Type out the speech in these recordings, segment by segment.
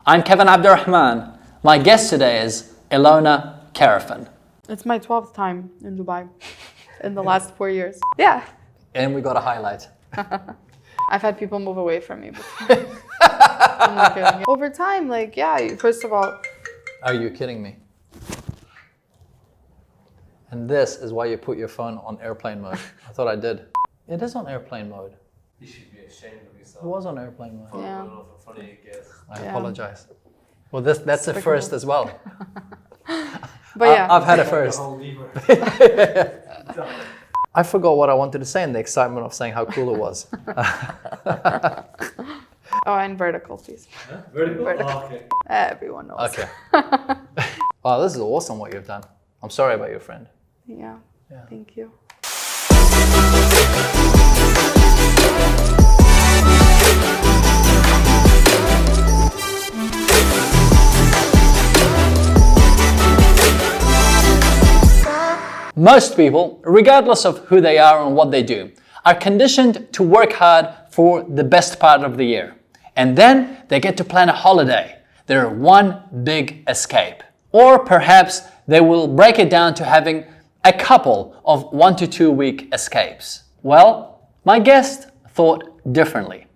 I'm Kevin Abdulrahman. My guest today is Elona Carafin. It's my 12th time in Dubai in the last 4 years. Yeah. And we got a highlight. I've had people move away from me before. I'm not kidding. Over time, first of all... Are you kidding me? And this is why you put your phone on airplane mode. I thought I did. It is on airplane mode. You should be ashamed of yourself. It was on airplane mode. Yeah. In front of your guests. I apologize. Well, that's the first as well. But yeah. I've had a first. The whole lever. I forgot what I wanted to say in the excitement of saying how cool it was. Oh, and vertical, please. Huh? Vertical? Vertical. Oh, okay. Everyone knows. Okay. Wow, this is awesome what you've done. I'm sorry about your friend. Yeah. Thank you. Most people, regardless of who they are and what they do, are conditioned to work hard for the best part of the year. And then they get to plan a holiday, their one big escape. Or perhaps they will break it down to having a couple of 1 to 2 week escapes. Well, my guest thought differently.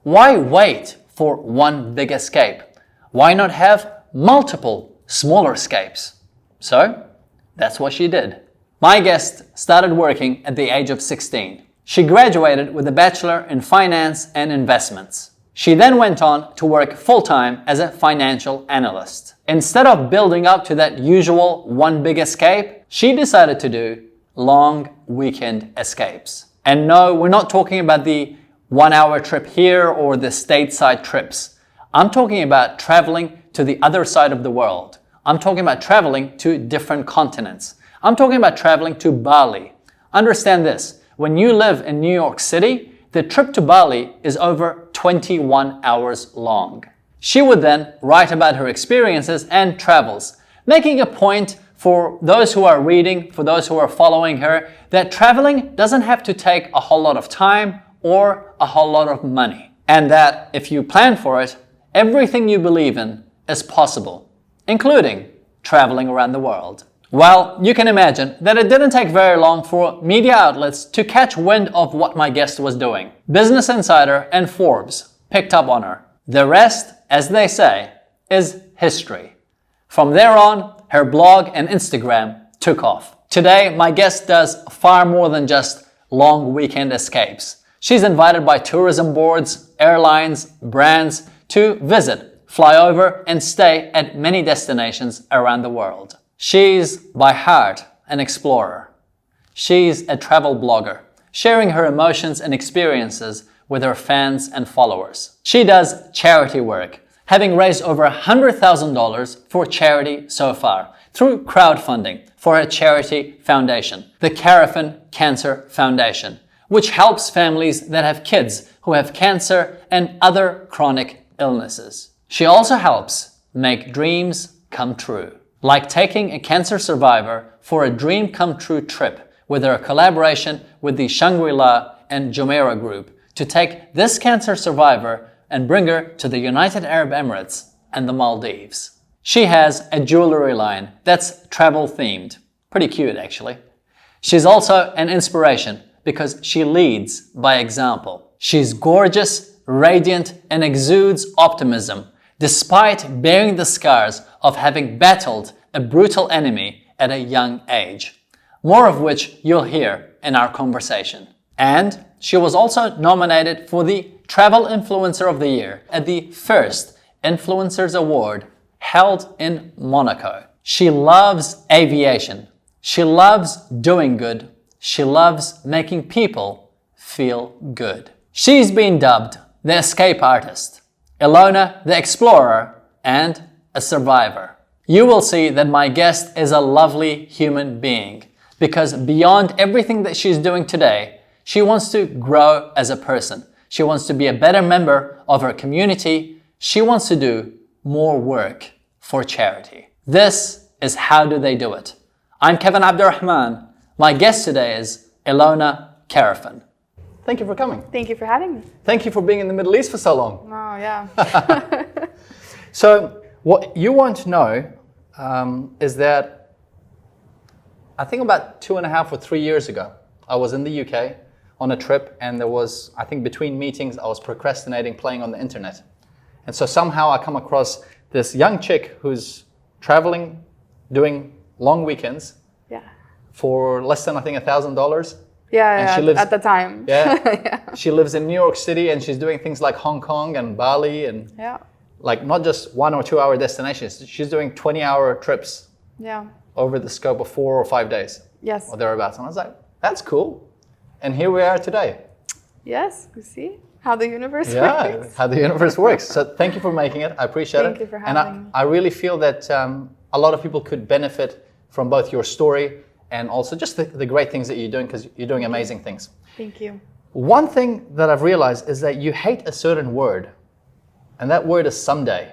Why wait for one big escape? Why not have multiple smaller escapes? So, that's what she did. My guest started working at the age of 16. She graduated with a bachelor in finance and investments. She then went on to work full-time as a financial analyst. Instead of building up to that usual one big escape, she decided to do long weekend escapes. And no, we're not talking about the 1 hour trip here or the stateside trips. I'm talking about traveling to the other side of the world. I'm talking about traveling to different continents. I'm talking about traveling to Bali. Understand this, when you live in New York City, the trip to Bali is over 21 hours long. She would then write about her experiences and travels, making a point for those who are reading, for those who are following her, that traveling doesn't have to take a whole lot of time or a whole lot of money. And that if you plan for it, everything you believe in is possible, including traveling around the world. Well, you can imagine that it didn't take very long for media outlets to catch wind of what my guest was doing. Business Insider and Forbes picked up on her. The rest, as they say, is history. From there on, her blog and Instagram took off. Today, my guest does far more than just long weekend escapes. She's invited by tourism boards, airlines, brands to visit, fly over, and stay at many destinations around the world. She's, by heart, an explorer. She's a travel blogger, sharing her emotions and experiences with her fans and followers. She does charity work, having raised over $100,000 for charity so far through crowdfunding for her charity foundation, the Karafin Cancer Foundation, which helps families that have kids who have cancer and other chronic illnesses. She also helps make dreams come true, like taking a cancer survivor for a dream come true trip with her collaboration with the Shangri-La and Jumeirah group to take this cancer survivor and bring her to the United Arab Emirates and the Maldives. She has a jewelry line that's travel themed. Pretty cute, actually. She's also an inspiration because she leads by example. She's gorgeous, radiant, and exudes optimism, despite bearing the scars of having battled a brutal enemy at a young age, more of which you'll hear in our conversation. And she was also nominated for the Travel Influencer of the Year at the first Influencers Award held in Monaco. She loves aviation. She loves doing good. She loves making people feel good. She's been dubbed the escape artist, Elona the explorer, and a survivor. You will see that my guest is a lovely human being because beyond everything that she's doing today, she wants to grow as a person. She wants to be a better member of her community. She wants to do more work for charity. This is How Do They Do It? I'm Kevin Abdulrahman. My guest today is Elona Carafin. Thank you for coming. Thank you for having me. Thank you for being in the Middle East for so long. Oh, yeah. So what you won't know is that I think about 2.5 or 3 years ago, I was in the UK on a trip, and there was, I think between meetings, I was procrastinating playing on the internet. And so somehow I come across this young chick who's traveling, doing long weekends Yeah. for less than, I think, $1,000. Yeah, And yeah, she lives- at the time. Yeah. She lives in New York City, and she's doing things like Hong Kong and Bali, and Yeah. like not just 1 or 2 hour destinations. She's doing 20-hour trips Yeah. over the scope of 4 or 5 days Yes. or thereabouts. And I was like, that's cool. And here we are today. Yes. You see how the universe Yeah, works. how the universe works. So thank you for making it. I appreciate it. Thank you for And having me. I really feel that a lot of people could benefit from both your story and also just the great things that you're doing, because you're doing amazing things. Thank you. One thing that I've realized is that you hate a certain word, and that word is someday.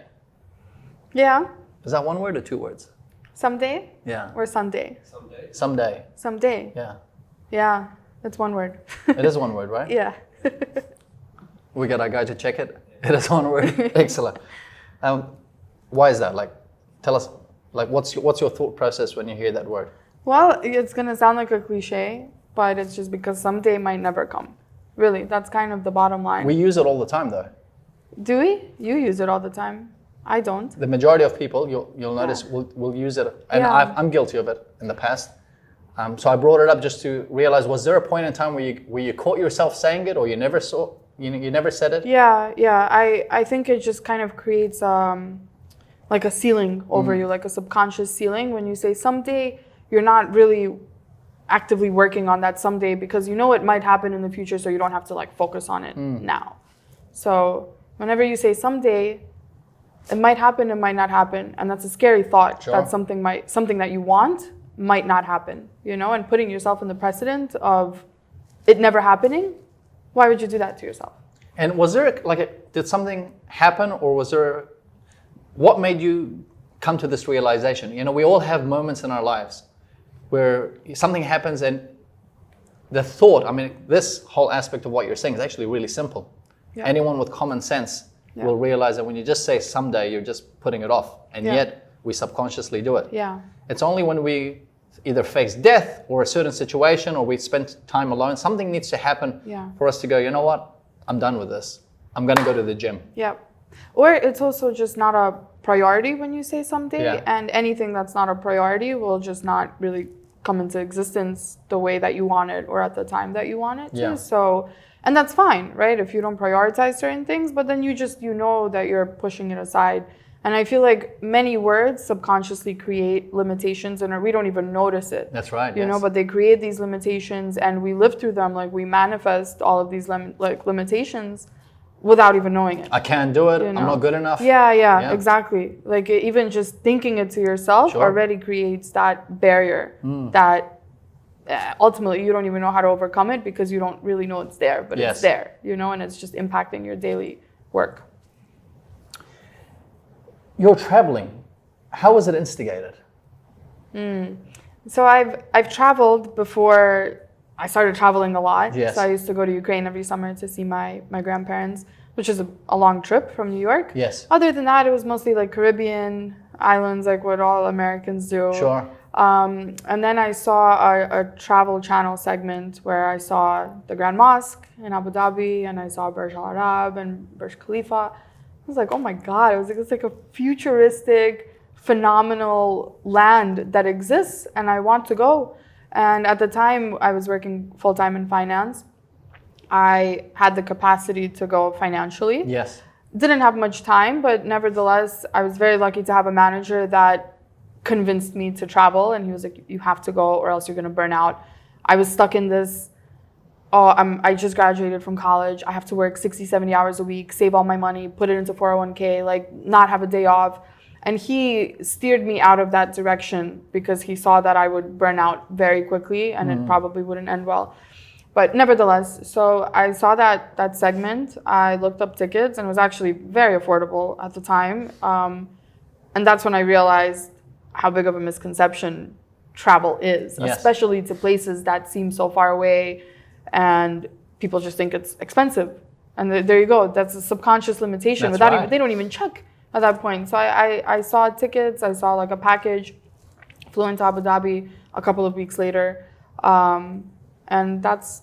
Yeah. Is that one word or 2 words? Someday Yeah. or Sunday? Someday. Someday. Someday. Yeah. Yeah. That's one word. It is one word, right? Yeah. We got our guy to check it. It is one word. Excellent. Why is that? Like, tell us. Like, what's your thought process when you hear that word? Well, it's gonna sound like a cliche, but it's just because someday might never come. Really, that's kind of the bottom line. We use it all the time, though. Do we? You use it all the time. I don't. The majority of people, you'll notice, will use it, and Yeah. I'm guilty of it in the past. So I brought it up just to realize: was there a point in time where you caught yourself saying it, or you never said it? Yeah, yeah. I think it just kind of creates like a ceiling over you, like a subconscious ceiling. When you say someday, you're not really actively working on that someday because you know it might happen in the future, so you don't have to like focus on it now. So whenever you say someday, it might happen, it might not happen, and that's a scary thought. Sure. That something that you want might not happen, you know, and putting yourself in the precedent of it never happening. Why would you do that to yourself? And was there did something happen, or was there? What made you come to this realization? You know, we all have moments in our lives where something happens, and the thought. I mean, this whole aspect of what you're saying is actually really simple. Yeah. Anyone with common sense will realize that when you just say someday, you're just putting it off, and yet we subconsciously do it. Yeah. It's only when we either face death or a certain situation, or we spend time alone, something needs to happen for us to go, you know what, I'm done with this. I'm going to go to the gym. Yeah. Or it's also just not a priority when you say someday, Yeah. and anything that's not a priority will just not really come into existence the way that you want it or at the time that you want it to. Yeah. So, and that's fine, right? If you don't prioritize certain things, but then you know that you're pushing it aside. And I feel like many words subconsciously create limitations, and we don't even notice it. That's right. You know, but they create these limitations, and we live through them. Like we manifest all of these limitations without even knowing it. I can't do it. You know? I'm not good enough. Yeah, exactly. Like even just thinking it to yourself Sure. already creates that barrier that ultimately you don't even know how to overcome it because you don't really know it's there, but it's there, you know, and it's just impacting your daily work. You're traveling. How was it instigated? So I've traveled before. I started traveling a lot. Yes. So I used to go to Ukraine every summer to see my grandparents, which is a long trip from New York. Yes. Other than that, it was mostly like Caribbean islands, like what all Americans do. Sure. And then I saw a travel channel segment where I saw the Grand Mosque in Abu Dhabi, and I saw Burj Al Arab and Burj Khalifa. I was like, oh my God, it's like a futuristic, phenomenal land that exists, and I want to go. And at the time, I was working full-time in finance. I had the capacity to go financially. Yes. Didn't have much time, but nevertheless, I was very lucky to have a manager that convinced me to travel. And he was like, you have to go or else you're going to burn out. I was stuck in this, I just graduated from college. I have to work 60, 70 hours a week, save all my money, put it into 401k, like not have a day off. And he steered me out of that direction because he saw that I would burn out very quickly and it probably wouldn't end well. But nevertheless, so I saw that segment. I looked up tickets, and it was actually very affordable at the time. And that's when I realized how big of a misconception travel is, especially to places that seem so far away, and people just think it's expensive. And there you go. That's a subconscious limitation. That's right. They don't even check. at that point. So I saw tickets, I saw like a package, flew into Abu Dhabi a couple of weeks later. And that's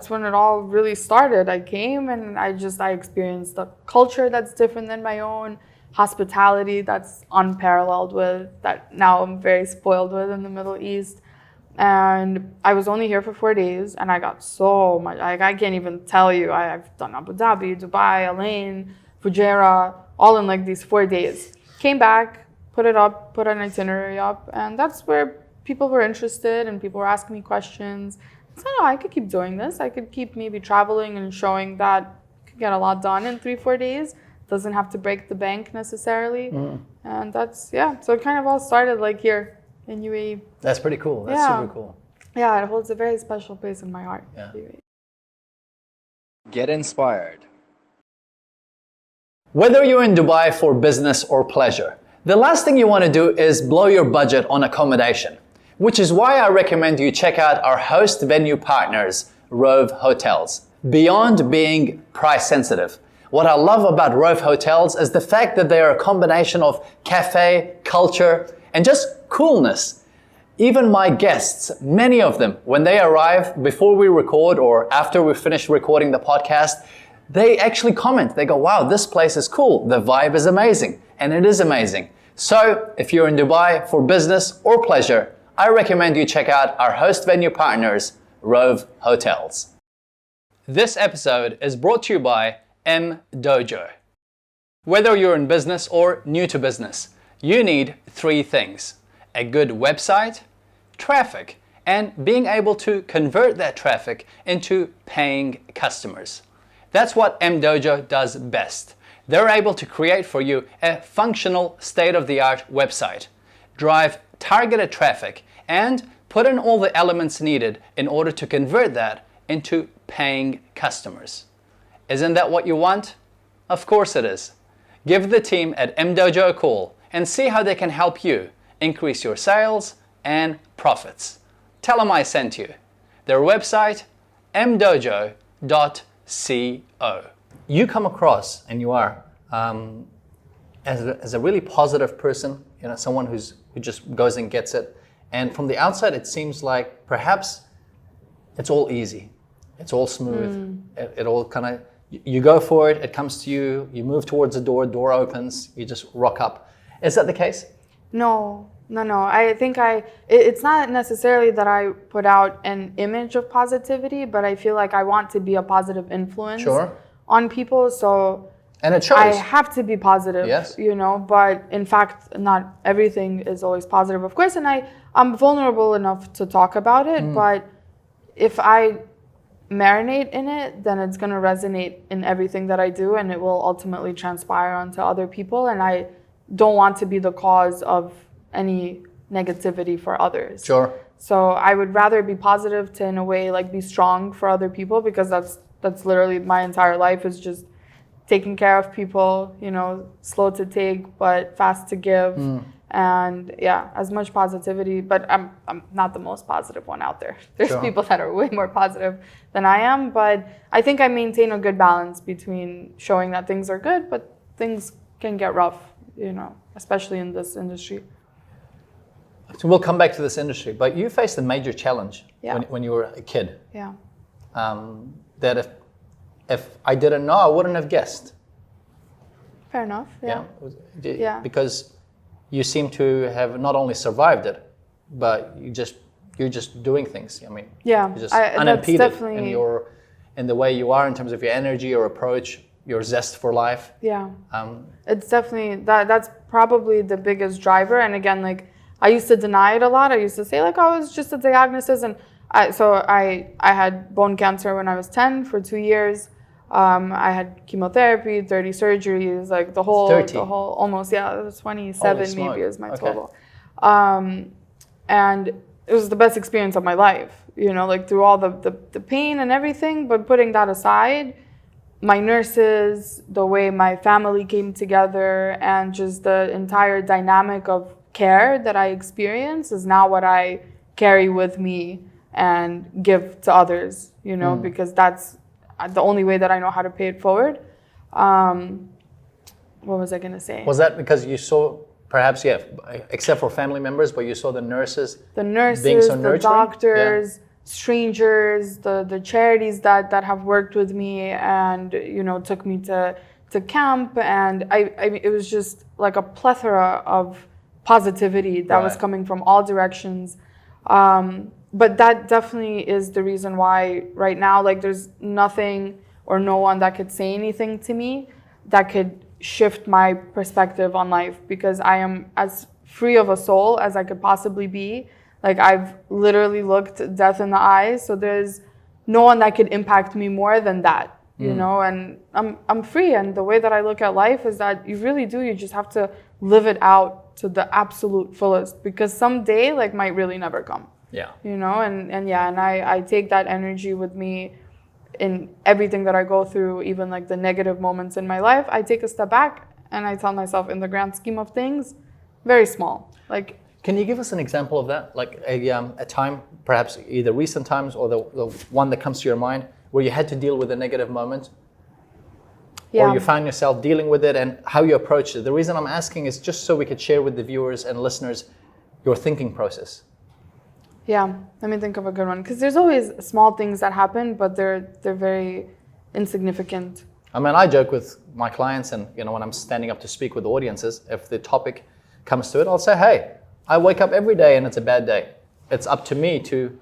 when it all really started. I came and I experienced the culture that's different than my own, hospitality that's unparalleled with, that now I'm very spoiled with in the Middle East. And I was only here for 4 days and I got so much, I can't even tell you. I've done Abu Dhabi, Dubai, Al-Ain, Fujairah, all in like these 4 days. Came back, put an itinerary up, and that's where people were interested and people were asking me questions. So no, I could keep doing this. I could keep maybe traveling and showing that I could get a lot done in 3-4 days. Doesn't have to break the bank necessarily. And so it kind of all started like here in UAE. That's pretty cool. That's super cool. Yeah, it holds a very special place in my heart. Yeah. UAE. Get inspired. Whether you're in Dubai for business or pleasure, the last thing you want to do is blow your budget on accommodation, which is why I recommend you check out our host venue partners, Rove Hotels. Beyond being price sensitive, what I love about Rove Hotels is the fact that they are a combination of cafe, culture, and just coolness. Even my guests, many of them, when they arrive before we record or after we finish recording the podcast, they actually comment. They go, wow, this place is cool. The vibe is amazing. And it is amazing. So if you're in Dubai for business or pleasure, I recommend you check out our host venue partners, Rove Hotels. This episode is brought to you by M Dojo. Whether you're in business or new to business, you need 3 things: a good website, traffic, and being able to convert that traffic into paying customers. That's what M Dojo does best. They're able to create for you a functional, state-of-the-art website, drive targeted traffic, and put in all the elements needed in order to convert that into paying customers. Isn't that what you want? Of course it is. Give the team at M Dojo a call and see how they can help you increase your sales and profits. Tell them I sent you. Their website, mdojo.co. You come across, and you are, as a really positive person, someone who just goes and gets it. And from the outside, it seems like perhaps it's all easy. It's all smooth. It all kind of, you go for it, it comes to you, you move towards the door opens, you just rock up. Is that the case? No. I think it's not necessarily that I put out an image of positivity, but I feel like I want to be a positive influence on people. So and it shows. I have to be positive, yes. But in fact, not everything is always positive, of course. And I'm vulnerable enough to talk about it, but if I marinate in it, then it's going to resonate in everything that I do, and it will ultimately transpire onto other people. And I don't want to be the cause of any negativity for others. Sure. So I would rather be positive to, in a way, like be strong for other people, because that's literally my entire life, is just taking care of people, slow to take but fast to give. And yeah, as much positivity, but I'm not the most positive one out there. There's people that are way more positive than I am, but I think I maintain a good balance between showing that things are good, but things can get rough, especially in this industry. So we'll come back to this industry, but you faced a major challenge when you were a kid. Yeah. That if I didn't know, I wouldn't have guessed. Fair enough. Yeah. Because you seem to have not only survived it, but you're just doing things. I mean, you're just unimpeded in the way you are in terms of your energy, your approach, your zest for life. Yeah. It's definitely that's probably the biggest driver. And again, like, I used to deny it a lot. I used to say like, oh, it's just a diagnosis. And I had bone cancer when I was 10 for 2 years. I had chemotherapy, 30 surgeries, like the whole almost, 27 maybe is my total. And it was the best experience of my life, like through all the pain and everything. But putting that aside, my nurses, the way my family came together, and just the entire dynamic of care that I experience is now what I carry with me and give to others, because that's the only way that I know how to pay it forward. what was I going to say? Was that because you saw, perhaps, yeah, except for family members, but you saw the nurses being so The nurturing? doctors, strangers, the charities that have worked with me and, took me to camp. And I mean, it was just like a plethora of positivity that was coming from all directions. But that definitely is the reason why right now, like, there's nothing or no one that could say anything to me that could shift my perspective on life, because I am as free of a soul as I could possibly be. Like, I've literally looked death in the eyes, so there's no one that could impact me more than that, and I'm free. And the way that I look at life is that you really do, you just have to live it out to the absolute fullest, because someday, like, might really never come. Yeah. And I take that energy with me in everything that I go through, even like the negative moments in my life. I take a step back and I tell myself, in the grand scheme of things, very small. Like, can you give us an example of that? Like a time, perhaps either recent times or the one that comes to your mind, where you had to deal with a negative moment? Yeah. Or you found yourself dealing with it and how you approached it? The reason I'm asking is just so we could share with the viewers and listeners your thinking process. Yeah, let me think of a good one, because there's always small things that happen, but they're very insignificant. I mean, I joke with my clients, and when I'm standing up to speak with audiences, if the topic comes to it, I'll say, hey, I wake up every day and it's a bad day. It's up to me to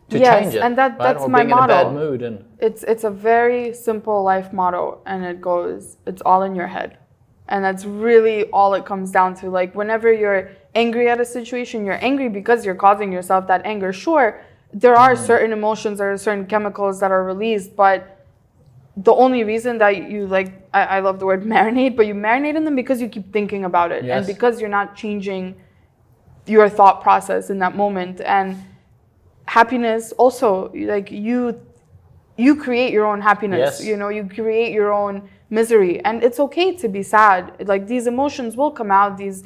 change it. And that's or my being motto. in a bad mood. And it's a very simple life motto, and it goes, it's all in your head. And that's really all it comes down to. Like, whenever you're angry at a situation, you're angry because you're causing yourself that anger. Sure, there are certain emotions, there are certain chemicals that are released, but the only reason that you, like, I love the word marinate, but you marinate in them because you keep thinking about it. Yes. And because you're not changing your thought process in that moment. And happiness also, like, you create your own happiness. Yes. You create your own misery, and it's okay to be sad. Like, these emotions will come out, these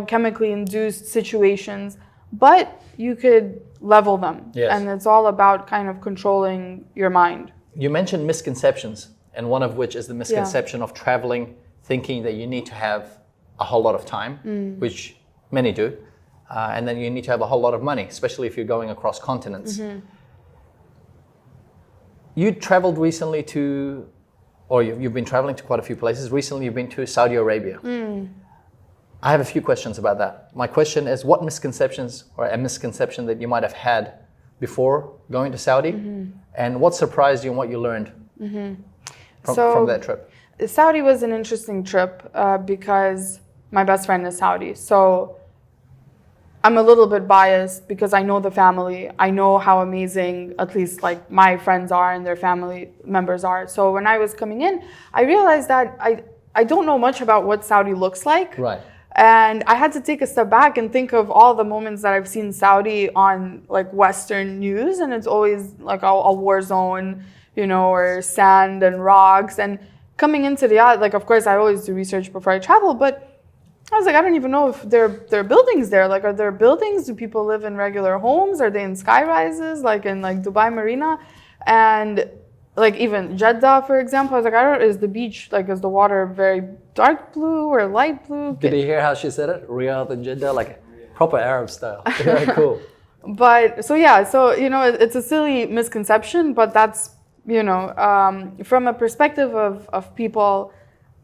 chemically induced situations, but you could level them. Yes. And it's all about kind of controlling your mind. you mentioned misconceptions, and one of which is the misconception of traveling, thinking that you need to have a whole lot of time, which many do, and then you need to have a whole lot of money, especially if you're going across continents. You traveled recently to, or you've been traveling to quite a few places. Recently, you've been to Saudi Arabia. I have a few questions about that. My question is, what misconceptions, or a misconception that you might have had before going to Saudi, and what surprised you and what you learned from that trip? Saudi was an interesting trip because my best friend is Saudi. So I'm a little bit biased because I know the family. I know how amazing, at least like my friends are and their family members are. So when I was coming in, I realized that I don't know much about what Saudi looks like. Right. And I had to take a step back and think of all the moments that I've seen Saudi on like Western news, and it's always like a war zone, you know, or sand and rocks. And coming into the yacht, like, of course, I always do research before I travel, but I was like, I don't even know if there are buildings there. Like, are there buildings? Do people live in regular homes? Are they in sky rises, like in like Dubai Marina? And like even Jeddah, for example, I was like, I don't know, is the beach, like, is the water very dark blue or light blue? Did you hear how she said it? Riyadh and Jeddah, like proper Arab style. Very cool. But so yeah, so you know, it's a silly misconception, but that's, you know, from a perspective of people,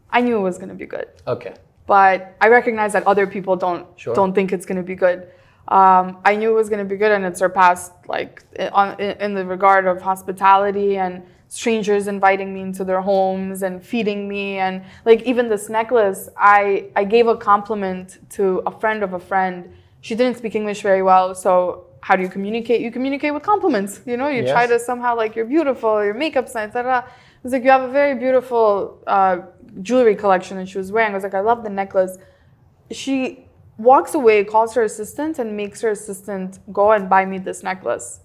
I knew it was going to be good. Okay. But I recognize that other people don't think it's going to be good. I knew it was going to be good, and it surpassed, like, in the regard of hospitality and strangers inviting me into their homes and feeding me. And like even this necklace, I gave a compliment to a friend of a friend. She didn't speak English very well, so how do you communicate? You communicate with compliments. You know, you try to somehow, like, you're beautiful, your makeup's nice, It was like, you have a very beautiful jewelry collection that she was wearing. I was like, I love the necklace. She walks away, calls her assistant, and makes her assistant go and buy me this necklace.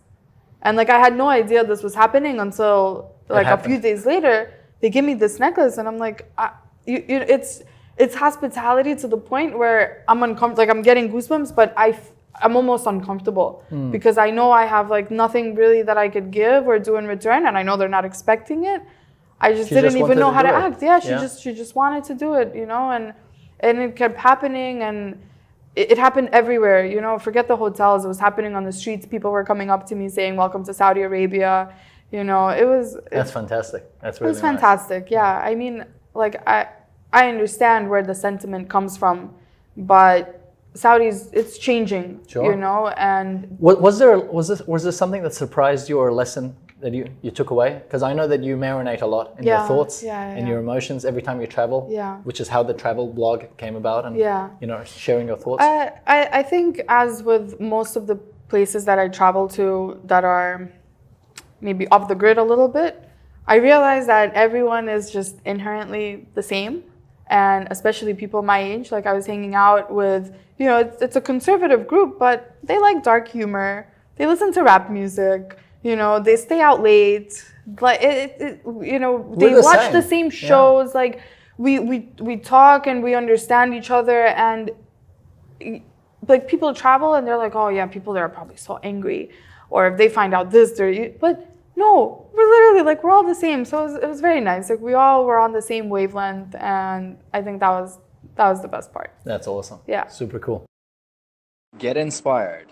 And like, I had no idea this was happening until like a few days later. They give me this necklace, and I'm like, it's hospitality to the point where I'm uncomfortable. Like, I'm getting goosebumps, but I'm almost uncomfortable because I know I have like nothing really that I could give or do in return, and I know they're not expecting it. I just She didn't just even wanted know to how to do it. act. Yeah, Yeah. she just wanted to do it, and it kept happening, and it happened everywhere. Forget the hotels. It was happening on the streets. People were coming up to me saying, "Welcome to Saudi Arabia." That's fantastic. That's It really was fantastic. Yeah, I mean, like I understand where the sentiment comes from, but it's changing. Sure. And Was there something that surprised you or a lesson that you took away? Because I know that you marinate a lot in your Yeah, thoughts yeah, and yeah. your emotions every time you travel. Yeah. Which is how the travel blog came about, and Yeah. sharing your thoughts. I think, as with most of the places that I travel to that are maybe off the grid a little bit, I realize that everyone is just inherently the same. And especially people my age, like I was hanging out with, it's a conservative group, but they like dark humor. They listen to rap music. They stay out late. Like they watch the same shows. Yeah. Like we talk and we understand each other, and like people travel and they're like, oh yeah, people there are probably so angry, or if they find out this, but no, we're literally like, we're all the same. So it was very nice. Like we all were on the same wavelength, and I think that was the best part. That's awesome. Yeah. Super cool. Get inspired.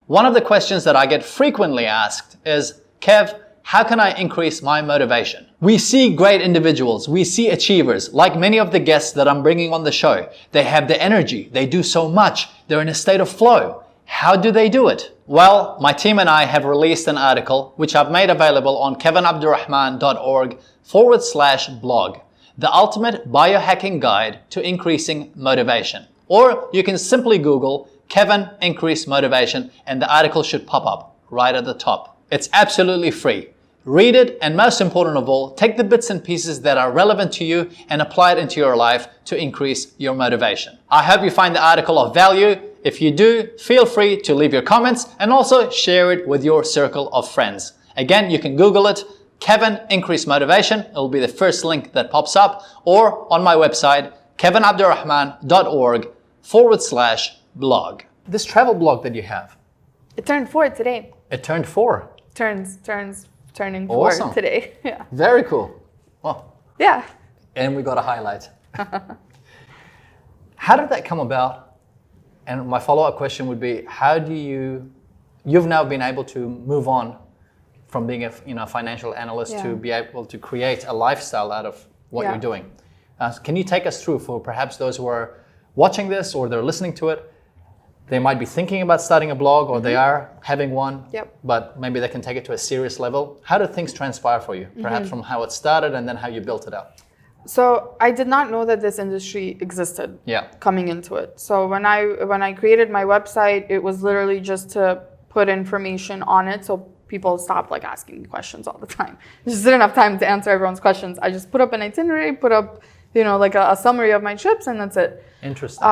One of the questions that I get frequently asked is, Kev, how can I increase my motivation? We see great individuals, we see achievers, like many of the guests that I'm bringing on the show. They have the energy, they do so much, they're in a state of flow. How do they do it? Well, my team and I have released an article which I've made available on kevinabdulrahman.org/blog, the ultimate biohacking guide to increasing motivation. Or you can simply Google Kevin Increase Motivation and the article should pop up right at the top. It's absolutely free. Read it, and most important of all, take the bits and pieces that are relevant to you and apply it into your life to increase your motivation. I hope you find the article of value. If you do, feel free to leave your comments and also share it with your circle of friends. Again, you can Google it, Kevin Increase Motivation. It'll be the first link that pops up, or on my website, kevinabdulrahman.org/blog. This travel blog that you have. It turned 4 today. It turned 4. Turning Awesome. 4 today. Yeah. Very cool. Well. Yeah. And we got a highlight. How did that come about? And my follow-up question would be, you've now been able to move on from being a financial analyst to be able to create a lifestyle out of what you're doing. Can you take us through, for perhaps those who are watching this or they're listening to it, they might be thinking about starting a blog, or they are having one, but maybe they can take it to a serious level. How did things transpire for you? Perhaps from how it started and then how you built it up. So I did not know that this industry existed coming into it. So when I created my website, it was literally just to put information on it so people stopped like asking me questions all the time. I just didn't have time to answer everyone's questions. I just put up an itinerary, put up like a summary of my trips, and that's it. Interesting.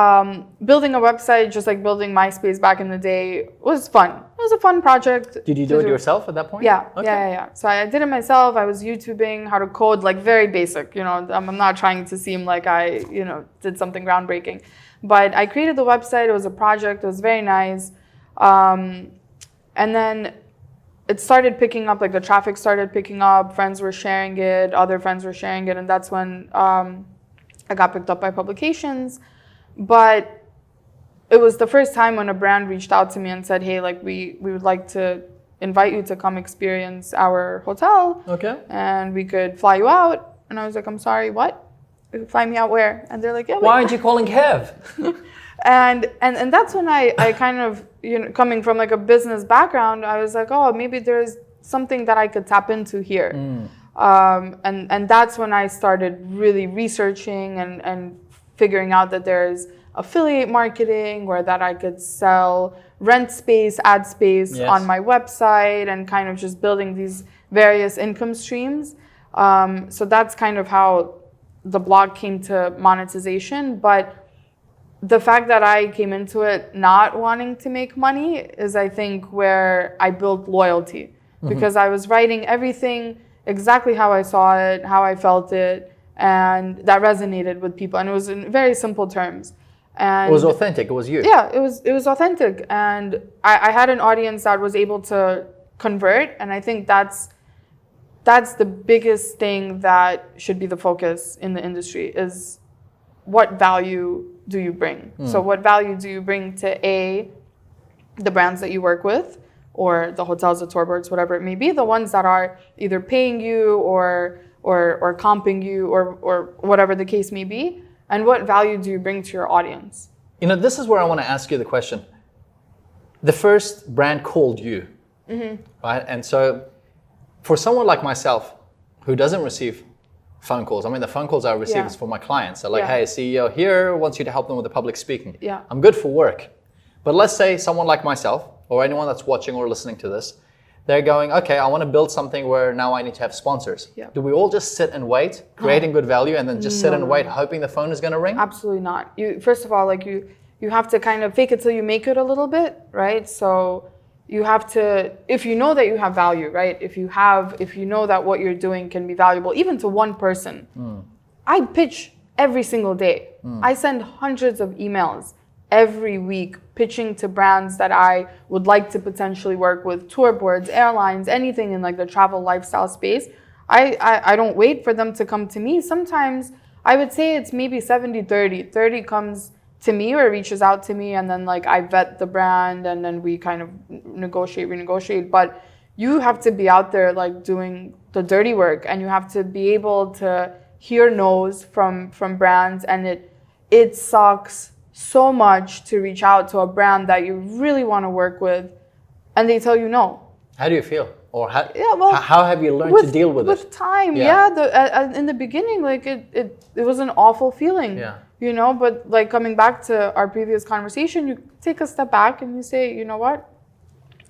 Building a website, just like building MySpace back in the day, was fun. It was a fun project. Did you do it yourself at that point? Yeah, okay. yeah. So I did it myself. I was YouTubing how to code, like very basic. I'm not trying to seem like I, did something groundbreaking. But I created the website. It was a project. It was very nice. And then it started picking up, like the traffic started picking up. Friends were sharing it. Other friends were sharing it. And that's when I got picked up by publications. But it was the first time when a brand reached out to me and said, hey, like we would like to invite you to come experience our hotel. Okay. And we could fly you out. And I was like, I'm sorry, what? Fly me out where? And they're like, yeah. Why aren't you calling Kev? and that's when I kind of, coming from like a business background, I was like, oh, maybe there's something that I could tap into here. And that's when I started really researching and figuring out that there's affiliate marketing, or that I could sell rent space, ad space on my website, and kind of just building these various income streams. So that's kind of how the blog came to monetization. But the fact that I came into it not wanting to make money is, I think, where I built loyalty, because I was writing everything exactly how I saw it, how I felt it, and that resonated with people. And it was in very simple terms. And it was authentic. It was you. Yeah, it was authentic, and I had an audience that was able to convert. And I think that's that's the biggest thing that should be the focus in the industry is what value do you bring? So what value do you bring to the brands that you work with, or the hotels, the tour boards, whatever it may be, the ones that are either paying you or comping you or whatever the case may be, and what value do you bring to your audience? You know, this is where I want to ask you the question. The first brand called you, right? And so for someone like myself who doesn't receive phone calls, I mean, the phone calls I receive is for my clients. They're like, hey, CEO here wants you to help them with the public speaking. Yeah. I'm good for work. But let's say someone like myself, or anyone that's watching or listening to this, they're going, okay, I want to build something where now I need to have sponsors. Yeah. Do we all just sit and wait, creating good value, and then just sit and wait, hoping the phone is going to ring? Absolutely not. You first of all, like you have to kind of fake it till you make it a little bit, right? So you have to, if you know that you have value, right? If you know that what you're doing can be valuable, even to one person. I pitch every single day. I send hundreds of emails every week pitching to brands that I would like to potentially work with, tour boards, airlines, anything in like the travel lifestyle space. I don't wait for them to come to me. Sometimes I would say it's maybe 70-30. 30 comes to me or reaches out to me, and then like I vet the brand and then we kind of renegotiate. But you have to be out there like doing the dirty work, and you have to be able to hear no's from brands, and it sucks so much to reach out to a brand that you really want to work with and they tell you no. How do you feel? Or how have you learned to deal with it? With time, in the beginning, like it was an awful feeling, you know, but like coming back to our previous conversation, you take a step back and you say, you know what,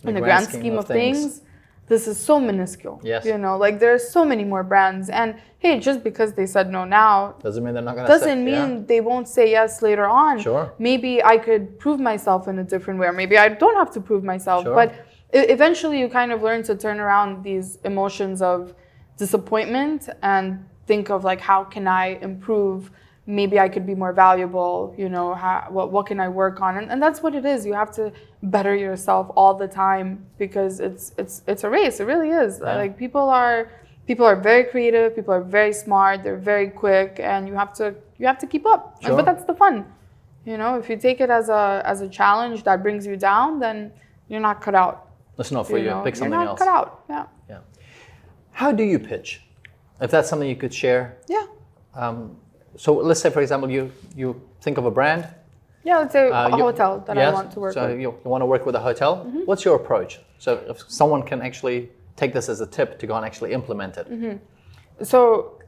in the grand scheme of things, this is so minuscule. Yes. You know, like there are so many more brands, and hey, just because they said no now doesn't mean they're not going to doesn't mean they won't say yes later on. Sure. Maybe I could prove myself in a different way, or maybe I don't have to prove myself. Sure. But eventually you kind of learn to turn around these emotions of disappointment and think of like, how can I improve? Maybe I could be more valuable, you know, what can I work on? And that's what it is. You have to better yourself all the time, because it's a race. It really is. Yeah. Like people are very creative, people are very smart, they're very quick, and you have to keep up. Sure. But that's the fun. You know, if you take it as a challenge that brings you down, then you're not cut out. That's not for you. Pick something else. You're not cut out. Yeah. How do you pitch? If that's something you could share. Yeah. So let's say, for example, you think of a brand. Yeah, let's say a hotel that I want to work with. So you want to work with a hotel. Mm-hmm. What's your approach? So if someone can actually take this as a tip to go and actually implement it. Mm-hmm. So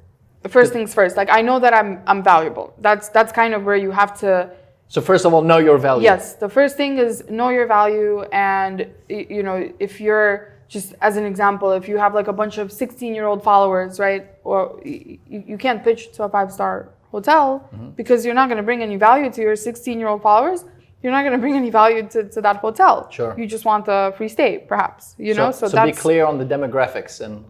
first things first, like I know that I'm valuable. That's kind of where you have to. So first of all, know your value. Yes, the first thing is know your value, and you know, if you're just as an example, if you have like a bunch of 16-year-old followers, right? Or you can't pitch to a 5-star hotel because you're not going to bring any value to your 16-year-old followers. You're not going to bring any value to that hotel. Sure. You just want a free stay, perhaps. You know, so that's, be clear on the demographics and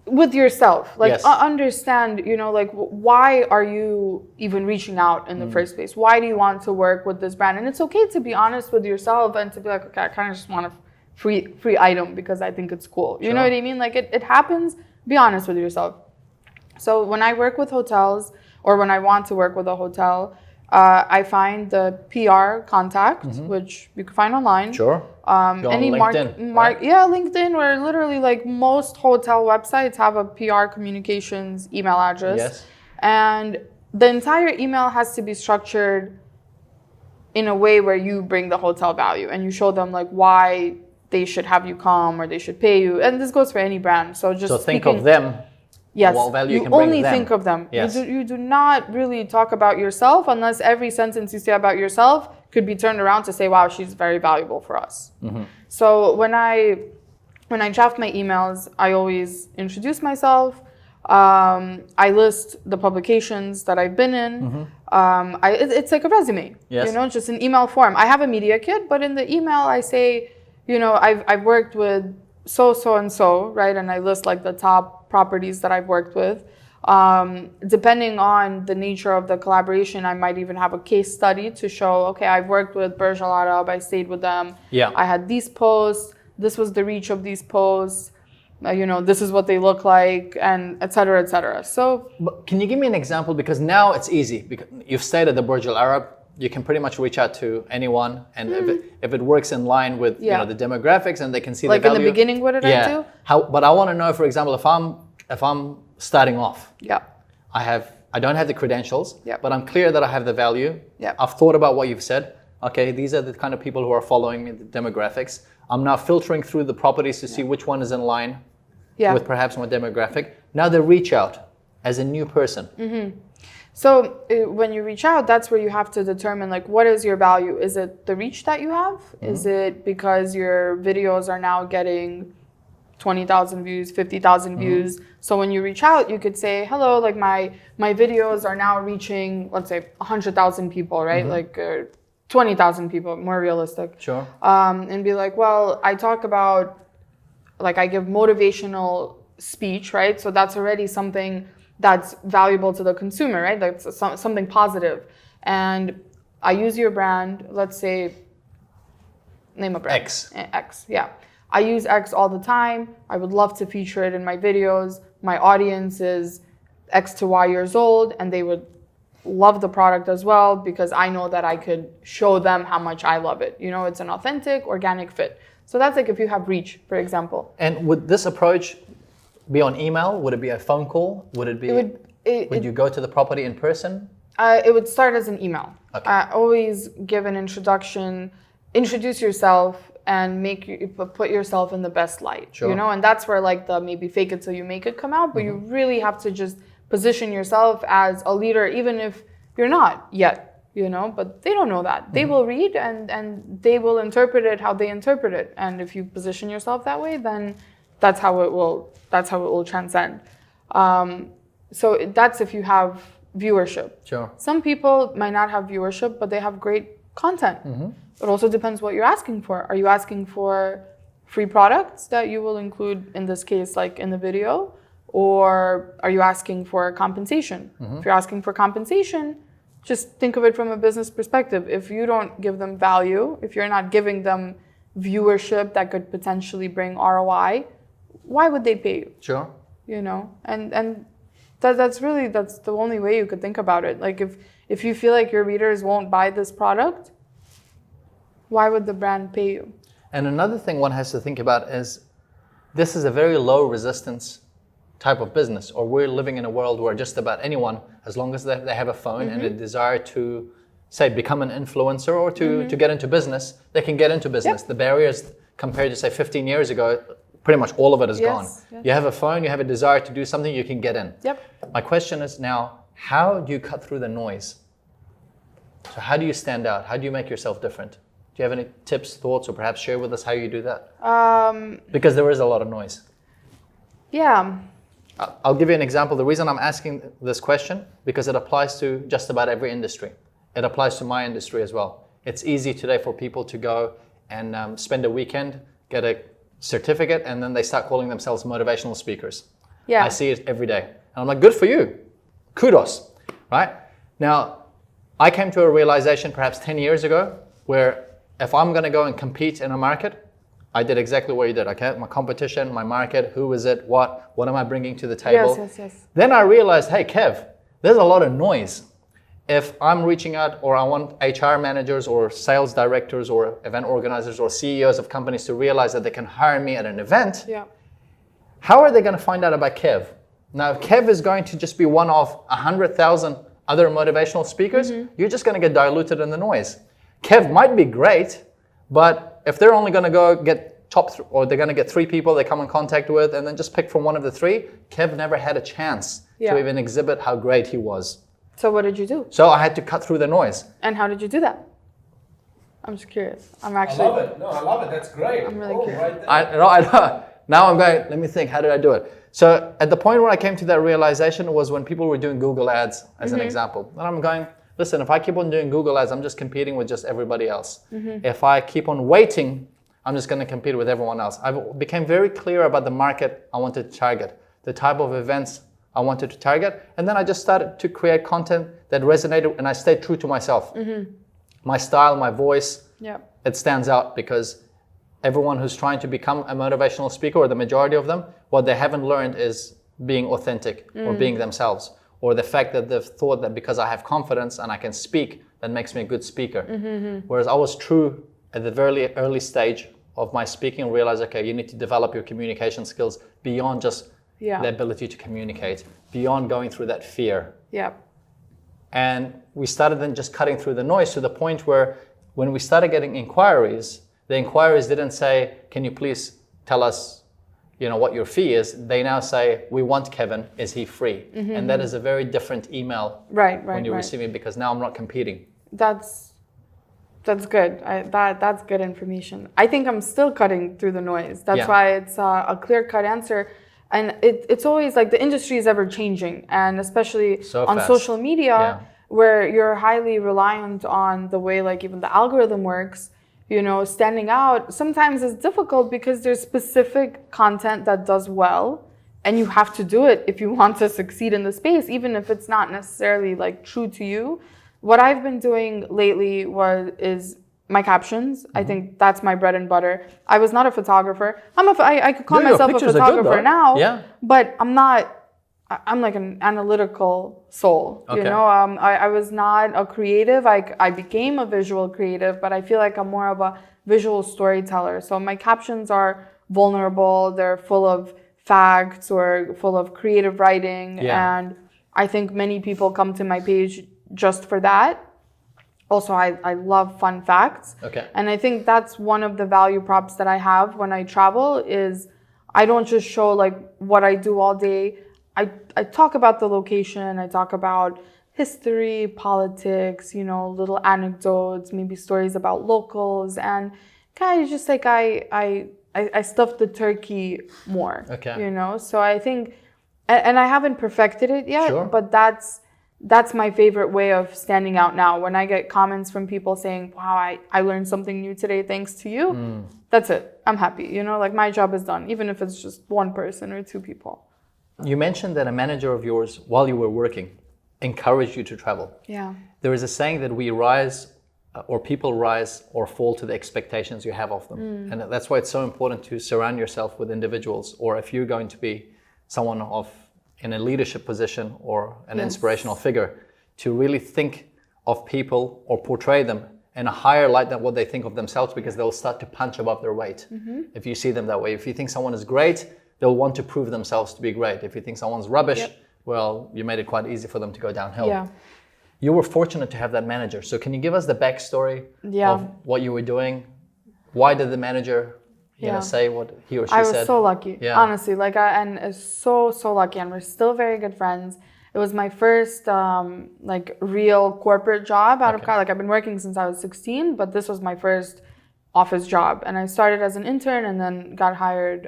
with yourself. Like yes. Understand, you know, like why are you even reaching out in the first place? Why do you want to work with this brand? And it's okay to be honest with yourself and to be like, okay, I kind of just want a free item because I think it's cool. You know what I mean? Like it happens. Be honest with yourself. So when I work with hotels, or when I want to work with a hotel, I find the PR contact, which you can find online. Sure. Any LinkedIn, right? LinkedIn, where literally like most hotel websites have a PR communications email address. Yes. And the entire email has to be structured in a way where you bring the hotel value and you show them like why they should have you come or they should pay you. And this goes for any brand. So think of them. Yes, what value you can bring only them. think of them. Yes. You do not really talk about yourself unless every sentence you say about yourself could be turned around to say, wow, she's very valuable for us. So when I draft my emails, I always introduce myself. I list the publications that I've been in. It's like a resume, yes. You know, just an email form. I have a media kit, but in the email I say, you know, I've worked with so and so, right? And I list like the top properties that I've worked with. Depending on the nature of the collaboration, I might even have a case study to show, okay, I've worked with Burj Al Arab, I stayed with them. Yeah. I had these posts, this was the reach of these posts. this is what they look like, and et cetera, et cetera. So, But can you give me an example? Because now it's easy. Because you've stayed at the Burj Al Arab, you can pretty much reach out to anyone, and if it works in line with the demographics, and they can see like the value. in the beginning, what did I do? But I want to know, for example, if I'm starting off, Yeah. I don't have the credentials, Yep. but I'm clear that I have the value. Yep. I've thought about what you've said. Okay, these are the kind of people who are following me, the demographics. I'm now filtering through the properties to see which one is in line with perhaps my demographic. Now they reach out as a new person. So when you reach out, that's where you have to determine like, what is your value? Is it the reach that you have? Is it because your videos are now getting 20,000 views, 50,000 views? So when you reach out, you could say, hello, like my videos are now reaching, let's say 100,000 people, right? Like 20,000 people, more realistic. Sure. And be like, well, I talk about, like I give motivational speech, right? So that's already something that's valuable to the consumer, right? That's something positive. And I use your brand, let's say, name a brand. X, yeah. I use X all the time. I would love to feature it in my videos. My audience is X to Y years old, and they would love the product as well because I know that I could show them how much I love it. It's an authentic, organic fit. So that's like if you have reach, for example. And would this approach be on email? Would it be a phone call? Would it be? Would you go to the property in person? It would start as an email. Okay. Always give an introduction, introduce yourself, and put yourself in the best light. Sure. And that's where like the maybe fake it till you make it come out. But you really have to just position yourself as a leader, even if you're not yet. But they don't know that. They will read and they will interpret it how they interpret it. And if you position yourself that way, then that's how it will transcend. So that's if you have viewership. Sure. Some people might not have viewership, but they have great content. It also depends what you're asking for. Are you asking for free products that you will include, in this case, like in the video? Or are you asking for compensation? If you're asking for compensation, just think of it from a business perspective. If you don't give them value, if you're not giving them viewership that could potentially bring ROI, why would they pay you? Sure. And that's the only way you could think about it. Like if you feel like your readers won't buy this product, why would the brand pay you? And another thing one has to think about is this is a very low resistance type of business, or we're living in a world where just about anyone, as long as they have a phone and a desire to, say, become an influencer or to get into business, they can get into business. The barriers compared to, say, 15 years ago, pretty much all of it is gone. Yes. You have a phone, you have a desire to do something, you can get in. My question is now, how do you cut through the noise? So how do you stand out? How do you make yourself different? Do you have any tips, thoughts, or perhaps share with us how you do that? Because there is a lot of noise. Yeah. I'll give you an example. The reason I'm asking this question, because it applies to just about every industry. It applies to my industry as well. It's easy today for people to go and spend a weekend, get a certificate, and then they start calling themselves motivational speakers. Yeah. I see it every day. And I'm like, good for you. Kudos, right? Now, I came to a realization perhaps 10 years ago where if I'm going to go and compete in a market, I did exactly what you did, okay? My competition, my market, who is it, what am I bringing to the table? Yes. Then I realized, hey, Kev, there's a lot of noise. If I'm reaching out or I want HR managers or sales directors or event organizers or CEOs of companies to realize that they can hire me at an event, how are they going to find out about Kev? Now, if Kev is going to just be one of 100,000 other motivational speakers, you're just going to get diluted in the noise. Kev might be great, but if they're only going to go get or they're going to get 3 people they come in contact with and then just pick from one of the 3, Kev never had a chance to even exhibit how great he was. So what did you do? So I had to cut through the noise. And how did you do that? I'm just curious. I love it. No, I love it. That's great. I'm really curious. I now I'm going, let me think, how did I do it? So at the point where I came to that realization was when people were doing Google ads as an example. And I'm going, listen, if I keep on doing Google ads, I'm just competing with just everybody else. If I keep on waiting, I'm just going to compete with everyone else. I became very clear about the market I wanted to target, the type of events I wanted to target. And then I just started to create content that resonated, and I stayed true to myself. My style, my voice, it stands out because everyone who's trying to become a motivational speaker, or the majority of them, what they haven't learned is being authentic or being themselves, or the fact that they've thought that because I have confidence and I can speak, that makes me a good speaker. Whereas I was true at the very early stage of my speaking and realized, okay, you need to develop your communication skills beyond just the ability to communicate, beyond going through that fear. Yeah. And we started then just cutting through the noise to the point where when we started getting inquiries, the inquiries didn't say, can you please tell us, what your fee is? They now say, we want Kevin, is he free? And that is a very different email when you receive it, because now I'm not competing. That's good. That's good information. I think I'm still cutting through the noise. That's why it's a clear-cut answer. And it's always like the industry is ever changing, and especially on social media, where you're highly reliant on the way like even the algorithm works, standing out sometimes is difficult because there's specific content that does well, and you have to do it if you want to succeed in the space, even if it's not necessarily like true to you. What I've been doing lately is my captions. I think that's my bread and butter. I was not a photographer. I could call myself a photographer now, but I'm not. I'm like an analytical soul. I was not a creative. I became a visual creative, but I feel like I'm more of a visual storyteller. So my captions are vulnerable. They're full of facts or full of creative writing, and I think many people come to my page just for that. Also, I love fun facts. And I think that's one of the value props that I have when I travel is I don't just show like what I do all day. I talk about the location. I talk about history, politics, little anecdotes, maybe stories about locals, and kind of just like I stuff the turkey more. So I think, and I haven't perfected it yet, but that's my favorite way of standing out now. When I get comments from people saying, wow, I learned something new today thanks to you, that's it. I'm happy. Like my job is done, even if it's just one person or two people. You mentioned that a manager of yours, while you were working, encouraged you to travel. Yeah. There is a saying that we rise, or people rise or fall to the expectations you have of them. And that's why it's so important to surround yourself with individuals, or if you're going to be someone in a leadership position or an inspirational figure, to really think of people or portray them in a higher light than what they think of themselves, because they'll start to punch above their weight. If you see them that way. If you think someone is great, they'll want to prove themselves to be great. If you think someone's rubbish, well, you made it quite easy for them to go downhill. You were fortunate to have that manager. So can you give us the backstory of what you were doing? Why did the manager say what he or she said? I was so lucky, honestly. And so lucky. And we're still very good friends. It was my first real corporate job out of college. I've been working since I was 16, but this was my first office job. And I started as an intern and then got hired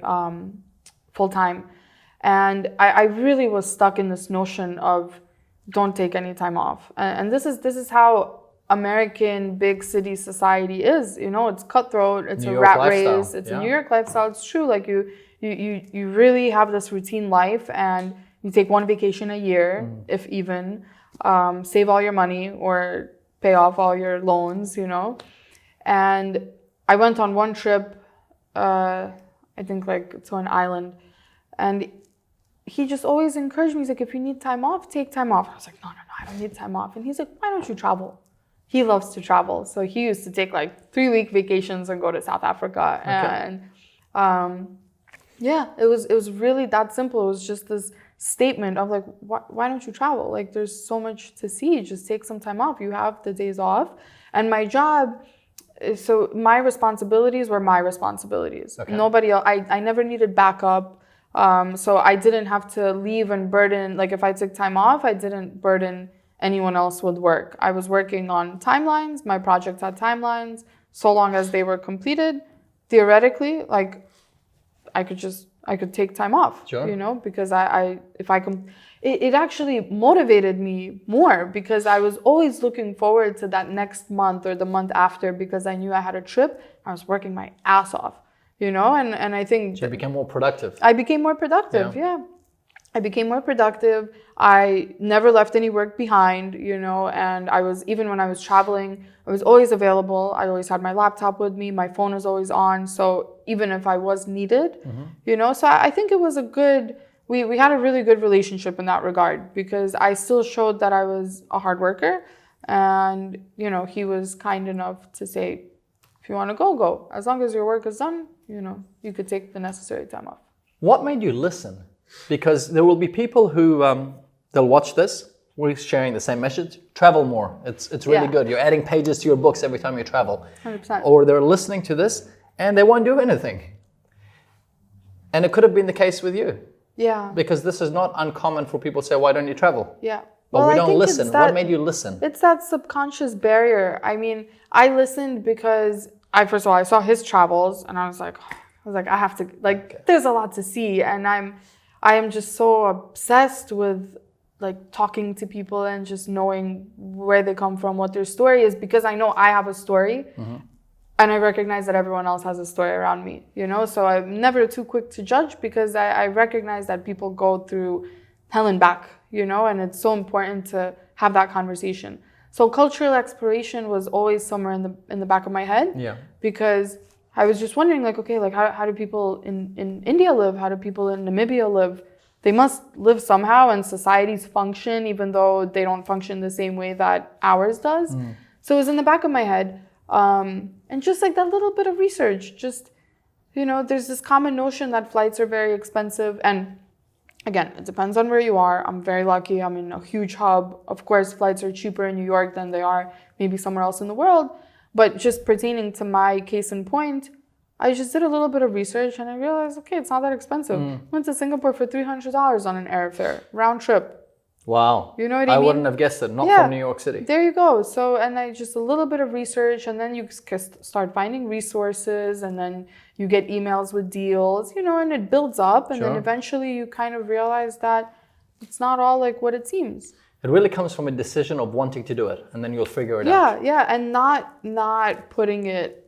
full-time. And I really was stuck in this notion of don't take any time off. And this is how American big city society is. It's cutthroat, it's a rat race, it's a New York lifestyle. It's true. Like you really have this routine life, and you take one vacation a year, if even, save all your money or pay off all your loans, And I went on one trip, I think to an island, and he just always encouraged me. He's like, if you need time off, take time off. I was like, no, I don't need time off. And he's like, why don't you travel? He loves to travel. So he used to take 3-week vacations and go to South Africa. And it was really that simple. It was just this statement of why don't you travel? There's so much to see. Just take some time off. You have the days off. And my job, so my responsibilities were my responsibilities. Nobody else, I never needed backup. So I didn't have to leave and burden, if I took time off, I didn't burden anyone else with work. I was working on timelines. My projects had timelines. So long as they were completed, theoretically, I could take time off, because it actually motivated me more, because I was always looking forward to that next month or the month after, because I knew I had a trip. I was working my ass off, and I think... So you became more productive. I became more productive, I became more productive. I never left any work behind, you know, and even when I was traveling, I was always available. I always had my laptop with me. My phone was always on. So even if I was needed, you know, so I think it was we had a really good relationship in that regard, because I still showed that I was a hard worker. And, you know, he was kind enough to say, if you want to go, go. As long as your work is done, you know, you could take the necessary time off. What made you listen? Because there will be people who, they'll watch this. We're sharing the same message. Travel more. It's really good. You're adding pages to your books every time you travel. 100%. Or they're listening to this and they won't do anything. And it could have been the case with you. Yeah. Because this is not uncommon for people to say, why don't you travel? Yeah. But we don't listen. What made you listen? It's that subconscious barrier. I mean, I listened because first of all, I saw his travels and I was like, I have to, there's a lot to see. And I am just so obsessed with like talking to people and just knowing where they come from, what their story is, because I know I have a story. And I recognize that everyone else has a story around me, you know? So I'm never too quick to judge, because I recognize that people go through hell and back, you know? And it's so important to have that conversation. So cultural exploration was always somewhere in the back of my head. Yeah. Because I was just wondering, like, okay, like how do people in India live? How do people in Namibia live? They must live somehow, and societies function, even though they don't function the same way that ours does. So it was in the back of my head. And just like that little bit of research, just, you know, there's this common notion that flights are very expensive. And again, it depends on where you are. I'm very lucky. I'm in a huge hub. Of course, flights are cheaper in New York than they are maybe somewhere else in the world. But just pertaining to my case in point, I just did a little bit of research and I realized, okay, it's not that expensive. Went to Singapore for $300 on an airfare, round trip. Wow. You know what I mean? I wouldn't have guessed it. Not from New York City. There you go. So, and I just a little bit of research, and then you start finding resources, and then you get emails with deals, you know, and it builds up. And then eventually you kind of realize that it's not all like what it seems. It really comes from a decision of wanting to do it, and then you'll figure it out. Yeah. And not putting it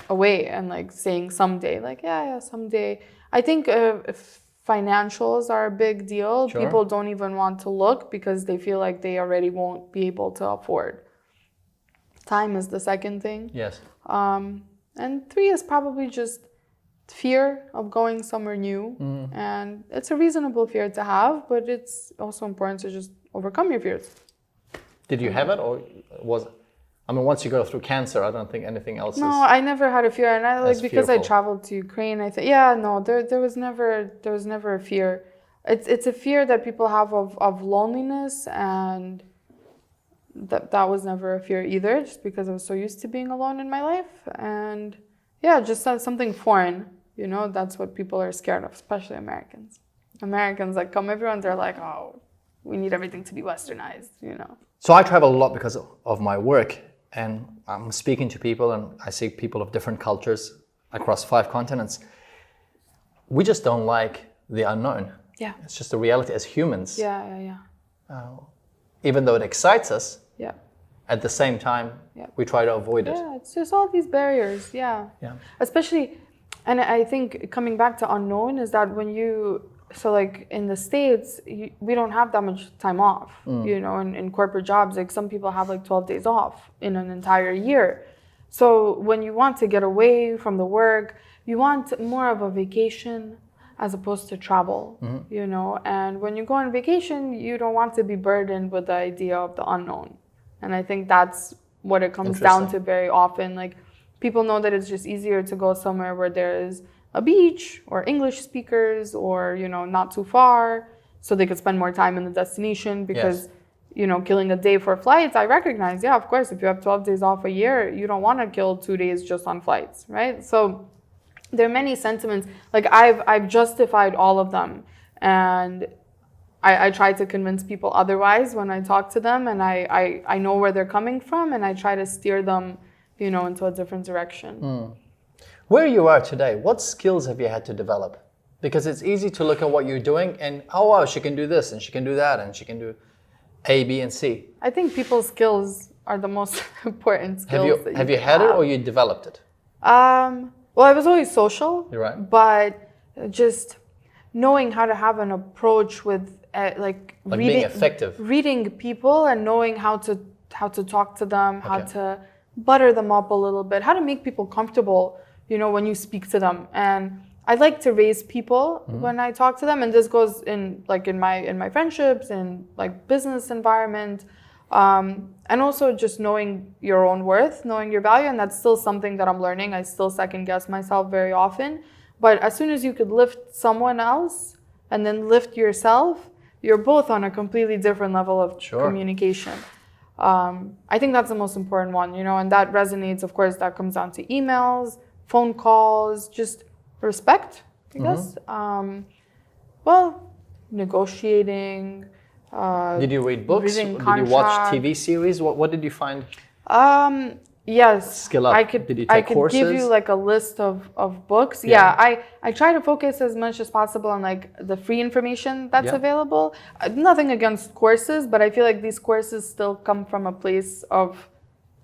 away and like saying someday, like, yeah, someday. I think if financials are a big deal. People don't even want to look because they feel like they already won't be able to afford. Time is the second thing. Yes. And 3 is probably just fear of going somewhere new. And it's a reasonable fear to have, but it's also important to just overcome your fears. Did you have it, or was it? I mean, once you go through cancer, I don't think anything else No, I never had a fear, and I like because fearful. I traveled to Ukraine. I think there was never a fear. It's a fear that people have of loneliness, and that was never a fear either. Just because I was so used to being alone in my life, and just something foreign. You know, that's what people are scared of, especially Americans. Americans like come everyone, they're like, oh, we need everything to be westernized. You know. So I travel a lot because of my work. And I'm speaking to people, and I see people of different cultures across 5 continents. We just don't like the unknown. Yeah. It's just a reality as humans. Yeah. Even though it excites us, at the same time, we try to avoid it. Yeah, it's just all these barriers. Yeah. Especially, and I think coming back to unknown is that so like in the States, we don't have that much time off, you know, in corporate jobs, like some people have like 12 days off in an entire year. So when you want to get away from the work, you want more of a vacation as opposed to travel, you know, and when you go on vacation, you don't want to be burdened with the idea of the unknown. And I think that's what it comes down to very often. Like people know that it's just easier to go somewhere where there is a beach or English speakers or, you know, not too far, so they could spend more time in the destination because, you know, killing a day for flights, I recognize, of course, if you have 12 days off a year, you don't want to kill 2 days just on flights, right? So there are many sentiments, like I've justified all of them, and I try to convince people otherwise when I talk to them, and I know where they're coming from, and I try to steer them, you know, into a different direction. Where you are today, what skills have you had to develop? Because it's easy to look at what you're doing and, oh, wow, she can do this and she can do that and she can do A, B, and C. I think people's skills are the most important skills. Have you had it or you developed it? Well, I was always social. You're right. But just, knowing how to have an approach with Like being effective. reading people and knowing how to talk to them, how to butter them up a little bit, how to make people comfortable, you know, when you speak to them. And I like to raise people when I talk to them, and this goes in like in my friendships and like business environment, and also just knowing your own worth, knowing your value, and that's still something that I'm learning. I still second guess myself very often, but as soon as you could lift someone else and then lift yourself, you're both on a completely different level of communication. I think that's the most important one, you know, and that resonates. Of course, that comes down to emails, phone calls, just respect, I guess. Well, negotiating. Did you read books? Did you watch TV series? What did you find? Yes. Skill up. Did you take courses? Give you like a list of books. Yeah, I try to focus as much as possible on like the free information that's available. Nothing against courses, but I feel like these courses still come from a place of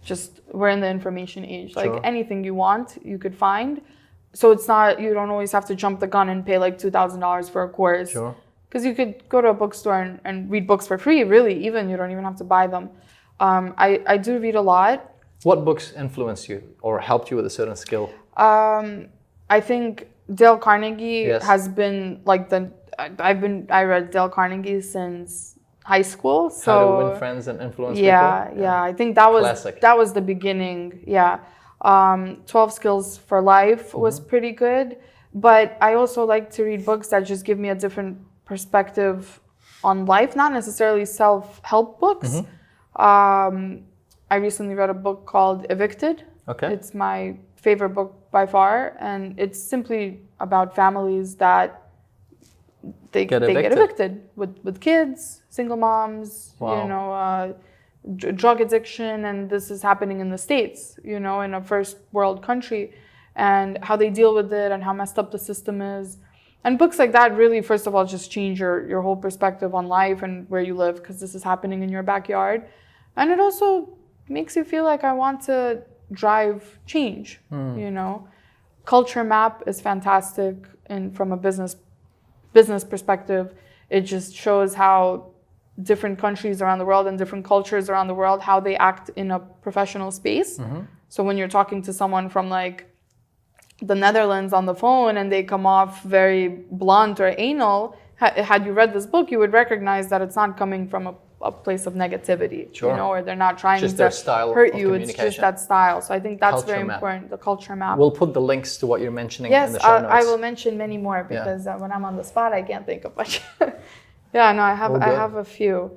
just we're in the information age. Like anything you want, you could find. So it's not, you don't always have to jump the gun and pay like $2,000 for a course. Sure. Because you could go to a bookstore and read books for free, really, even. You don't even have to buy them. I do read a lot. What books influenced you or helped you with a certain skill? I think Dale Carnegie has been like I read Dale Carnegie since high school. So How to Win Friends and Influence People? Yeah. I think that was Classic. That was the beginning. Yeah. 12 Skills for Life was pretty good. But I also like to read books that just give me a different perspective on life, not necessarily self-help books. I recently read a book called Evicted. Okay. It's my favorite book by far, and it's simply about families that they get evicted with kids, single moms, you know, drug addiction, and this is happening in the States, you know, in a first world country, and how they deal with it and how messed up the system is. And books like that really, first of all, just change your whole perspective on life and where you live, because this is happening in your backyard. And it also makes you feel like I want to drive change, you know. Culture Map is fantastic, and from a business perspective, it just shows how different countries around the world and different cultures around the world, how they act in a professional space. So when you're talking to someone from like the Netherlands on the phone and they come off very blunt or anal, had you read this book, you would recognize that it's not coming from a place of negativity, you know, or they're not trying just to their style hurt of you. It's just that style. So I think that's very important, the culture map. We'll put the links to what you're mentioning in the show notes. I will mention many more because when I'm on the spot, I can't think of much. I have a few.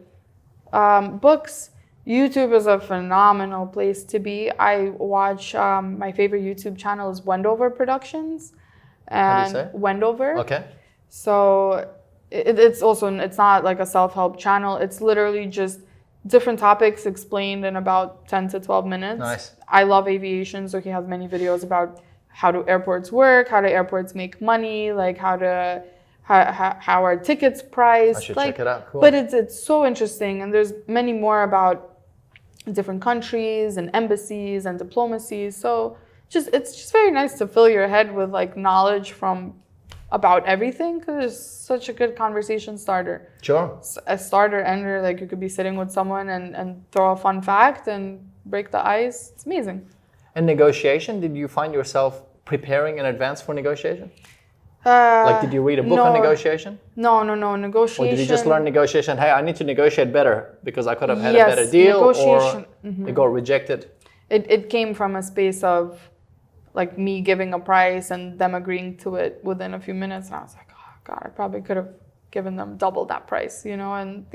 Books, YouTube is a phenomenal place to be. I watch, my favorite YouTube channel is Wendover Productions. And how do you say? Wendover. Okay. So it's not like a self-help channel. It's literally just different topics explained in about 10 to 12 minutes. Nice. I love aviation, so he has many videos about how do airports work, how do airports make money, like how are tickets priced. I should check it out. Cool. But it's so interesting, and there's many more about different countries and embassies and diplomacies. So it's just very nice to fill your head with like knowledge about everything, because it's such a good conversation starter. Sure. A starter ender, like you could be sitting with someone and throw a fun fact and break the ice. It's amazing. And negotiation, did you find yourself preparing in advance for negotiation? Like, did you read a book on negotiation? No, negotiation. Or did you just learn negotiation? Hey, I need to negotiate better because I could have had a better deal, or it got rejected? It came from a space of like me giving a price and them agreeing to it within a few minutes. And I was like, oh God, I probably could have given them double that price, you know? And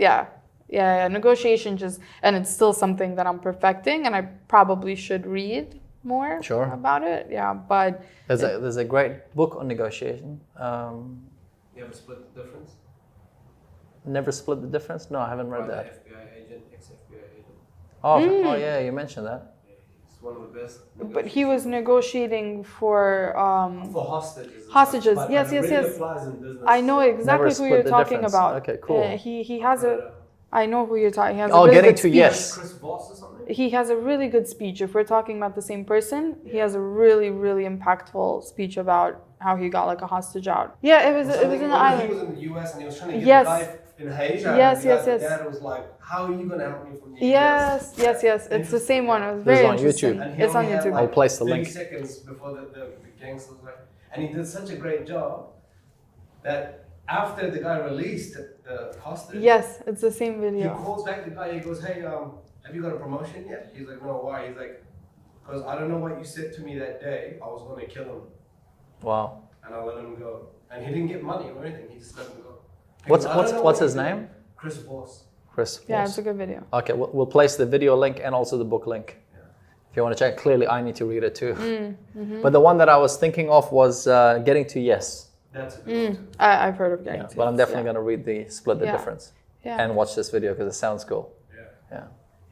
negotiation and it's still something that I'm perfecting, and I probably should read more about it. Yeah, but there's a great book on negotiation. You ever split the difference? Never Split the Difference? No, I haven't read that. FBI agent, ex-FBI agent. Oh yeah, you mentioned that. One of the best. But he was negotiating for hostages. Hostages, But yes. Really applies in business. I know exactly who you're talking about. Okay, cool. He has I know who you're talking. He has getting to yes. Chris Voss or something. He has a really good speech. If we're talking about the same person, he has a really, really impactful speech about how he got like a hostage out. Yeah, it was in the He island. was in the US and he was trying to get Yes. the guy in Asia. Yes, and the yes, guy- yes. The dad was like, "How are you gonna help me from the Yes, US?" yes. It's the same one. It was This is very on interesting. YouTube. And he It's on only had, YouTube. I'll place the 30 link. seconds before the gangsters were, and he did such a great job that after the guy released the hostage, Yes, it's the same he video. calls back the guy. He goes, "Hey, have you got a promotion yet?" He's like, "No, why?" He's like, "Because I don't know what you said to me that day. I was going to kill him, Wow. and I let him go." And he didn't get money or anything. He just let him go. He What's goes, "I don't know what's what his you did." name? Chris Voss. Chris. Yeah, Voss. it's a good video. Okay, we'll place the video link and also the book link. If you want to check, clearly I need to read it too. But the one that I was thinking of was Getting to Yes. That's a good one too. I've heard of Getting Yeah, to but I'm Yes, definitely yeah. going to read the Split the Yeah. Difference Yeah. and watch this video because it sounds cool. Yeah. Yeah.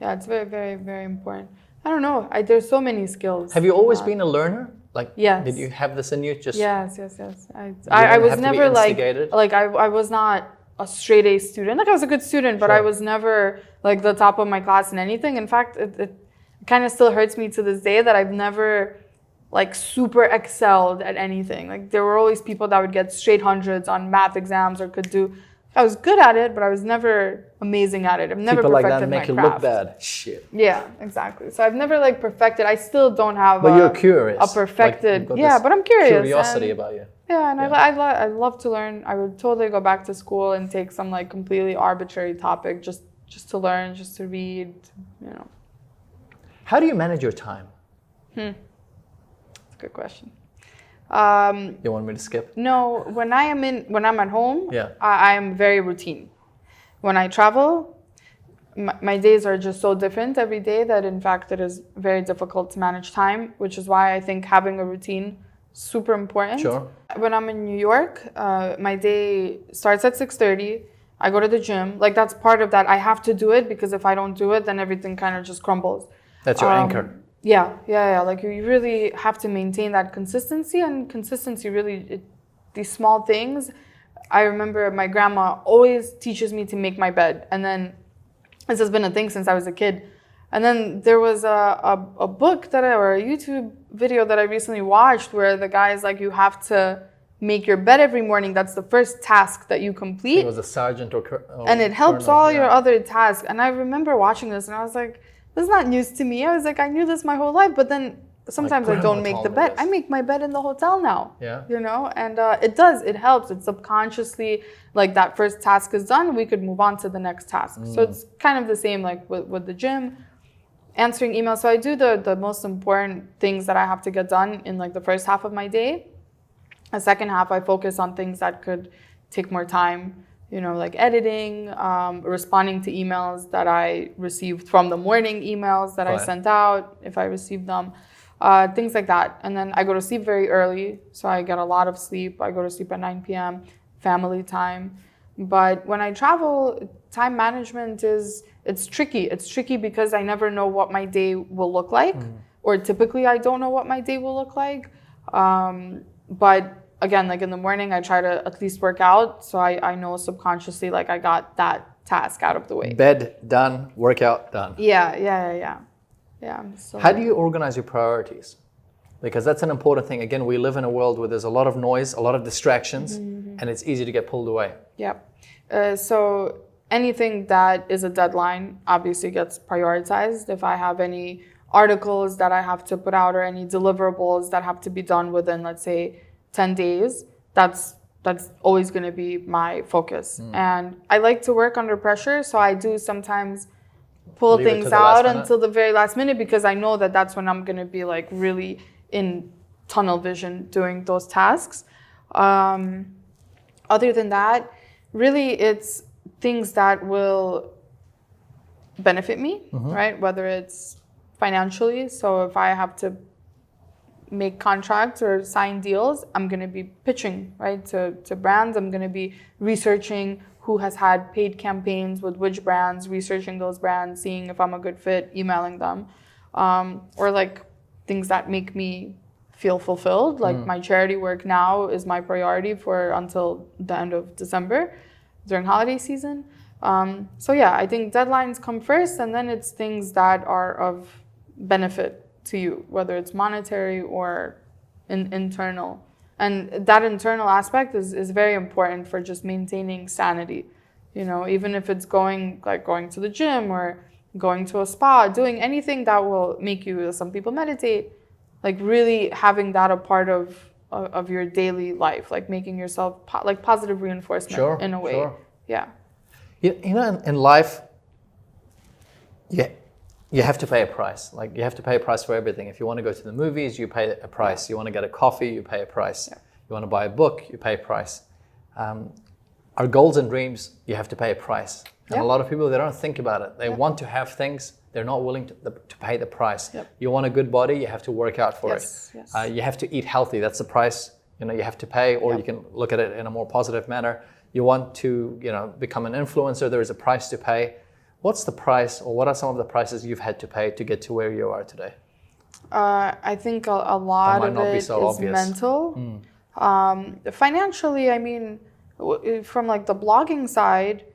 Yeah, it's very, very, very important. I don't know. There's so many skills. Have you always been a learner? Like, Yes. did you have this in you? Just Yes. I didn't was have to be never instigated? I was not a straight A student. Like I was a good student, but I Sure. was never like the top of my class in anything. In fact, it kind of still hurts me to this day that I've never like super excelled at anything. Like there were always people that would get straight hundreds on math exams or could do. I was good at it, but I was never amazing at it. I've never people like perfected that make my you craft. look bad. Shit. Yeah, exactly. So I've never like perfected. I still don't have. But you're curious. A perfected. Like, you've got Yeah, this but I'm curious. Curiosity and- about you. Yeah, and Yeah. I love to learn. I would totally go back to school and take some like completely arbitrary topic just to learn, just to read, you know. How do you manage your time? It's a good question. You want me to skip? No, when I'm at home, Yeah. I am very routine. When I travel, my days are just so different every day that in fact it is very difficult to manage time, which is why I think having a routine super important. Sure. When I'm in New York, my day starts at 6:30. I go to the gym. Like that's part of that. I have to do it because if I don't do it, then everything kind of just crumbles. That's your anchor. Yeah. Like you really have to maintain that consistency, and consistency really, these small things. I remember my grandma always teaches me to make my bed, and then this has been a thing since I was a kid. And then there was a book or a YouTube video that I recently watched where the guy is like, you have to make your bed every morning. That's the first task that you complete. It was a sergeant or And it helps colonel, all yeah. your other tasks. And I remember watching this and I was like, this is not news to me. I was like, I knew this my whole life. But then sometimes I grandma don't make told the me bed. this. I make my bed in the hotel now. Yeah. You know, and it helps. It subconsciously, like that first task is done, we could move on to the next task. So it's kind of the same like with the gym, answering emails. So I do the most important things that I have to get done in like the first half of my day. The second half, I focus on things that could take more time, you know, like editing, responding to emails that I received from the morning emails that I Right. sent out, if I received them, things like that. And then I go to sleep very early, so I get a lot of sleep. I go to sleep at 9 p.m., family time. But when I travel, time management it's tricky. It's tricky because I never know what my day will look like, or typically I don't know what my day will look like. But again, like in the morning, I try to at least work out. So I know subconsciously, like I got that task out of the way. Bed done, workout done. Yeah. So, How do you organize your priorities? Because that's an important thing. Again, we live in a world where there's a lot of noise, a lot of distractions, and it's easy to get pulled away. Yep. So anything that is a deadline obviously gets prioritized. If I have any articles that I have to put out or any deliverables that have to be done within, let's say, 10 days, that's always going to be my focus. And I like to work under pressure, so I do sometimes pull Leave it to things the last out minute? until the very last minute because I know that that's when I'm going to be like really in tunnel vision doing those tasks. Other than that, really it's things that will benefit me, right? Whether it's financially, so if I have to make contracts or sign deals, I'm going to be pitching, right, to brands. I'm going to be researching who has had paid campaigns with which brands, researching those brands, seeing if I'm a good fit, emailing them. Or like things that make me feel fulfilled. Like my charity work now is my priority for until the end of December during holiday season. So yeah, I think deadlines come first, and then it's things that are of benefit to you, whether it's monetary or internal And that internal aspect is very important for just maintaining sanity. You know, even if it's going to the gym or going to a spa, doing anything that will make you, some people meditate, like really having that a part of your daily life, like making yourself like positive reinforcement in a way. Sure. Yeah. You know, in life, you have to pay a price. Like you have to pay a price for everything. If you want to go to the movies, you pay a price. You want to get a coffee, you pay a price. Yeah. You want to buy a book, you pay a price. Our goals and dreams, you have to pay a price. And a lot of people, they don't think about it. They want to have things, they're not willing to pay the price. Yep. You want a good body, you have to work out for it. Yes. You have to eat healthy, that's the price you have to pay, or you can look at it in a more positive manner. You want to become an influencer, there is a price to pay. What's the price, or what are some of the prices you've had to pay to get to where you are today? I think a lot of it is mental. Financially, I mean, from like the blogging side,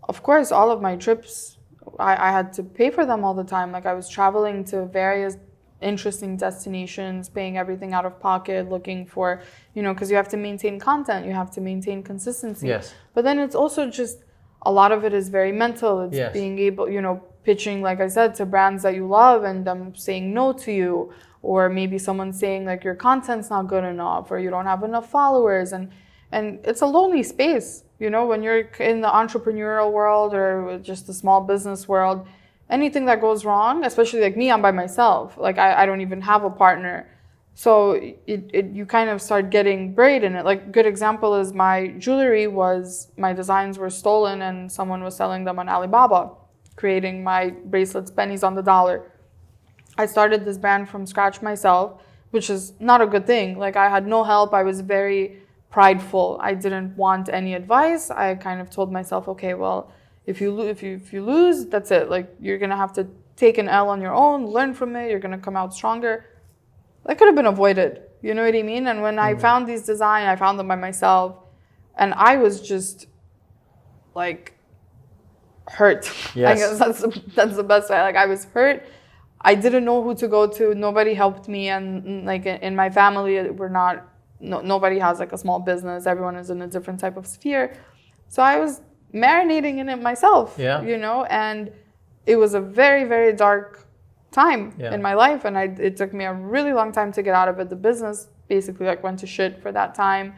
of course, all of my trips, I had to pay for them all the time. Like I was traveling to various interesting destinations, paying everything out of pocket, looking for, because you have to maintain content, you have to maintain consistency. Yes. But then it's also just, a lot of it is very mental. It's being able, pitching, like I said, to brands that you love and them saying no to you, or maybe someone saying like your content's not good enough, or you don't have enough followers. And it's a lonely space, when you're in the entrepreneurial world or just the small business world. Anything that goes wrong, especially like me, I'm by myself. Like I don't even have a partner. So you kind of start getting buried in it. Like good example is my designs were stolen and someone was selling them on Alibaba, creating my bracelets, pennies on the dollar. I started this brand from scratch myself, which is not a good thing. Like I had no help. I was very prideful. I didn't want any advice. I kind of told myself, okay, well, if you lose, that's it. Like you're gonna have to take an L on your own, learn from it. You're gonna come out stronger. That could have been avoided. You know what I mean? And when I found these designs, I found them by myself, and I was just like hurt. Yes. I guess that's the best way. Like I was hurt. I didn't know who to go to. Nobody helped me, and like in my family, nobody has like a small business. Everyone is in a different type of sphere. So I was marinating in it myself. And it was a very, very dark time in my life, and it took me a really long time to get out of it. The business basically like went to shit for that time,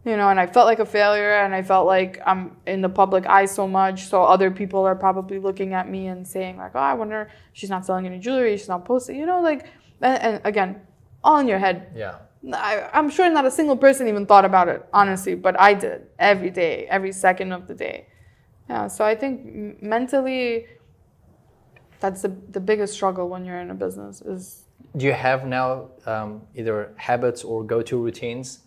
and I felt like a failure, and I felt like I'm in the public eye so much, so other people are probably looking at me and saying like, oh, I wonder, she's not selling any jewelry, she's not posting, and again, all in your head. I'm sure not a single person even thought about it, honestly, but I did every day, every second of the day. So I think mentally, that's the biggest struggle when you're in a business is. Do you have now either habits or go-to routines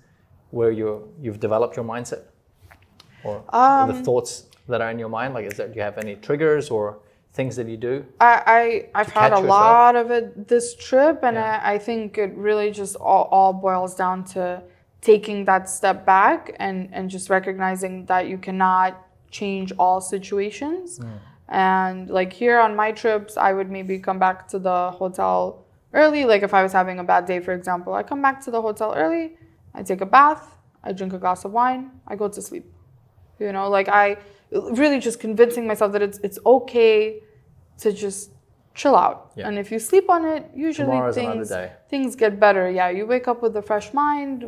where you've developed your mindset, or the thoughts that are in your mind? Like, do you have any triggers or things that you do? I've had a lot of it this trip, and I think it really just all boils down to taking that step back and just recognizing that you cannot change all situations. And like here on my trips, I would maybe come back to the hotel early. Like if I was having a bad day, for example, I come back to the hotel early, I take a bath, I drink a glass of wine, I go to sleep. Like I really just convincing myself that it's okay to just chill out. And if you sleep on it, usually things get better. You wake up with a fresh mind,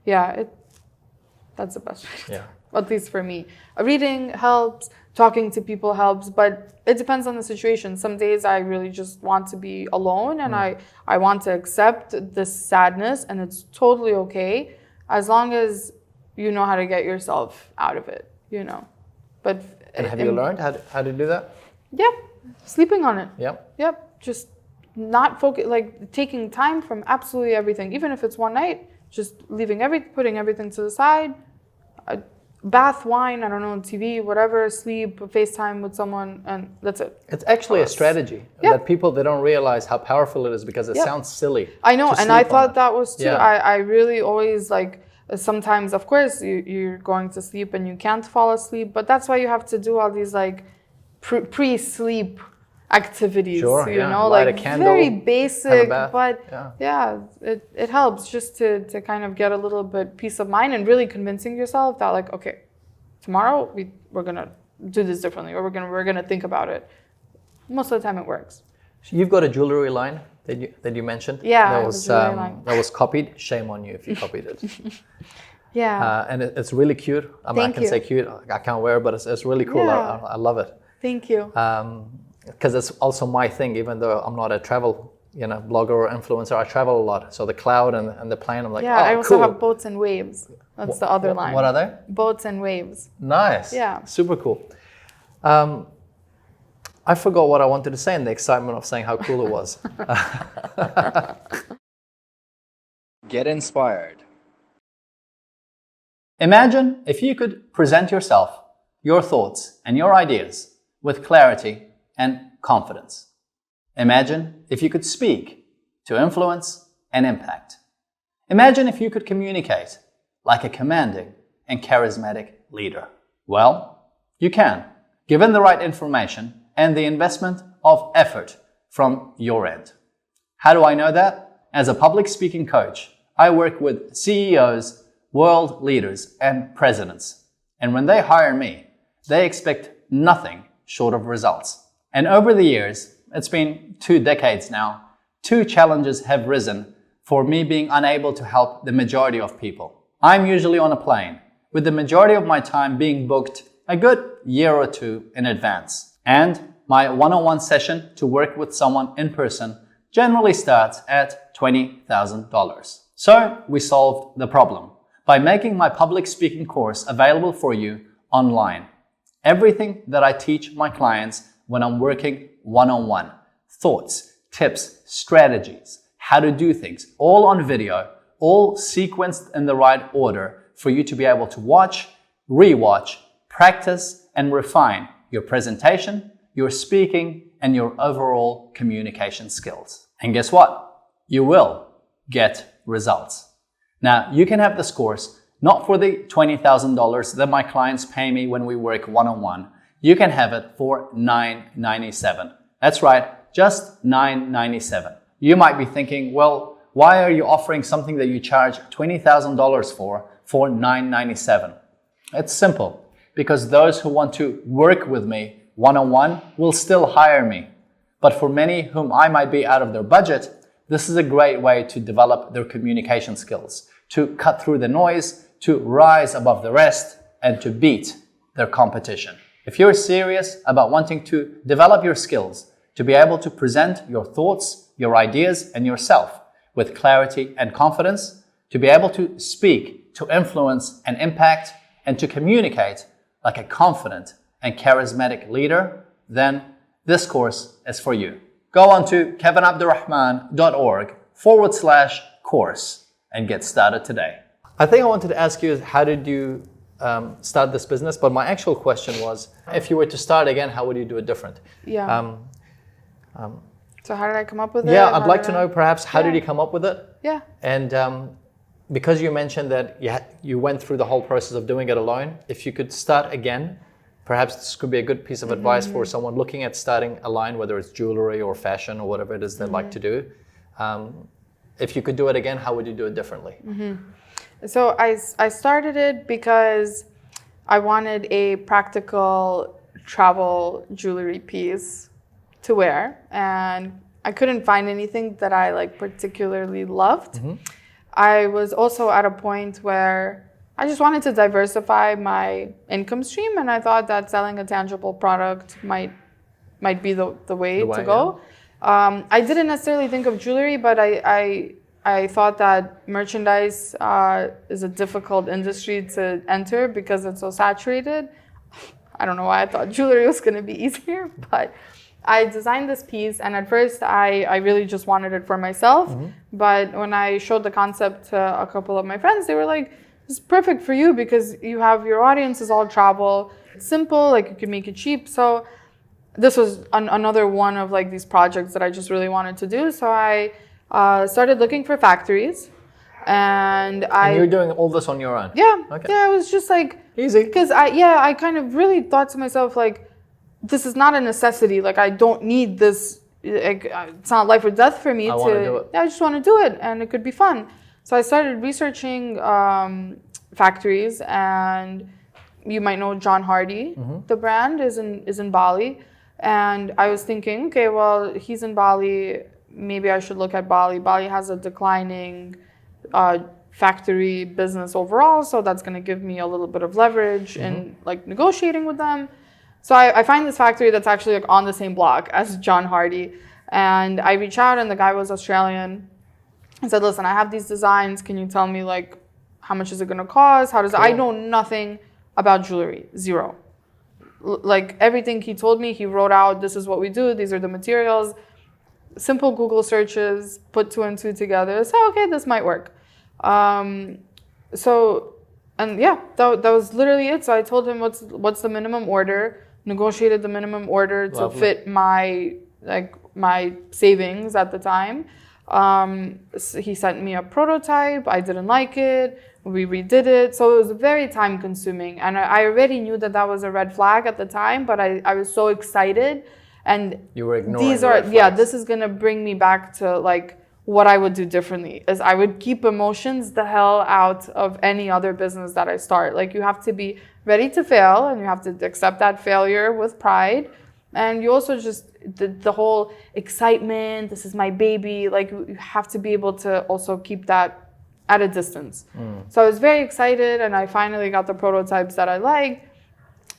that's the best way. At least for me. Reading helps, talking to people helps, but it depends on the situation. Some days I really just want to be alone, and I want to accept this sadness, and it's totally okay as long as you know how to get yourself out of it, But have you learned how to do that? Yep, sleeping on it. Yep. Just not focus, like taking time from absolutely everything, even if it's one night. Just putting everything to the side. Bath, wine, I don't know, TV, whatever, sleep, FaceTime with someone, and that's it. It's actually a strategy that people, they don't realize how powerful it is because it sounds silly. I know, and I thought that was too. I really always like, sometimes, of course, you're going to sleep and you can't fall asleep, but that's why you have to do all these like pre-sleep activities, Sure, you yeah. know, Light a like candle, very have a basic, bath. but Yeah. it helps just to kind of get a little bit peace of mind and really convincing yourself that like, okay, tomorrow we're gonna do this differently, or we're gonna think about it. Most of the time it works. So you've got a jewelry line that you mentioned. Yeah, I that have a was jewelry line. that was copied. Shame on you if you copied it. Yeah. And it's really cute. I mean, I Thank can you. say cute. I can't wear it, but it's really cool. Yeah. I love it. Thank you. Because it's also my thing. Even though I'm not a travel, blogger or influencer, I travel a lot. So the cloud and the plane, I'm like, Yeah, oh, I also cool. have boats and waves. That's the other line. What are they? Boats and waves. Nice. Yeah. Super cool. I forgot what I wanted to say in the excitement of saying how cool it was. Get inspired. Imagine if you could present yourself, your thoughts, and your ideas with clarity and confidence. Imagine if you could speak to influence and impact. Imagine if you could communicate like a commanding and charismatic leader. Well, you can, given the right information and the investment of effort from your end. How do I know that? As a public speaking coach, I work with CEOs, world leaders, and presidents. And when they hire me, they expect nothing short of results. And over the years, it's been 2 decades now, 2 challenges have risen for me being unable to help the majority of people. I'm usually on a plane, with the majority of my time being booked a good year or 2 in advance. And my one-on-one session to work with someone in person generally starts at $20,000. So we solved the problem by making my public speaking course available for you online. Everything that I teach my clients when I'm working one-on-one, thoughts, tips, strategies, how to do things, all on video, all sequenced in the right order for you to be able to watch, rewatch, practice, and refine your presentation, your speaking, and your overall communication skills. And guess what? You will get results. Now, you can have this course not for the $20,000 that my clients pay me when we work one-on-one. You can have it for $997. That's right, just $997. You might be thinking, well, why are you offering something that you charge $20,000 for $997? It's simple, because those who want to work with me one-on-one will still hire me. But for many whom I might be out of their budget, this is a great way to develop their communication skills, to cut through the noise, to rise above the rest, and to beat their competition. If you're serious about wanting to develop your skills, to be able to present your thoughts, your ideas, and yourself with clarity and confidence, to be able to speak, to influence and impact, and to communicate like a confident and charismatic leader, then this course is for you. Go on to kevinabdulrahman.org/course and get started today. I think I wanted to ask you, how did you start this business? But my actual question was, if you were to start again, how would you do it different? Yeah. So how did I come up with it? Yeah, I'd like to know perhaps how did you come up with it? Yeah. And because you mentioned that you went through the whole process of doing it alone, if you could start again, perhaps this could be a good piece of advice for someone looking at starting a line, whether it's jewelry or fashion or whatever it is they like to do. If you could do it again, how would you do it differently? So I started it because I wanted a practical travel jewelry piece to wear, and I couldn't find anything that I particularly loved. I was also at a point where I just wanted to diversify my income stream, and I thought that selling a tangible product might be the way to go. Yeah. I didn't necessarily think of jewelry, but I thought that merchandise is a difficult industry to enter because it's so saturated. I don't know why I thought jewelry was going to be easier, but I designed this piece, and at first I really just wanted it for myself. But when I showed the concept to a couple of my friends, they were like, "It's perfect for you because you have your audience is all travel. It's simple, you can make it cheap." So this was another one of these projects that I just really wanted to do. So I started looking for factories, and you're doing all this on your own? Yeah. Okay. Yeah, it was just easy. Because I kind of really thought to myself, this is not a necessity. Like, I don't need this. Like, it's not life or death for me I want to do it. Yeah, I just want to do it, and it could be fun. So I started researching factories, and you might know John Hardy. The brand is in Bali, and I was thinking, okay, well, he's in Bali. Maybe I should look at Bali. Bali has a declining factory business overall, so that's going to give me a little bit of leverage in like negotiating with them. So I find this factory that's actually like on the same block as John Hardy, and I reach out, and the guy was Australian. I said, listen, I have these designs. Can you tell me like how much is it going to cost? How does I know nothing about jewelry, zero. Like everything he told me, he wrote out, this is what we do, these are the materials. Simple Google searches, put 2 and 2 together. So, okay, this might work. And yeah, that was literally it. So I told him what's the minimum order, negotiated the minimum order to fit my savings at the time. So he sent me a prototype. I didn't like it. We redid it. So it was very time consuming. And I already knew that was a red flag at the time, but I was so excited. And you were ignoring this is going to bring me back to like what I would do differently is I would keep emotions the hell out of any other business that I start. Like you have to be ready to fail, and you have to accept that failure with pride. And you also just, the whole excitement, this is my baby, like you have to be able to also keep that at a distance. So I was very excited, and I finally got the prototypes that I liked.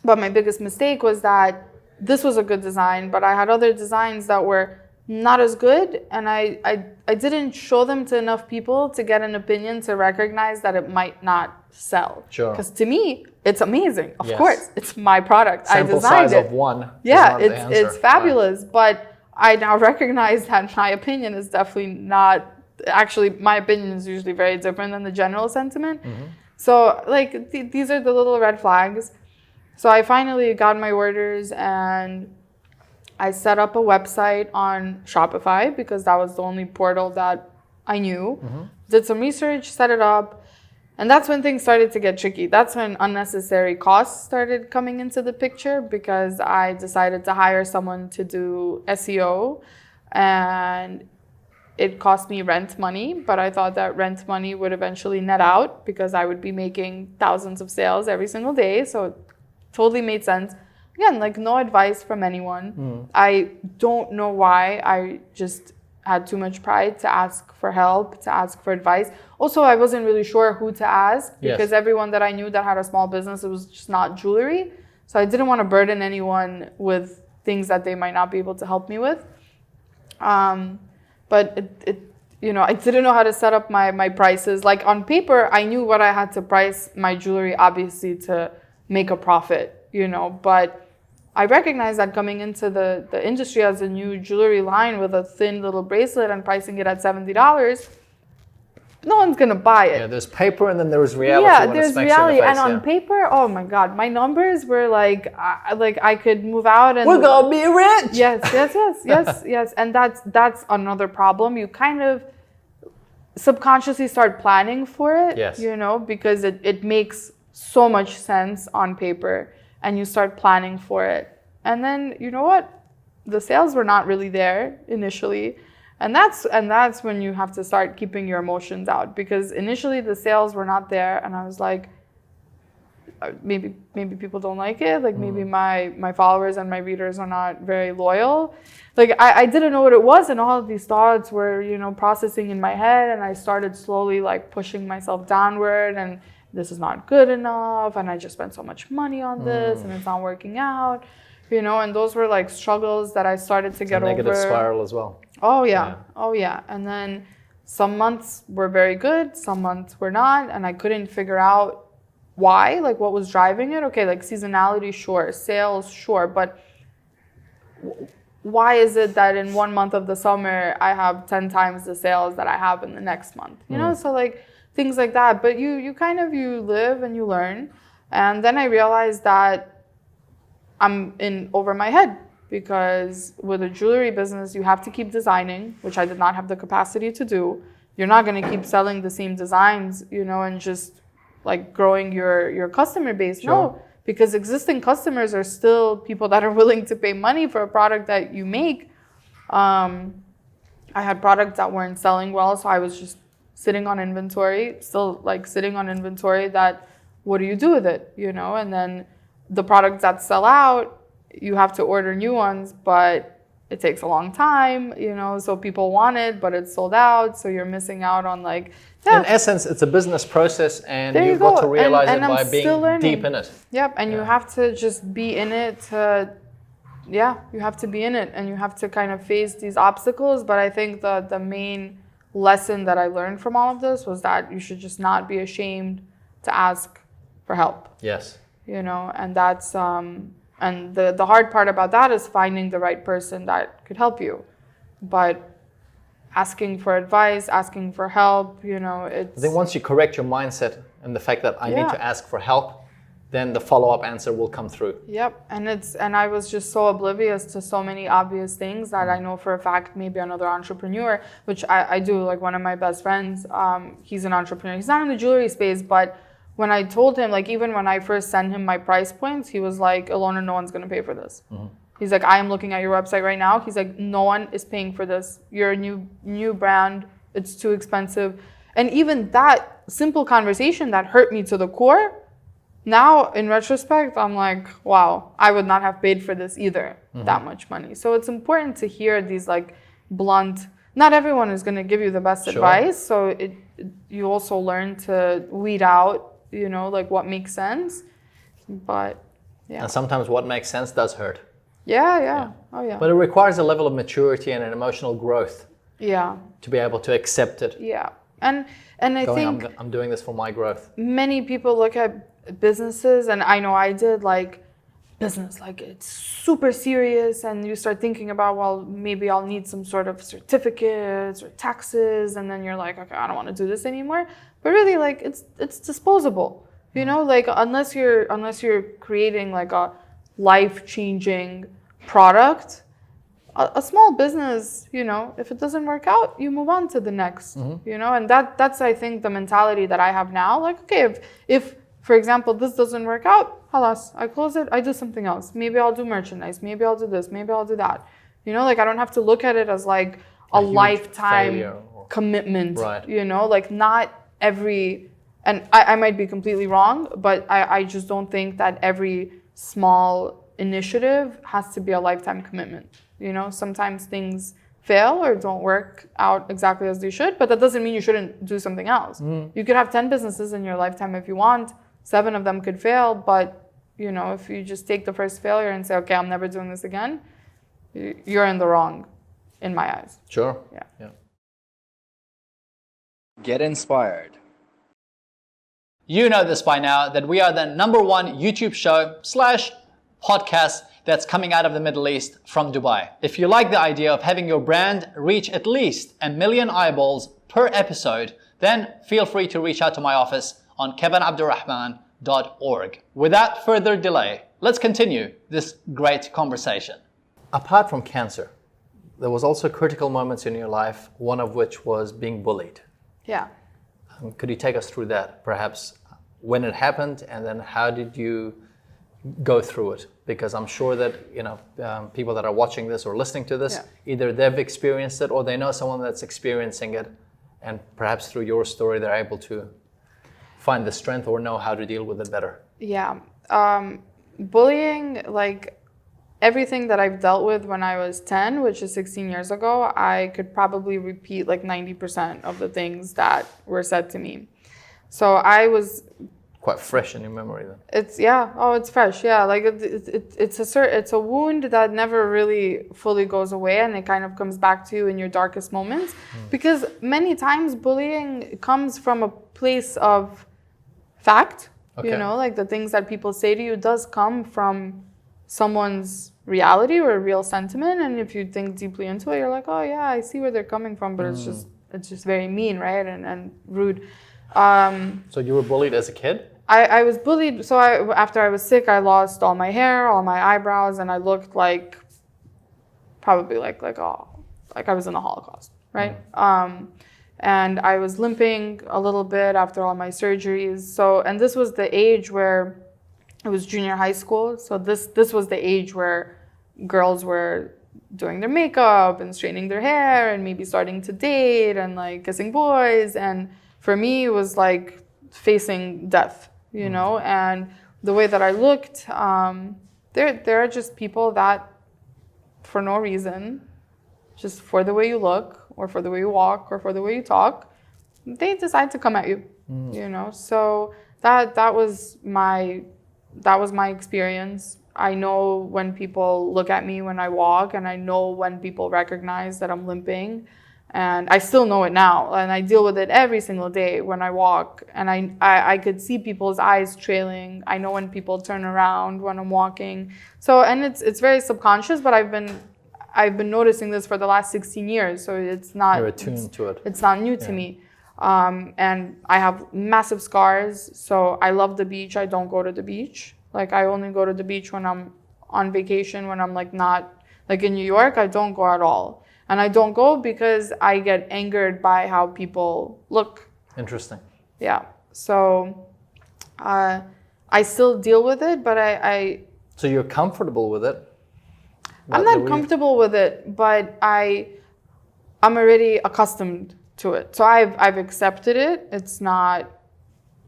But my biggest mistake was that this was a good design, but I had other designs that were not as good, and I didn't show them to enough people to get an opinion to recognize that it might not sell. Sure. Because to me, it's amazing. Of course, it's my product. Sample I designed size it. Of one. Yeah, it's fabulous. But I now recognize that my opinion is definitely not. Actually, my opinion is usually very different than the general sentiment. So like these are the little red flags. So I finally got my orders, and I set up a website on Shopify because that was the only portal that I knew. Did some research, set it up, and that's when things started to get tricky. That's when unnecessary costs started coming into the picture because I decided to hire someone to do SEO, and it cost me rent money, but I thought that rent money would eventually net out because I would be making thousands of sales every single day, so it totally made sense. Again, like no advice from anyone. I don't know why. I just had too much pride to ask for help, to ask for advice. Also, I wasn't really sure who to ask because everyone that I knew that had a small business, it was just not jewelry. So I didn't want to burden anyone with things that they might not be able to help me with. But I didn't know how to set up my prices. Like on paper, I knew what I had to price my jewelry, obviously, to make a profit, but I recognized that coming into the industry as a new jewelry line with a thin little bracelet and pricing it at $70, no one's gonna buy it. Yeah, there's paper and then there's reality. Yeah, there's reality, and on paper, oh my God, my numbers were like I could move out and we're gonna be rich. Yes, and that's another problem. You kind of subconsciously start planning for it, because it makes so much sense on paper. And you start planning for it. And then, you know what? The sales were not really there initially. And that's when you have to start keeping your emotions out. Because initially the sales were not there. And I was like, maybe people don't like it. Like maybe my followers and my readers are not very loyal. Like I didn't know what it was. And all of these thoughts were, processing in my head. And I started slowly like pushing myself downward, and this is not good enough, and I just spent so much money on this, and it's not working out, and those were like struggles that I started to get over. Negative spiral as well. Oh yeah. And then some months were very good, some months were not, and I couldn't figure out why, like what was driving it. Okay, like seasonality, sure, sales, sure, but why is it that in 1 month of the summer I have 10 times the sales that I have in the next month? So like things like that. But you live and you learn. And then I realized that I'm in over my head, because with a jewelry business, you have to keep designing, which I did not have the capacity to do. You're not going to keep selling the same designs, and just like growing your customer base. Sure. No, because existing customers are still people that are willing to pay money for a product that you make. I had products that weren't selling well, so I was just sitting on inventory, still like sitting on inventory that, what do you do with it, you know? And then the products that sell out, you have to order new ones, but it takes a long time, you know, so people want it, but it's sold out, so you're missing out on like, In essence, it's a business process, and There you you've got go. to realize And it by I'm still being learning. deep in it. Yep, and you have to just be in it to, you have to be in it, and you have to kind of face these obstacles. But I think the main lesson that I learned from all of this was that you should just not be ashamed to ask for help. Yes. You know, and that's and the hard part about that is finding the right person that could help you. But asking for advice, asking for help, you know, it's... I think once you correct your mindset and the fact that I need to ask for help, then the follow-up answer will come through. Yep, and I was just so oblivious to so many obvious things that I know for a fact maybe another entrepreneur, which I do, like one of my best friends, he's an entrepreneur. He's not in the jewelry space, but when I told him, like even when I first sent him my price points, he was like, Elona, no one's gonna pay for this. He's like, I am looking at your website right now. He's like, no one is paying for this. You're a new brand. It's too expensive. And even that simple conversation that hurt me to the core, now in retrospect, I'm like, wow, I would not have paid for this either, that much money. So it's important to hear these like blunt, not everyone is going to give you the best advice. So you also learn to weed out, you know, like what makes sense. But yeah. And sometimes what makes sense does hurt. Yeah. Oh, yeah. But it requires a level of maturity and an emotional growth. Yeah. To be able to accept it. Yeah. And I think I'm doing this for my growth. Many people look at businesses, and I know I did, like business, like it's super serious, and you start thinking about, well, maybe I'll need some sort of certificates or taxes, and then you're like, okay, I don't want to do this anymore. But really, like it's disposable. You know, like unless you're creating like a life-changing product, a small business, you know, if it doesn't work out, you move on to the next, you know, and that's I think the mentality that I have now. Like, okay, if for example this doesn't work out, halas, I close it, I do something else. Maybe I'll do merchandise, maybe I'll do this, maybe I'll do that. You know, like I don't have to look at it as like a lifetime commitment, right. You know, like not every, and I might be completely wrong, but I just don't think that every small initiative has to be a lifetime commitment. You know, sometimes things fail or don't work out exactly as they should, but that doesn't mean you shouldn't do something else. You could have 10 businesses in your lifetime if you want. 7 of them could fail, but you know, if you just take the first failure and say, okay, I'm never doing this again, you're in the wrong, in my eyes. Sure. Yeah. Get inspired. You know this by now, that we are the #1 YouTube show / podcast that's coming out of the Middle East from Dubai. If you like the idea of having your brand reach at least 1 million eyeballs per episode, then feel free to reach out to my office on kevinabdulrahman.org. Without further delay, let's continue this great conversation. Apart from cancer, there was also critical moments in your life, one of which was being bullied. Yeah. Could you take us through that, perhaps when it happened, and then how did you go through it? Because I'm sure that, you know, people that are watching this or listening to this, either they've experienced it or they know someone that's experiencing it, and perhaps through your story they're able to find the strength or know how to deal with it better. Yeah. Bullying, like everything that I've dealt with when I was 10, which is 16 years ago, I could probably repeat like 90% of the things that were said to me. So I was quite fresh in your memory then. It's fresh. Yeah, like it's a wound that never really fully goes away, and it kind of comes back to you in your darkest moments, because many times bullying comes from a place of fact. Okay. You know, like the things that people say to you does come from someone's reality or a real sentiment, and if you think deeply into it, you're like, oh yeah, I see where they're coming from, but it's just very mean, right, and rude. So you were bullied as a kid? I was bullied. So after I was sick, I lost all my hair, all my eyebrows, and I looked like probably like I was in the Holocaust, right? And I was limping a little bit after all my surgeries. So, and this was the age where it was junior high school. So this was the age where girls were doing their makeup and straightening their hair and maybe starting to date and like kissing boys. And for me, it was like facing death, you know. And the way that I looked, there are just people that, for no reason, just for the way you look or for the way you walk or for the way you talk, they decide to come at you, you know. So that was my experience. I know when people look at me when I walk, and I know when people recognize that I'm limping, and I still know it now, and I deal with it every single day when I walk, and I could see people's eyes trailing. I know when people turn around when I'm walking. So, and it's very subconscious, but I've been noticing this for the last 16 years, so it's not... You're attuned to it. It's not new to me. And I have massive scars, so I love the beach. I don't go to the beach. Like, I only go to the beach when I'm on vacation, when I'm like not... Like in New York, I don't go at all. And I don't go because I get angered by how people look. Interesting. Yeah. So I still deal with it, but I So you're comfortable with it? I'm not comfortable with it, but I'm already accustomed to it. So I've accepted it. It's not,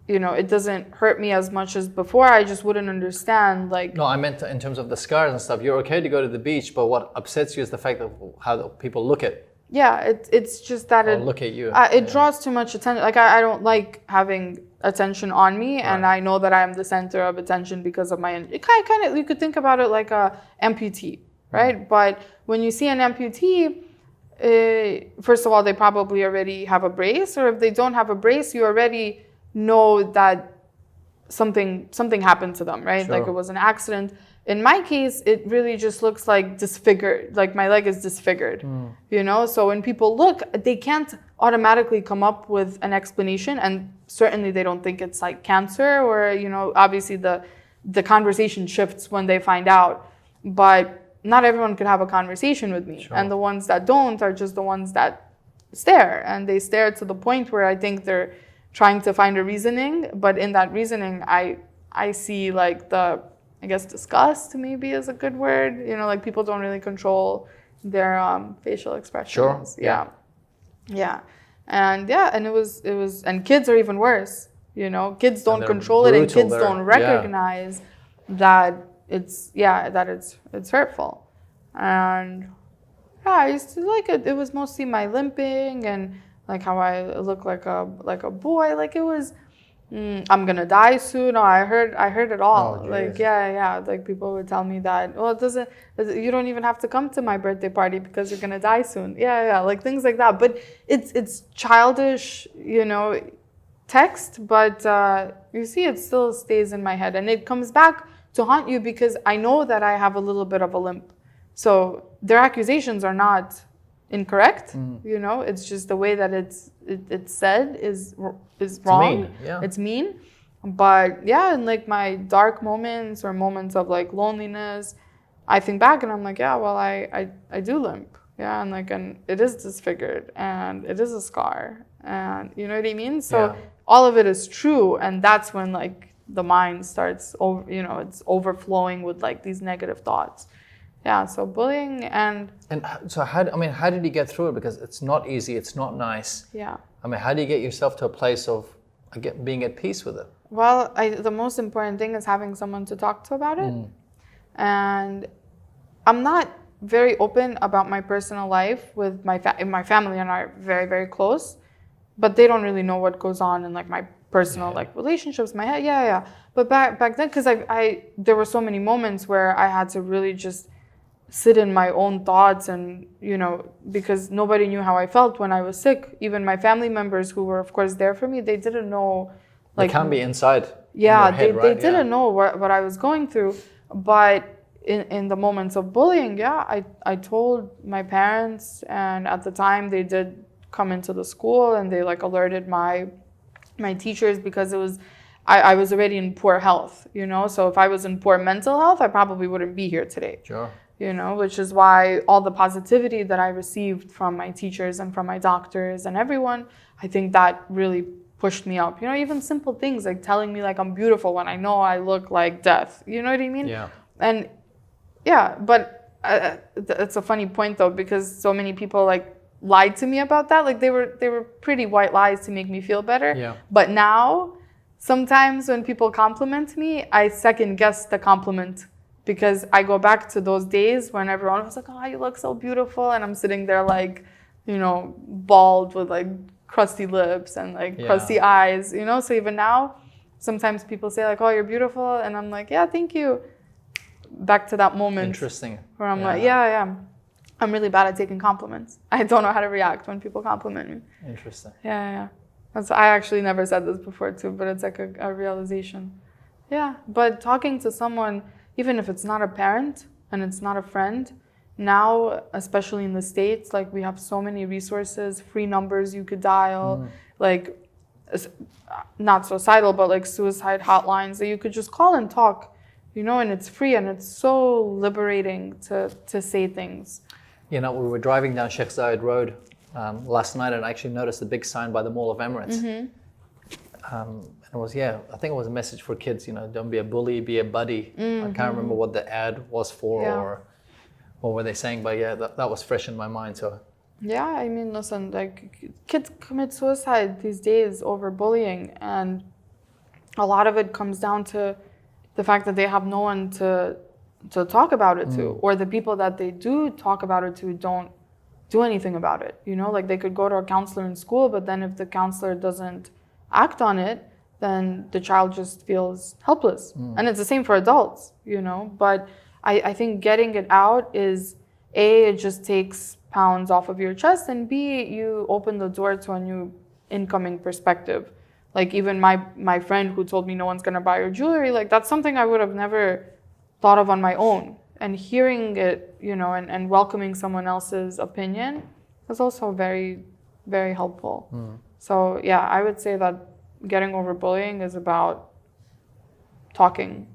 you know, it doesn't hurt me as much as before. I just wouldn't understand, like... No, I meant in terms of the scars and stuff. You're okay to go to the beach, but what upsets you is the fact of how the people look at Yeah, it's just that or look at you. It draws too much attention. Like, I don't like having attention on me, and I know that I'm the center of attention because of my... It kind of, you could think about it like a amputee, right? But when you see an amputee, first of all, they probably already have a brace, or if they don't have a brace, you already know that something happened to them, right? Sure. Like, it was an accident. In my case, it really just looks like disfigured, like my leg is disfigured, you know? So when people look, they can't automatically come up with an explanation, and certainly they don't think it's like cancer, or, you know, obviously the conversation shifts when they find out, but not everyone could have a conversation with me. Sure. And the ones that don't are just the ones that stare, and they stare to the point where I think they're trying to find a reasoning, but in that reasoning, I see like I guess disgust maybe is a good word. You know, like, people don't really control their facial expressions. Sure. Yeah. And it was, and kids are even worse. You know, kids don't control it, and kids don't recognize that it's hurtful. And I used to like it. It was mostly my limping and like how I look like a boy. Like, it was, I'm gonna die soon. No, I heard it all. Oh, like, yeah. Like, people would tell me that, well, you don't even have to come to my birthday party because you're gonna die soon. Yeah. Like, things like that. But it's childish, you know, text. But you see, it still stays in my head, and it comes back to haunt you because I know that I have a little bit of a limp. So their accusations are not incorrect, you know. It's just the way that it's said is wrong. Mean. Yeah. It's mean. But yeah, in like my dark moments or moments of like loneliness, I think back and I'm like, yeah, well, I do limp. Yeah, and like, and it is disfigured and it is a scar, and you know what I mean. So all of it is true, and that's when like the mind starts it's overflowing with like these negative thoughts. Yeah, so bullying and so how did you get through it? Because it's not easy, it's not nice. Yeah. I mean, how do you get yourself to a place of being at peace with it? Well, the most important thing is having someone to talk to about it. And I'm not very open about my personal life with my family, and are very, very close, but they don't really know what goes on in like my personal like relationships, my head. Yeah. But back then, because there were so many moments where I had to really just sit in my own thoughts, and you know, because nobody knew how I felt when I was sick. Even my family members, who were of course there for me, they didn't know. Like, it can be inside. Yeah, in your head, they didn't know what I was going through. But in the moments of bullying, I told my parents, and at the time they did come into the school, and they like alerted my teachers, because it was I was already in poor health, you know. So if I was in poor mental health, I probably wouldn't be here today. Sure. You know, which is why all the positivity that I received from my teachers and from my doctors and everyone, I think that really pushed me up. You know, even simple things like telling me like I'm beautiful when I know I look like death. You know what I mean? Yeah. And yeah, but it's a funny point though, because so many people like lied to me about that. Like they were pretty white lies to make me feel better. Yeah. But now, sometimes when people compliment me, I second guess the compliment, because I go back to those days when everyone was like, "Oh, you look so beautiful," and I'm sitting there like, you know, bald with like crusty lips and like crusty eyes. You know, so even now, sometimes people say like, "Oh, you're beautiful," and I'm like, "Yeah, thank you." Back to that moment. Interesting. Where I'm like, yeah. I'm really bad at taking compliments. I don't know how to react when people compliment me. Interesting. Yeah. I actually never said this before too, but it's like a realization. Yeah, but talking to someone, even if it's not a parent and it's not a friend, now, especially in the States, like we have so many resources, free numbers you could dial, like not suicidal, but like suicide hotlines that you could just call and talk, you know, and it's free and it's so liberating to say things. You know, we were driving down Sheikh Zayed Road last night, and I actually noticed a big sign by the Mall of Emirates. And it was, I think it was a message for kids, you know, don't be a bully, be a buddy. I can't remember what the ad was for or what were they saying, but that was fresh in my mind. So yeah, I mean, listen, like kids commit suicide these days over bullying, and a lot of it comes down to the fact that they have no one to talk about it to, or the people that they do talk about it to don't do anything about it. You know, like they could go to a counselor in school, but then if the counselor doesn't act on it, then the child just feels helpless. And it's the same for adults, you know, but I think getting it out is A, it just takes pounds off of your chest, and B, you open the door to a new incoming perspective. Like even my friend who told me no one's gonna buy your jewelry, like that's something I would have never thought of on my own. And hearing it, you know, and welcoming someone else's opinion is also very, very helpful. So yeah, I would say that getting over bullying is about talking,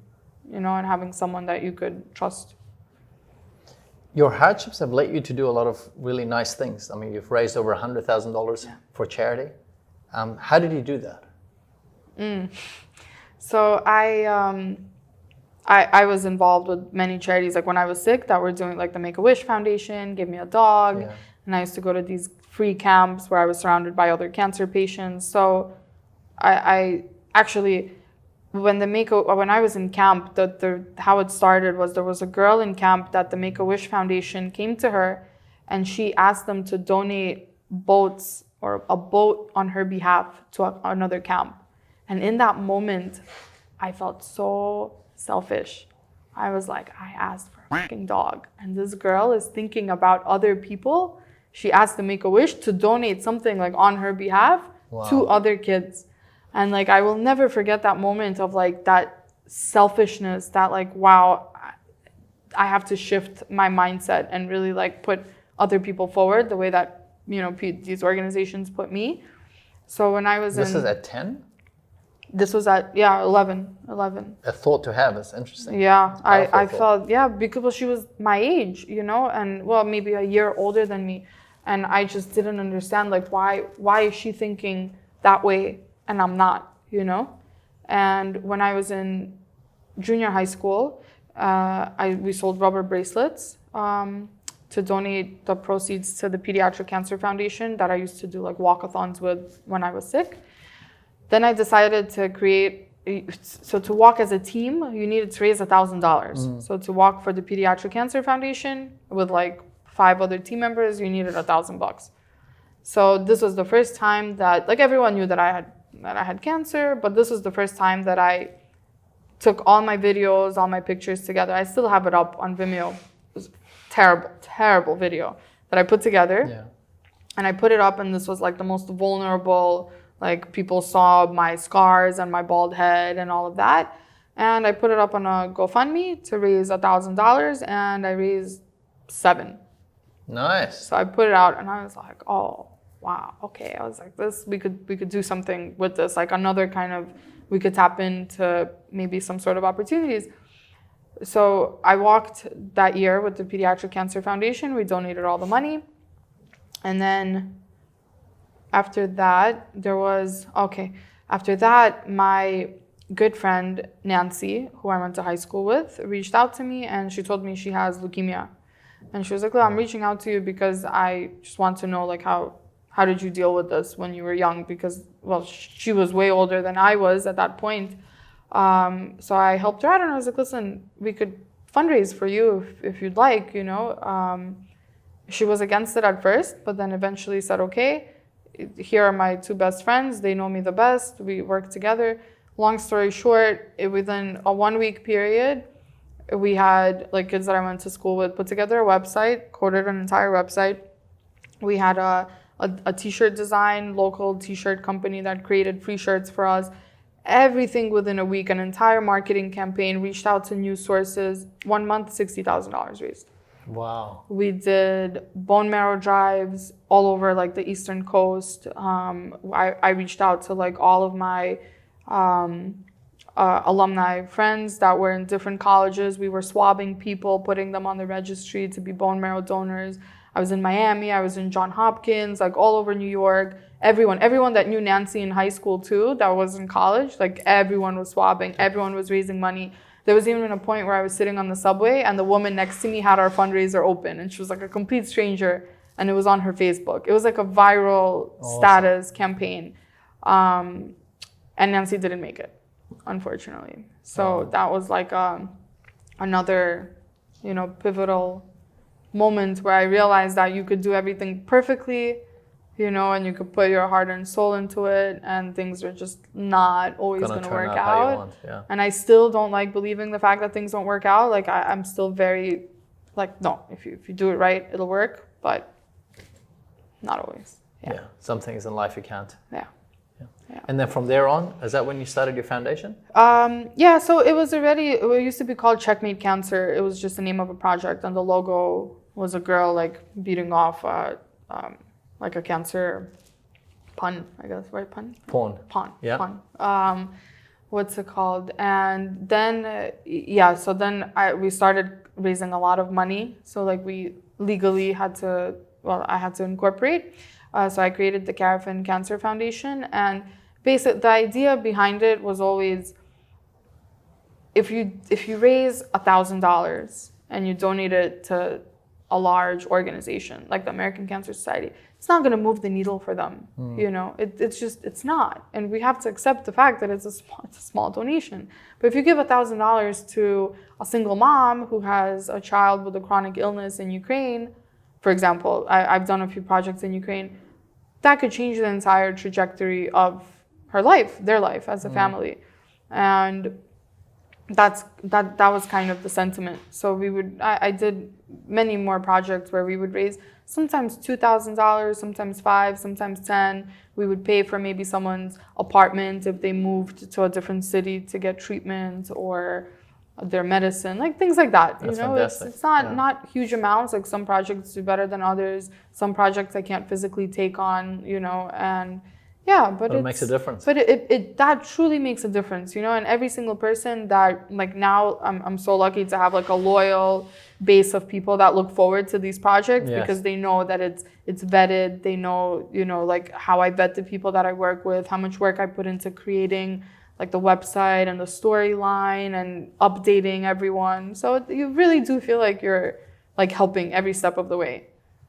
you know, and having someone that you could trust. your hardships have led you to do a lot of really nice things. I mean, you've raised over $100,000 for charity. How did you do that? So I was involved with many charities. Like when I was sick, that were doing like the Make-A-Wish Foundation, gave me a dog. Yeah. And I used to go to these free camps where I was surrounded by other cancer patients. So I actually, when I was in camp, how it started was there was a girl in camp that the Make-A-Wish Foundation came to her, and she asked them to donate boats or a boat on her behalf to another camp. And in that moment, I felt so selfish. I was like, I asked for a fucking dog, and this girl is thinking about other people. She asked the Make-A-Wish to donate something like on her behalf to other kids. And like, I will never forget that moment of like that selfishness, that like, wow, I have to shift my mindset and really like put other people forward the way that, you know, these organizations put me. So when I was This is at 10? This was at, 11. A thought to have is interesting. Yeah, I thought. felt, because she was my age, you know, and well, maybe a year older than me. And I just didn't understand, like, why is she thinking that way and I'm not, you know? And when I was in junior high school, we sold rubber bracelets to donate the proceeds to the Pediatric Cancer Foundation that I used to do like walkathons with when I was sick. Then I decided to to walk as a team, you needed to raise $1,000. So to walk for the Pediatric Cancer Foundation with like 5 other team members, you needed $1,000. So this was the first time that, like, everyone knew that I had cancer, but this was the first time that I took all my videos, all my pictures together. I still have it up on Vimeo. It was terrible, terrible video that I put together. Yeah. And I put it up, and this was like the most vulnerable, like people saw my scars and my bald head and all of that. And I put it up on a GoFundMe to raise $1,000, and I raised $7,000. Nice. So I put it out, and I was like, oh, wow, okay. I was like, we could do something with this, like another kind of, we could tap into maybe some sort of opportunities. So I walked that year with the Pediatric Cancer Foundation. We donated all the money. And then after that, after that, my good friend Nancy, who I went to high school with, reached out to me and she told me she has leukemia. And she was like, "Look, I'm reaching out to you because I just want to know, like, how did you deal with this when you were young?" Because, well, she was way older than I was at that point. So I helped her out and I was like, "Listen, we could fundraise for you if you'd like, you know." She was against it at first, but then eventually said, "Okay, here are my two best friends. They know me the best. We work together." Long story short, within a 1-week period, we had, like, kids that I went to school with put together a website, coded an entire website. We had a t-shirt design, local t-shirt company that created free shirts for us. Everything within a week, an entire marketing campaign, reached out to news sources. 1 month, $60,000 raised. Wow. We did bone marrow drives all over, like, the Eastern Coast. I reached out to, like, all of my alumni friends that were in different colleges. We were swabbing people, putting them on the registry to be bone marrow donors. I was in Miami, I was in Johns Hopkins, like all over New York. Everyone that knew Nancy in high school too, that was in college, like everyone was swabbing, everyone was raising money. There was even a point where I was sitting on the subway and the woman next to me had our fundraiser open and she was like a complete stranger and it was on her Facebook. It was like a viral status campaign. And Nancy didn't make it, unfortunately. So that was like another, you know, pivotal moment where I realized that you could do everything perfectly, you know, and you could put your heart and soul into it, and things are just not always going to work out. And I still don't like believing the fact that things don't work out. Like I'm still very, like, no, if you do it right, it'll work, but not always. Yeah, some things in life you can't. Yeah. And then from there on, is that when you started your foundation? Yeah, so it was already, it used to be called Checkmate Cancer. It was just the name of a project, and the logo was a girl, like, beating off like a cancer pun, I guess, right? Pawn. Yeah. Pawn. What's it called? And then, so then we started raising a lot of money. So, like, we legally had to, I had to incorporate. So I created the Karafin Cancer Foundation, and the idea behind it was always, if you raise $1,000 and you donate it to a large organization like the American Cancer Society, it's not going to move the needle for them. You know, it's not, and we have to accept the fact that it's a small donation. But if you give $1,000 to a single mom who has a child with a chronic illness in Ukraine, for example, I've done a few projects in Ukraine. That could change the entire trajectory of her life, their life as a family. And that was kind of the sentiment. So I did many more projects where we would raise sometimes $2,000, sometimes $5,000, sometimes $10,000. We would pay for maybe someone's apartment if they moved to a different city to get treatment or their medicine, like things like that. That's you know, fantastic. It's not huge amounts. Like, some projects do better than others. Some projects I can't physically take on, you know, and but it makes a difference. But it that truly makes a difference, you know. And every single person that, like, now I'm so lucky to have, like, a loyal base of people that look forward to these projects because they know that it's vetted. They know, you know, like, how I vet the people that I work with, how much work I put into creating, like, the website and the storyline and updating everyone. So you really do feel like you're, like, helping every step of the way.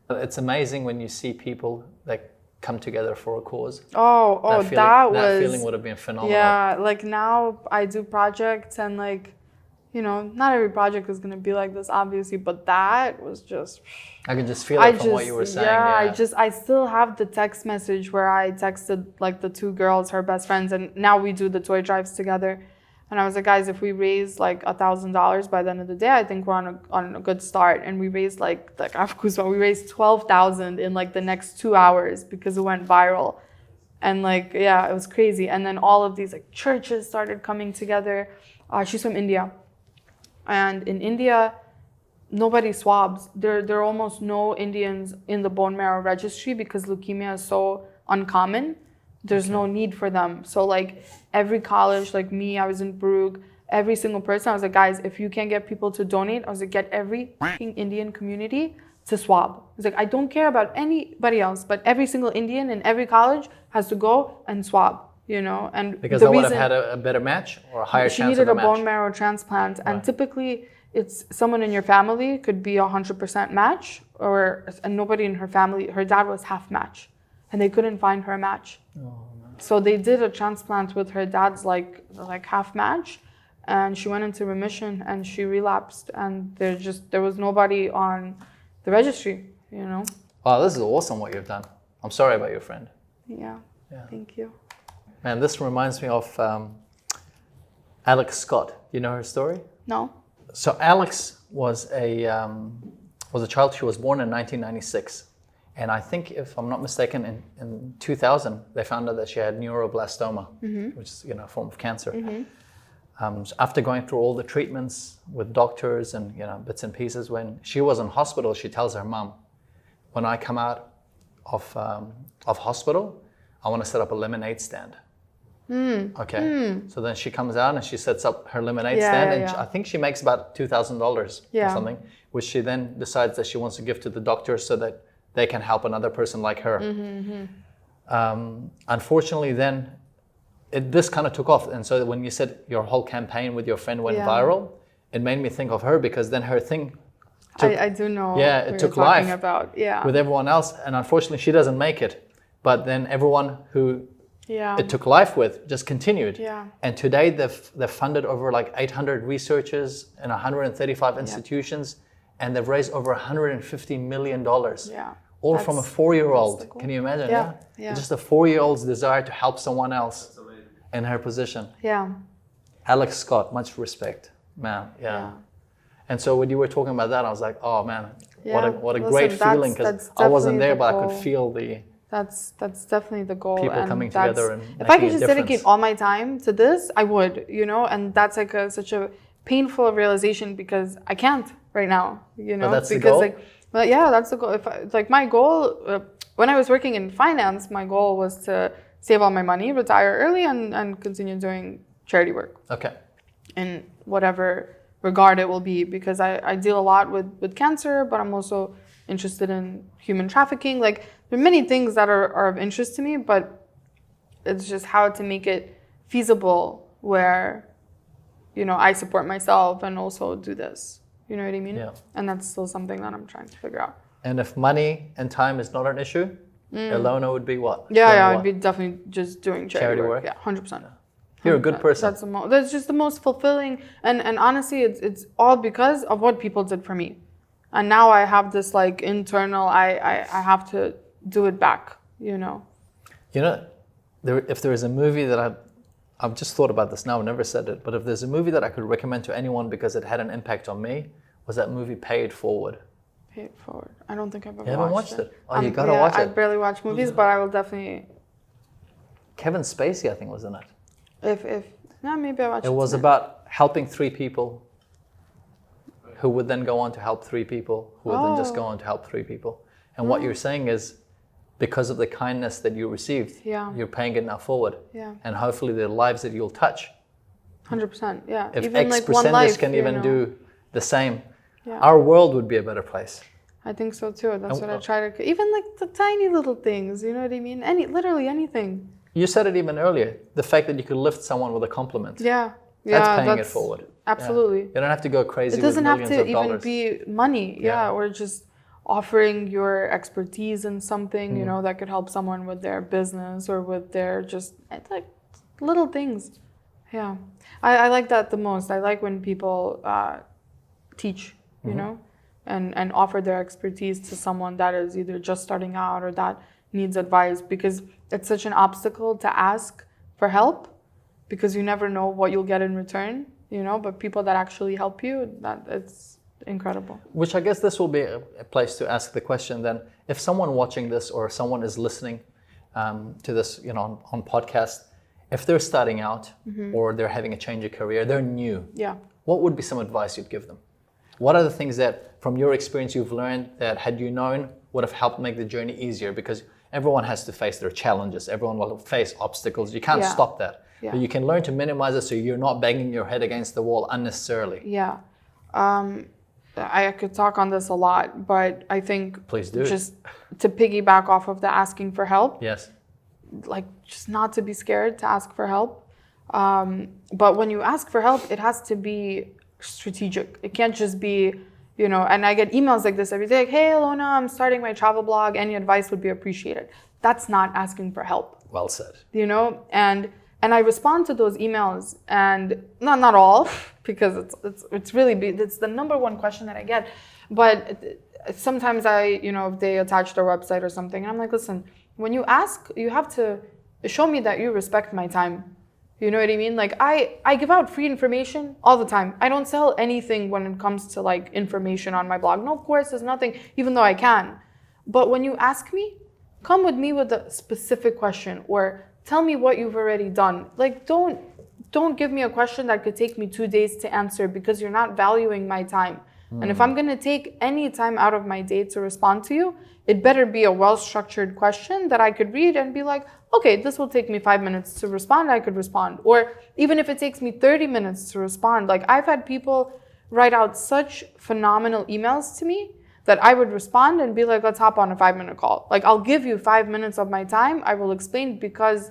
It's amazing when you see people, like, come together for a cause. That feeling would have been phenomenal. Yeah, like, now I do projects and, like, you know, not every project is gonna be like this, obviously, but that was just, I could just feel it from what you were saying. I still have the text message where I texted, like, the two girls, her best friends, and now we do the toy drives together. And I was like, guys, if we raise, like, $1,000 by the end of the day, I think we're on a good start. And we raised, like I have goosebumps, we raised $12,000 in, like, the next 2 hours because it went viral. And, like, it was crazy. And then all of these, like, churches started coming together. She's from India. And in India, nobody swabs. There are almost no Indians in the bone marrow registry because leukemia is so uncommon. There's no need for them. So, like, every college, like me, I was in Baruch, every single person, I was like, guys, if you can't get people to donate, I was like, get every Indian community to swab. He's like, I don't care about anybody else, but every single Indian in every college has to go and swab, you know? And Because the they would have reason had a better match or a higher she chance needed of a a match. bone marrow transplant, and Right. typically it's someone in your family could be 100% match, and nobody in her family, her dad was half match, and they couldn't find her a match. So they did a transplant with her dad's like half match, and she went into remission and she relapsed, and there was nobody on the registry, you know. Wow, this is awesome what you've done. I'm sorry about your friend. Yeah. Thank you. Man, this reminds me of Alex Scott. You know her story? No. So Alex was a child. She was born in 1996. And I think, if I'm not mistaken, in 2000, they found out that she had neuroblastoma, which is a form of cancer. So after going through all the treatments with doctors and bits and pieces, when she was in hospital, she tells her mom, when I come out of hospital, I want to set up a lemonade stand. Okay. So then she comes out and she sets up her lemonade stand, and I think she makes about $2,000 or something, which she then decides that she wants to give to the doctors so that they can help another person like her. Unfortunately, then this kind of took off, and so when you said your whole campaign with your friend went viral, it made me think of her, because then her thing took, I do know. Yeah, it what took you're talking life about. with everyone else, and unfortunately she doesn't make it. But then everyone who it took life with just continued. And today they've funded over like 800 researchers in 135 institutions, and they've raised over $150 million. All from a 4-year-old. Can you imagine? Just a 4-year-old's desire to help someone else in her position. Alex Scott, much respect, man. And so when you were talking about that, I was like, oh man, what a great feeling, because I wasn't there, but I could feel the That's definitely the goal. People and coming together and if I could making just a dedicate difference. all my time to this, I would, and that's like such a painful realization, because I can't right now, But that's because the goal? that's the goal. If my goal, when I was working in finance, my goal was to save all my money, retire early, and continue doing charity work. Okay. In whatever regard it will be, because I deal a lot with cancer, but I'm also interested in human trafficking. Like, there are many things that are of interest to me, but it's just how to make it feasible where, I support myself and also do this. You know what I mean? Yeah. And that's still something that I'm trying to figure out. And if money and time is not an issue, Elona would be what? I'd be definitely just doing charity work. Yeah, 100%. You're a good person. That's just the most fulfilling, and honestly, it's all because of what people did for me, and now I have this like internal. I have to do it back. If there is a movie that I've just thought about this now, I've never said it, but if there's a movie that I could recommend to anyone because it had an impact on me, was that movie Pay It Forward. Pay It Forward. I don't think I've ever You haven't watched it? Oh, you gotta yeah, watch it. I barely watch movies, but I will definitely. Kevin Spacey, I think, was in it. Maybe I watched it. It was about helping 3 people who would then go on to help 3 people, who would then just go on to help 3 people. And what you're saying is, because of the kindness that you received, you're paying it now forward. And hopefully the lives that you'll touch. 100%, yeah. If even X like percentage one life, can even do the same, Yeah. our world would be a better place. I think so too. That's what I try to. Even like the tiny little things, you know what I mean? Literally anything. You said it even earlier, the fact that you could lift someone with a compliment. Yeah. That's paying it forward. Absolutely. You don't have to go crazy It doesn't with have millions to of even dollars. be money, or just offering your expertise in something, that could help someone with their business or with their just like little things. Yeah. I like that the most. I like when people teach, you know, and offer their expertise to someone that is either just starting out or that needs advice, because it's such an obstacle to ask for help, because you never know what you'll get in return, but people that actually help you, that it's incredible. Which I guess this will be a place to ask the question then, if someone watching this or someone is listening to this, on podcast, if they're starting out or they're having a change of career, they're new. Yeah. What would be some advice you'd give them? What are the things that, from your experience, you've learned that, had you known, would have helped make the journey easier? Because everyone has to face their challenges. Everyone will face obstacles. You can't stop that. Yeah. But you can learn to minimize it so you're not banging your head against the wall unnecessarily. Yeah. I could talk on this a lot, but I think Please do. just to piggyback off of the asking for help, Yes. like just not to be scared to ask for help. But when you ask for help, it has to be strategic. It can't just be, and I get emails like this every day, like, hey, Elona, I'm starting my travel blog. Any advice would be appreciated. That's not asking for help. Well said. And I respond to those emails, and not all, because it's really it's the number one question that I get. But sometimes if they attach their website or something, and I'm like, listen, when you ask, you have to show me that you respect my time. You know what I mean? Like I give out free information all the time. I don't sell anything when it comes to like information on my blog. No, of course, there's nothing, even though I can. But when you ask me, come with me with a specific question, or tell me what you've already done. Like don't give me a question that could take me 2 days to answer, because you're not valuing my time. And if I'm gonna take any time out of my day to respond to you, it better be a well-structured question that I could read and be like, okay, this will take me 5 minutes to respond, I could respond. Or even if it takes me 30 minutes to respond, like I've had people write out such phenomenal emails to me that I would respond and be like, let's hop on a 5-minute call. Like I'll give you 5 minutes of my time, I will explain, because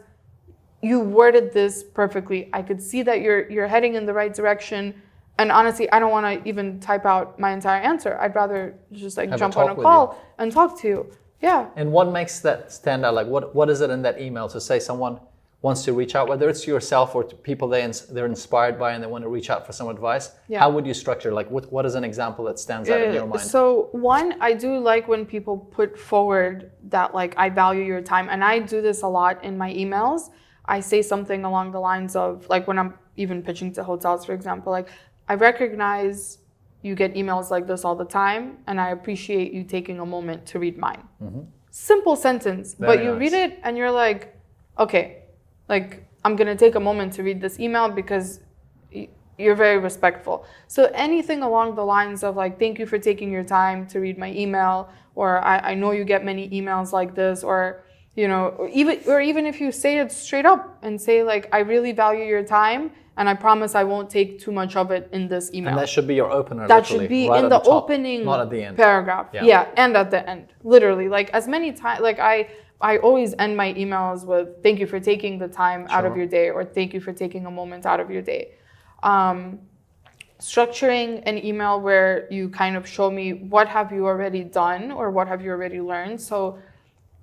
you worded this perfectly. I could see that you're heading in the right direction. And honestly, I don't want to even type out my entire answer. I'd rather just like jump on a call and talk to you. Yeah. And what makes that stand out? Like what is it in that email to say someone wants to reach out, whether it's yourself or to people they're inspired by and they want to reach out for some advice? Yeah. How would you structure? Like what is an example that stands out in your mind? So one, I do like when people put forward that like I value your time, and I do this a lot in my emails. I say something along the lines of like when I'm even pitching to hotels, for example, like I recognize you get emails like this all the time, and I appreciate you taking a moment to read mine. Mm-hmm. Simple sentence, but you read it and you're like, okay, like I'm gonna take a moment to read this email because you're very respectful. So anything along the lines of like, thank you for taking your time to read my email, or I know you get many emails like this, or or even if you say it straight up and say like, I really value your time, and I promise I won't take too much of it in this email. And that should be your opener. That should be right in the opening, not at the end. Paragraph. Yeah, and at the end. Literally, like as many times, like I always end my emails with, thank you for taking the time out of your day, or thank you for taking a moment out of your day. Structuring an email where you kind of show me what have you already done or what have you already learned. So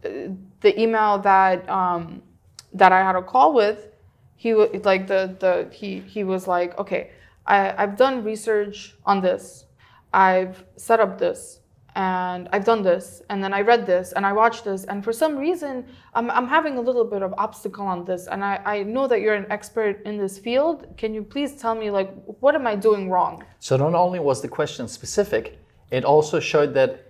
the email that I had a call with, he was like, okay, I've done research on this, I've set up this, and I've done this, and then I read this, and I watched this, and for some reason, I'm having a little bit of obstacle on this, and I know that you're an expert in this field. Can you please tell me, like, what am I doing wrong? So not only was the question specific, it also showed that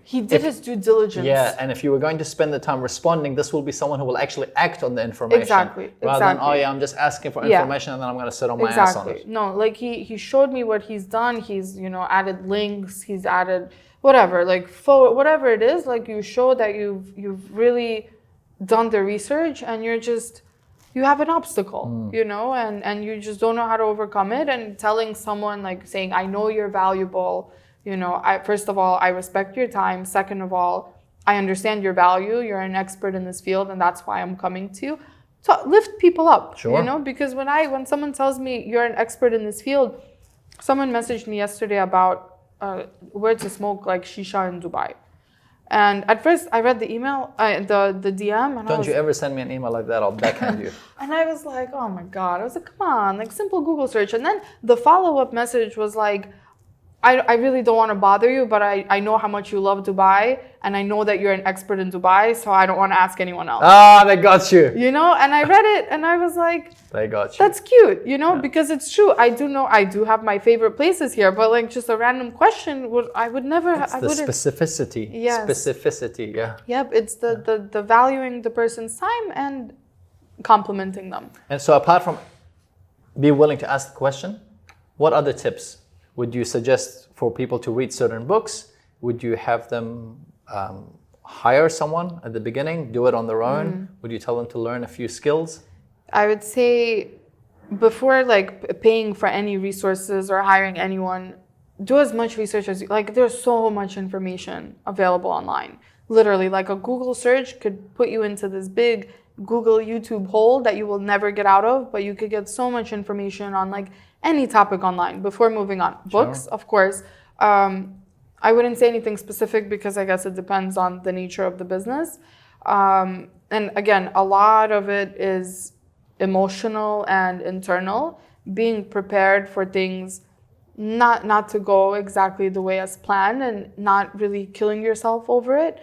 he did his due diligence. Yeah, and if you were going to spend the time responding, this will be someone who will actually act on the information. Exactly. Rather than, oh yeah, I'm just asking for information and then I'm going to sit on my ass on it. No, like he showed me what he's done. He's, added links, he's added whatever, like whatever it is, like you show that you've really done the research, and you have an obstacle, and you just don't know how to overcome it. And telling someone, like saying, I know you're valuable. First of all, I respect your time. Second of all, I understand your value. You're an expert in this field, and that's why I'm coming to you. To lift people up, because when someone tells me you're an expert in this field, someone messaged me yesterday about where to smoke like shisha in Dubai. And at first I read the email, the DM. And Don't you ever send me an email like that, I'll backhand you. And I was like, oh my God. I was like, come on, like simple Google search. And then the follow-up message was like, I really don't want to bother you, but I know how much you love Dubai, and I know that you're an expert in Dubai, so I don't want to ask anyone else. Ah, they got you. And I read it, and I was like, they got you. That's cute, because it's true. I do have my favorite places here, but like just a random question, I would never. It's the specificity. Yes. Specificity, yeah. Yep, it's the valuing the person's time and complimenting them. And so apart from be willing to ask the question, what other tips would you suggest for people to read certain books? Would you have them hire someone at the beginning, do it on their own? Would you tell them to learn a few skills? I would say before like paying for any resources or hiring anyone, do as much research as you like. There's so much information available online. Literally, like a Google search could put you into this big Google YouTube hole that you will never get out of, but you could get so much information on like any topic online before moving on. Sure. Books, of course. I wouldn't say anything specific because I guess it depends on the nature of the business. And again, a lot of it is emotional and internal, being prepared for things not to go exactly the way as planned and not really killing yourself over it.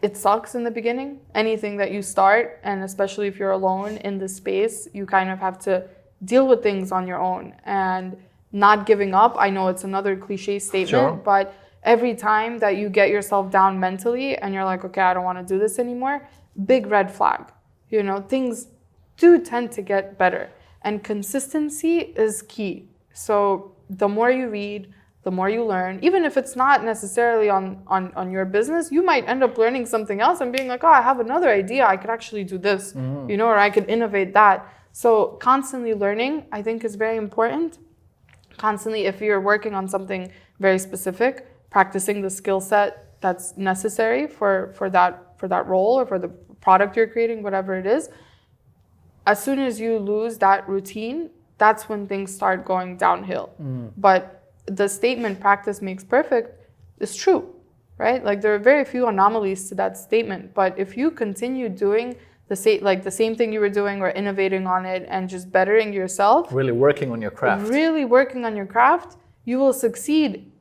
It sucks in the beginning, anything that you start, and especially if you're alone in this space, you kind of have to deal with things on your own and not giving up. I know it's another cliche statement, Sure. but every time that you get yourself down mentally and you're like, okay, I don't want to do this anymore, big red flag. You know, things do tend to get better, and consistency is key. So the more you read, the more you learn, even if it's not necessarily on your business, you might end up learning something else and being like, oh, I have another idea. I could actually do this, you know, or I could innovate that. So constantly learning, I think, is very important. Constantly, if you're working on something very specific, practicing the skill set that's necessary for that role or for the product you're creating, whatever it is. As soon as you lose that routine, that's when things start going downhill. But the statement "practice makes perfect" is true, right? Like there are very few anomalies to that statement. But if you continue doing the same thing you were doing or innovating on it and just bettering yourself, Really working on your craft. really working on your craft, you will succeed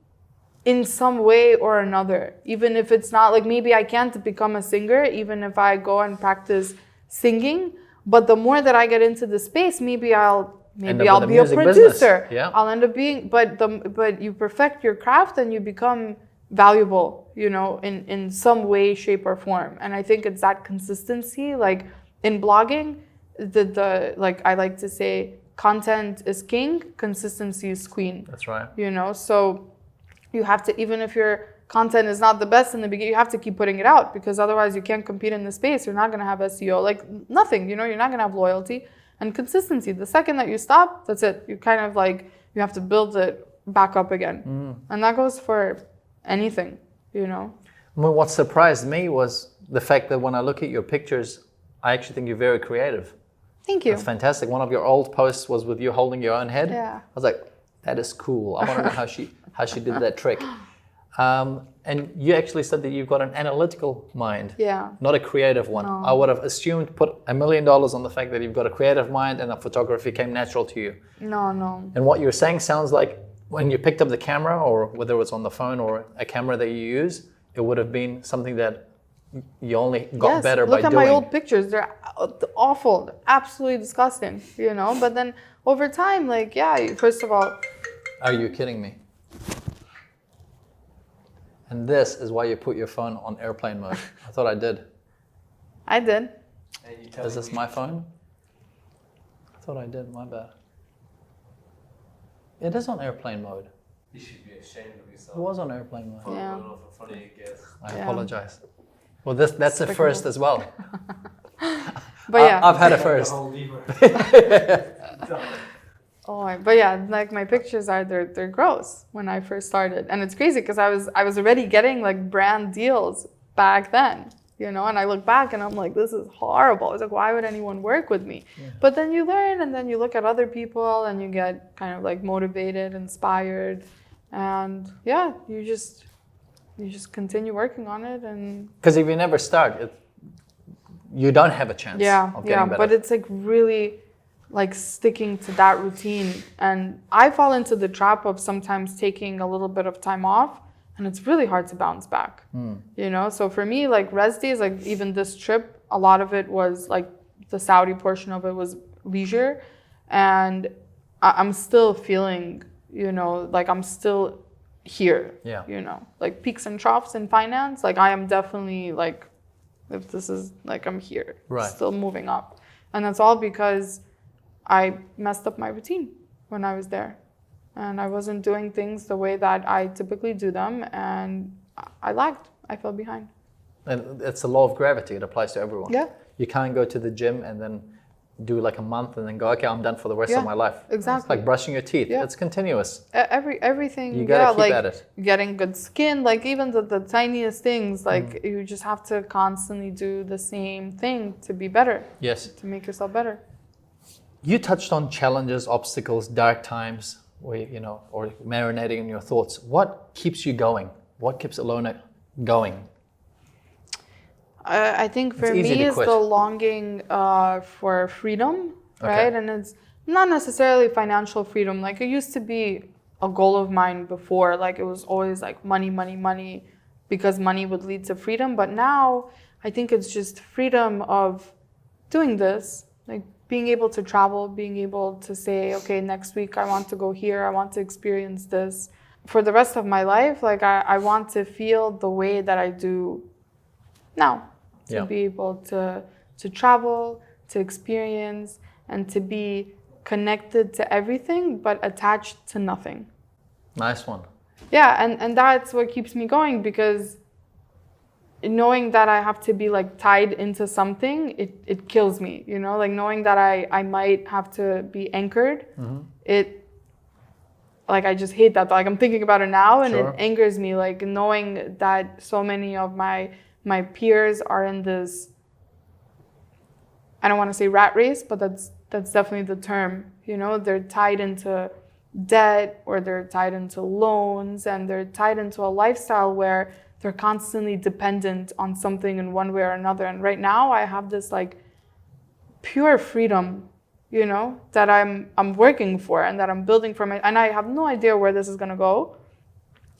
in some way or another. Even if it's not like, maybe I can't become a singer, even if I go and practice singing. But the more that I get into the space, maybe I'll be a producer. Yeah. I'll end up being, but you perfect your craft and you become valuable, you know, in some way, shape, or form. And I think it's that consistency. Like in blogging, the like I like to say, content is king, consistency is queen. That's right. You know, so you have to, even if your content is not the best in the beginning, you have to keep putting it out, because otherwise you can't compete in the space. You're not going to have SEO, like nothing, you know, you're not going to have loyalty and consistency. The second that you stop, that's it. You kind of like, you have to build it back up again. And that goes for anything, you know. Well, what surprised me was the fact that when I look at your pictures, I actually think you're very creative. Thank you. That's fantastic. One of your old posts was with you holding your own head. Yeah. I was like, that is cool. I want to know how she did that trick. And you actually said that you've got an analytical mind, Yeah. not a creative one. No. I would have assumed, put $1 million on the fact that you've got a creative mind and that photography came natural to you. No. And what you're saying sounds like when you picked up the camera, or whether it's on the phone or a camera that you use, it would have been something that you only got better by doing. Look at my old pictures. They're awful. They're absolutely disgusting, you know. But then over time, like, yeah, first of all. Are you kidding me? And this is why you put your phone on airplane mode. I thought I did. I did. Is this my phone? I thought I did, my bad. It is on airplane mode. You should be ashamed of yourself. It was on airplane mode. Yeah. Going off in front of your guests. I Yeah. apologize. Well, that's a first as well. But yeah. I've had a first. But yeah, like my pictures they're gross when I first started, and it's crazy because I was already getting like brand deals back then, you know. And I look back and I'm like, this is horrible. I was like, why would anyone work with me? Yeah. But then you learn, and then you look at other people, and you get kind of like motivated, inspired, and yeah, you just continue working on it. And because if you never start, you don't have a chance. Of getting better. But it's like really like sticking to that routine. And I fall into the trap of sometimes taking a little bit of time off, and it's really hard to bounce back. You know, so for me, like rest days, like even this trip, a lot of it was like the Saudi portion of it was leisure, and I'm still feeling, you know, like I'm still here. Yeah. You know, like peaks and troughs in finance, like I am definitely like, if this is like, I'm here, right, still moving up. And that's all because I messed up my routine when I was there, and I wasn't doing things the way that I typically do them, and I lagged. I fell behind. And it's the law of gravity. It applies to everyone. Yeah. You can't go to the gym and then do like a month and then go, okay, I'm done for the rest of my life. Exactly. It's like brushing your teeth. Yeah. It's continuous. Everything. You gotta keep like at it. getting good skin, like even the tiniest things, like you just have to constantly do the same thing to be better. Yes. To make yourself better. You touched on challenges, obstacles, dark times, or marinating in your thoughts. What keeps you going? What keeps Elona going? I think for It's easy me, to it's quit. the longing for freedom, right? Okay. And it's not necessarily financial freedom. Like it used to be a goal of mine before. Like it was always like money, money, money, because money would lead to freedom. But now I think it's just freedom of doing this, like being able to travel, being able to say, okay, next week I want to go here, I want to experience this. For the rest of my life, like I want to feel the way that I do now. To be able to travel, to experience, and to be connected to everything, but attached to nothing. Nice one. Yeah, and that's what keeps me going, because knowing that I have to be like tied into something, it kills me, like knowing that I might have to be anchored, like I just hate that. Like I'm thinking about it now and it angers me, like knowing that so many of my peers are in this, I don't want to say rat race, but that's definitely the term. They're tied into debt, or they're tied into loans, and they're tied into a lifestyle where they're constantly dependent on something in one way or another. And right now I have this like pure freedom, that I'm working for and that I'm building for and I have no idea where this is going to go.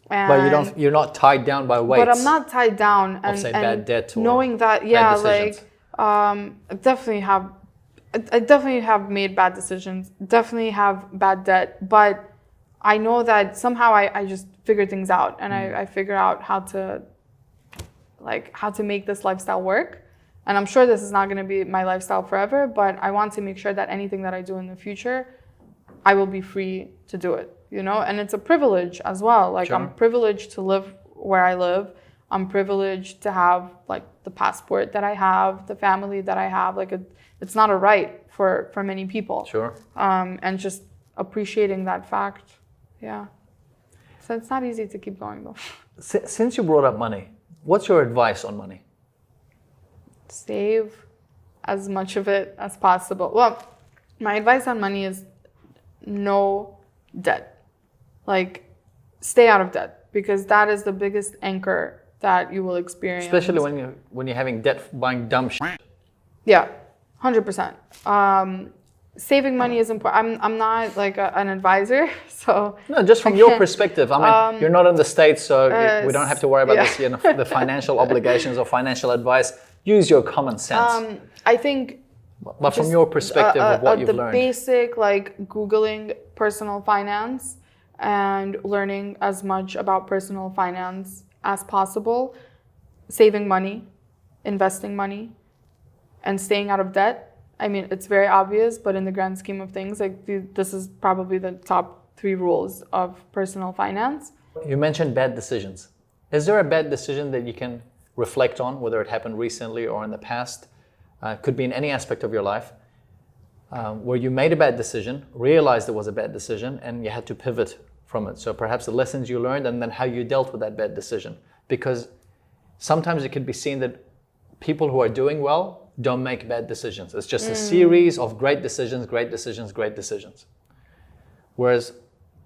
But you're not tied down by weights. But I'm not tied down, and bad debt or knowing that, I definitely have made bad decisions, definitely have bad debt, but I know that somehow I just figure things out, and I figure out how to make this lifestyle work. And I'm sure this is not going to be my lifestyle forever, but I want to make sure that anything that I do in the future, I will be free to do it. And it's a privilege as well. Like I'm privileged to live where I live. I'm privileged to have like the passport that I have, the family that I have. Like it's not a right for many people. Sure. And just appreciating that fact. Yeah. So it's not easy to keep going though. Since you brought up money, what's your advice on money? Save as much of it as possible. Well, my advice on money is no debt. Like, stay out of debt, because that is the biggest anchor that you will experience. Especially when you're having debt buying dumb shit. Yeah, 100%. Saving money is important. I'm not like an advisor, so no. Just from your perspective, I mean, you're not in the States, so we don't have to worry about this. The financial obligations or financial advice. Use your common sense. I think. But from your perspective of what you've the learned, basic like Googling personal finance and learning as much about personal finance as possible, saving money, investing money, and staying out of debt. I mean, it's very obvious, but in the grand scheme of things, like this is probably the top 3 rules of personal finance. you mentioned bad decisions. Is there a bad decision that you can reflect on, whether it happened recently or in the past? Could be in any aspect of your life, where you made a bad decision, realized it was a bad decision, and you had to pivot from it. So perhaps the lessons you learned and then how you dealt with that bad decision. Because sometimes it could be seen that people who are doing well don't make bad decisions. It's just a series of great decisions, great decisions, great decisions. Whereas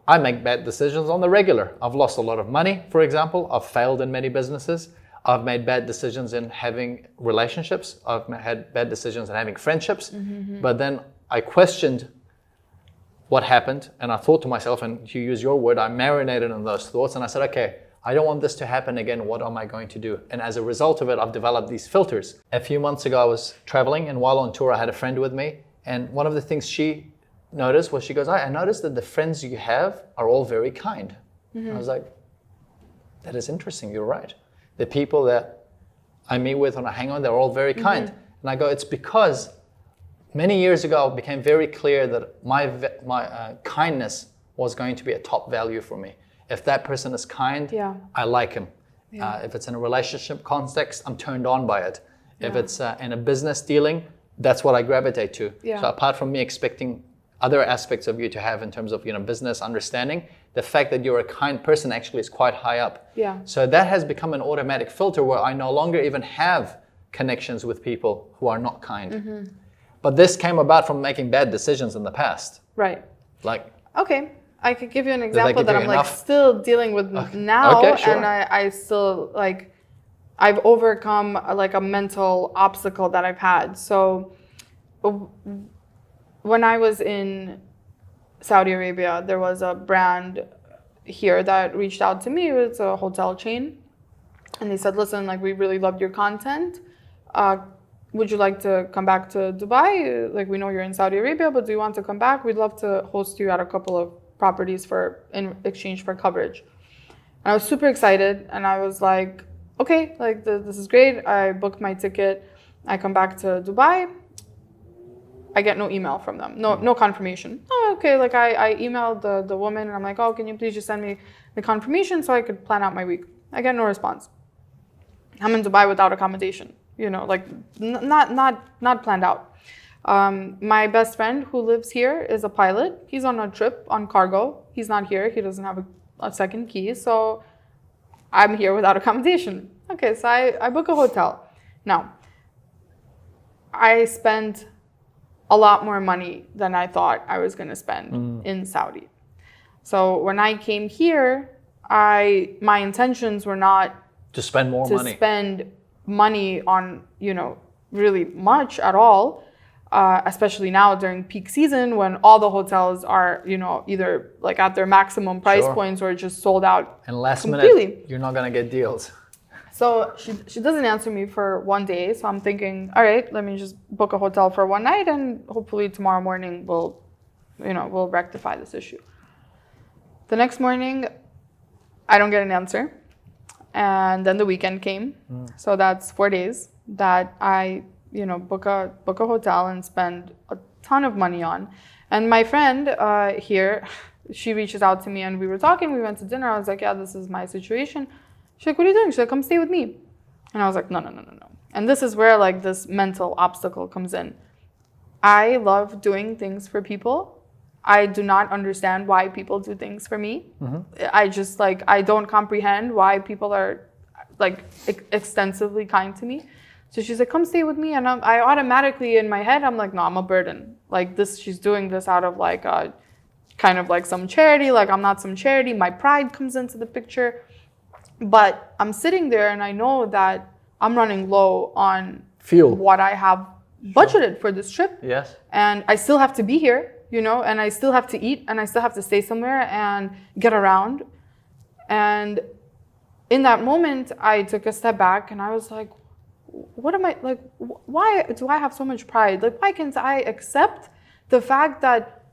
I make bad decisions on the regular. I've lost a lot of money, for example. I've failed in many businesses. I've made bad decisions in having relationships. I've had bad decisions in having friendships. But then I questioned what happened, and I thought to myself, and to use your word, I marinated on those thoughts, and I said, okay, I don't want this to happen again. What am I going to do? And as a result of it, I've developed these filters. A few months ago, I was traveling, and while on tour, I had a friend with me, and one of the things she noticed was, she goes, I noticed that the friends you have are all very kind. I was like, that is interesting, you're right. The people that I meet with and I hang on, they're all very kind. And I go, it's because many years ago, it became very clear that my kindness was going to be a top value for me. If that person is kind, I like him. If it's in a relationship context, I'm turned on by it. If it's in a business dealing, that's what I gravitate to. Yeah. So apart from me expecting other aspects of you to have in terms of business understanding, the fact that you're a kind person actually is quite high up. Yeah. So that has become an automatic filter where I no longer even have connections with people who are not kind. But this came about from making bad decisions in the past. Right. Like, Okay. I could give you an that example give that you I'm enough? like still dealing with now, Okay, sure. and I still like I've overcome like a mental obstacle that I've had. So when I was in Saudi Arabia, there was a brand here that reached out to me. It's a hotel chain, and they said, "Listen, like we really loved your content. Would you like to come back to Dubai? Like we know you're in Saudi Arabia, but do you want to come back? We'd love to host you at a couple of properties in exchange for coverage." And I was super excited, and I was like, "Okay, like this is great." I booked my ticket. I come back to Dubai. I get no email from them, no confirmation. Oh, okay. Like I emailed the woman, and I'm like, "Oh, can you please just send me the confirmation so I could plan out my week?" I get no response. I'm in Dubai without accommodation. Like not planned out. My best friend who lives here is a pilot. He's on a trip on cargo. He's not here. He doesn't have a second key. So I'm here without accommodation. Okay, so I book a hotel. Now, I spent a lot more money than I thought I was going to spend in Saudi. So when I came here, my intentions were not to spend more to money. spend money on really much at all, especially now during peak season when all the hotels are either like at their maximum price Sure. points or just sold out And last completely. minute, you're not going to get deals. So she doesn't answer me for one day, so I'm thinking, all right, let me just book a hotel for one night and hopefully tomorrow morning we'll rectify this issue. The next morning I don't get an answer. And then the weekend came. So that's 4 days that I, book a hotel and spend a ton of money on. And my friend here, she reaches out to me and we were talking. We went to dinner. I was like, yeah, this is my situation. She's like, what are you doing? She's like, come stay with me. And I was like, no. And this is where like this mental obstacle comes in. I love doing things for people. I do not understand why people do things for me. I just I don't comprehend why people are like extensively kind to me. So she's like, come stay with me. And I automatically in my head, I'm like, no, I'm a burden. Like this, she's doing this out of like a kind of like some charity. Like I'm not some charity. My pride comes into the picture. But I'm sitting there and I know that I'm running low on Fuel. what I have budgeted for this trip. Yes. And I still have to be here. And I still have to eat and I still have to stay somewhere and get around. And in that moment, I took a step back and I was like, what am I, like, why do I have so much pride? Like, why can't I accept the fact that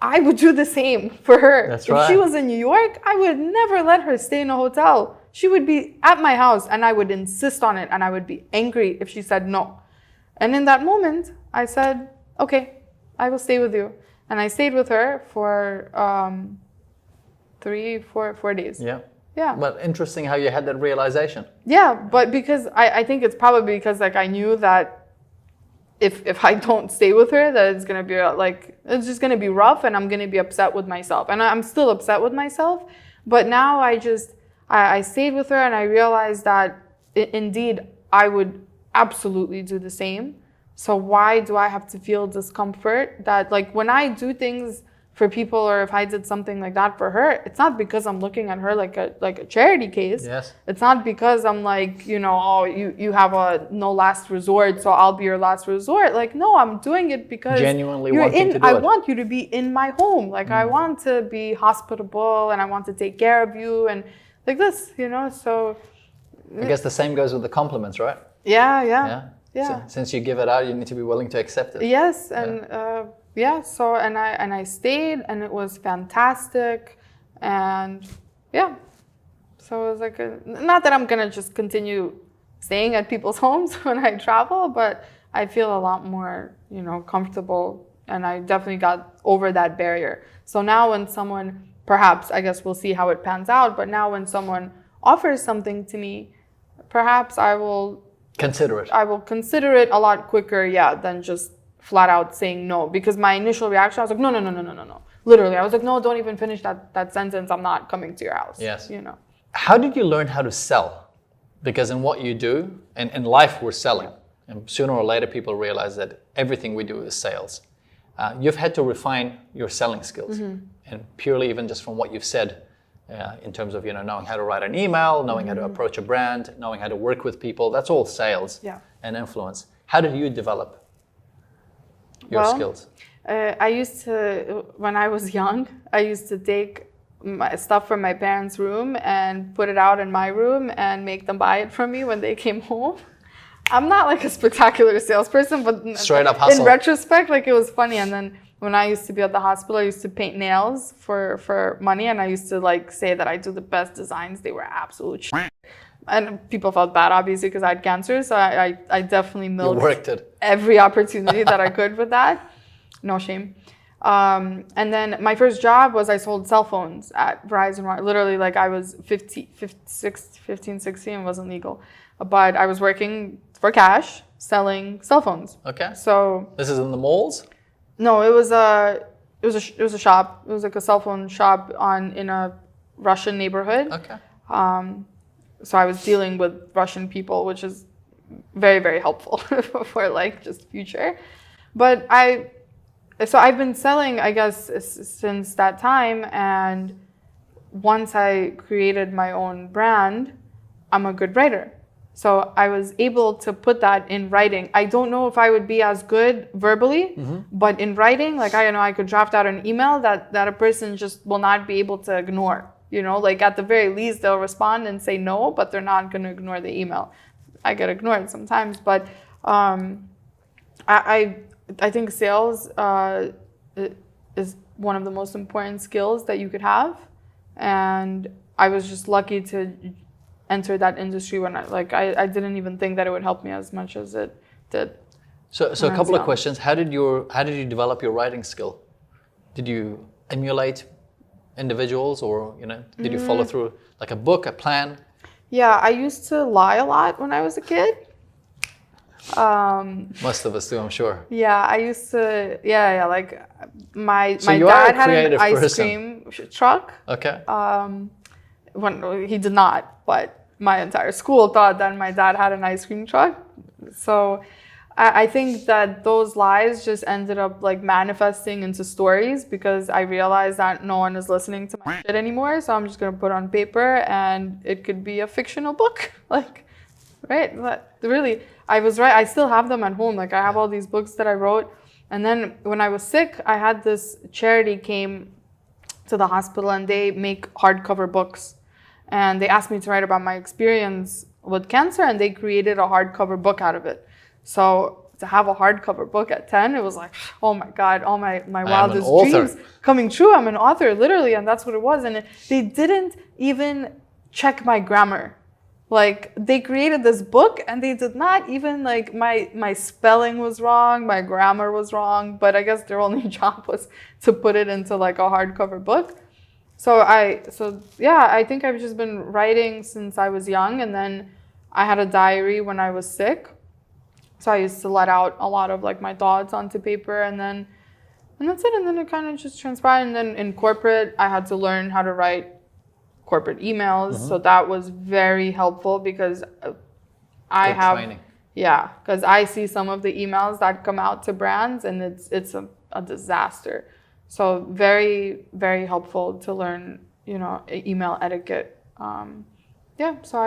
I would do the same for her? That's if right. she was in New York, I would never let her stay in a hotel. She would be at my house and I would insist on it and I would be angry if she said no. And in that moment, I said, okay, I will stay with you. And I stayed with her for 4 days. Yeah. Yeah. But interesting how you had that realization. Yeah, but because I think it's probably because like I knew that if I don't stay with her, that it's gonna be it's just gonna be rough and I'm gonna be upset with myself. And I'm still upset with myself. But now I stayed with her and I realized that indeed I would absolutely do the same. So why do I have to feel discomfort that like when I do things for people or if I did something like that for her, it's not because I'm looking at her like a charity case. Yes. It's not because I'm like, oh, you have a no last resort, so I'll be your last resort. Like, no, I'm doing it because Genuinely wanting to do I it. want you to be in my home. Like I want to be hospitable and I want to take care of you and like this, so. I guess the same goes with the compliments, right? Yeah. Yeah. Yeah. So, since you give it out, you need to be willing to accept it. Yes, and so and I stayed, and it was fantastic, and yeah, so it was like not that I'm gonna just continue staying at people's homes when I travel, but I feel a lot more comfortable, and I definitely got over that barrier. So now when someone, perhaps I guess we'll see how it pans out, but now when someone offers something to me, perhaps I will Consider it. I will consider it a lot quicker, yeah, than just flat out saying no. Because my initial reaction, I was like, no, no, no, no, no, no, no. Literally, I was like, no, don't even finish that sentence. I'm not coming to your house. Yes. You know. How did you learn how to sell? Because in what you do, and in life we're selling. And sooner or later people realize that everything we do is sales. You've had to refine your selling skills. And purely even just from what you've said, in terms of knowing how to write an email, knowing how to approach a brand, knowing how to work with people, that's all sales and influence. How did you develop your skills? I used to, when I was young, I used to take my stuff from my parents' room and put it out in my room and make them buy it from me when they came home. I'm not like a spectacular salesperson, but straight up hustle. In retrospect, like it was funny. And then when I used to be at the hospital, I used to paint nails for money, and I used to like say that I do the best designs. They were absolute shit. And people felt bad, obviously, because I had cancer. So I definitely milked every opportunity that I could with that. No shame. And then my first job was I sold cell phones at Verizon. Literally, like I was 15, 16, it wasn't legal. But I was working for cash, selling cell phones. Okay. So this is in the malls? No, it was a shop. It was like a cell phone shop in a Russian neighborhood. Okay. So I was dealing with Russian people, which is very, very helpful for like just future. But I've been selling, I guess, since that time. And once I created my own brand, I'm a good writer. So I was able to put that in writing. I don't know if I would be as good verbally, but in writing, like I could draft out an email that a person just will not be able to ignore. Like at the very least, they'll respond and say no, but they're not going to ignore the email. I get ignored sometimes, but I think sales is one of the most important skills that you could have, and I was just lucky to enter that industry when I didn't even think that it would help me as much as it did. So a couple of questions. How did you develop your writing skill? Did you emulate individuals, or did you follow through like a book, a plan? Yeah, I used to lie a lot when I was a kid. Most of us do, I'm sure. Yeah, I used to. Yeah. Like my you dad are a had an creative ice person. cream truck. Okay. When he did not, but my entire school thought that my dad had an ice cream truck. So I think that those lies just ended up like manifesting into stories, because I realized that no one is listening to my shit anymore. So I'm just gonna put it on paper, and it could be a fictional book. Like, right? But really, I was right. I still have them at home. Like I have all these books that I wrote. And then when I was sick, I had this charity came to the hospital, and they make hardcover books. And they asked me to write about my experience with cancer, and they created a hardcover book out of it. So to have a hardcover book at 10, it was like, oh my God, all my wildest dreams coming true. I'm an author, literally, and that's what it was. And they didn't even check my grammar. Like they created this book, and they did not even like my spelling was wrong, my grammar was wrong, but I guess their only job was to put it into like a hardcover book. So I think I've just been writing since I was young, and then I had a diary when I was sick. So I used to let out a lot of like my thoughts onto paper, and that's it. And then it kind of just transpired. And then in corporate, I had to learn how to write corporate emails. So that was very helpful, because training. Yeah, because I see some of the emails that come out to brands, and it's a disaster. So very, very helpful to learn, email etiquette. So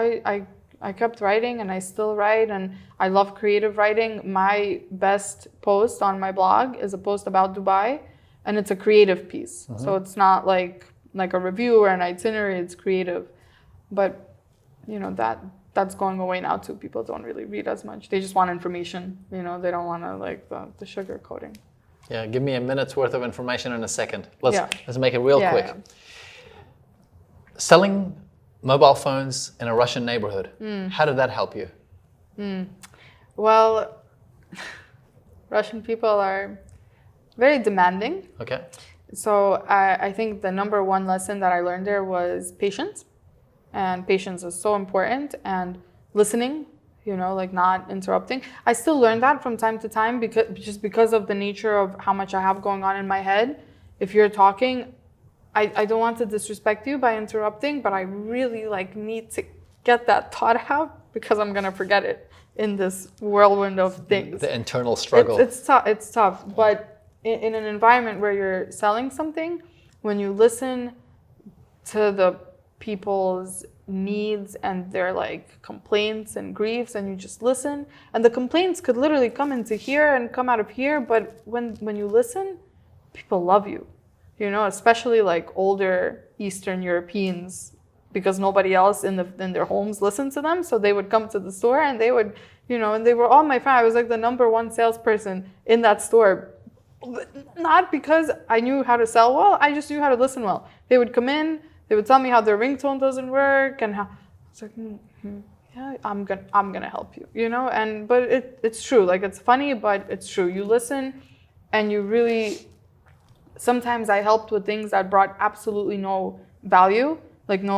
I kept writing, and I still write, and I love creative writing. My best post on my blog is a post about Dubai, and it's a creative piece. So it's not like a review or an itinerary, it's creative. But, that's going away now too. People don't really read as much. They just want information, they don't want to like the sugar coating. Yeah, give me a minute's worth of information in a second. Let's make it real quick. Yeah. Selling mobile phones in a Russian neighborhood. How did that help you? Well, Russian people are very demanding. Okay. So I think the number one lesson that I learned there was patience. And patience is so important. And listening you know, like not interrupting. I still learn that from time to time because of the nature of how much I have going on in my head. If you're talking, I don't want to disrespect you by interrupting, but I really like need to get that thought out because I'm gonna forget it in this whirlwind of things. The internal struggle. It's tough. It's tough. But in an environment where you're selling something, when you listen to the people's needs and their like complaints and griefs, and you just listen, and the complaints could literally come into here and come out of here, but when you listen, people love you, you know, especially like older Eastern Europeans, because nobody else in their homes listened to them, so they would come to the store and they would, you know, and they were all my friends. I was like the #1 salesperson in that store, not because I knew how to sell well, I just knew how to listen well. They would come in, they would tell me how their ringtone doesn't work, and how I was like, yeah, I'm gonna help you, you know. And but it's true. Like, it's funny, but it's true. You listen, and you really. Sometimes I helped with things that brought absolutely no value, like no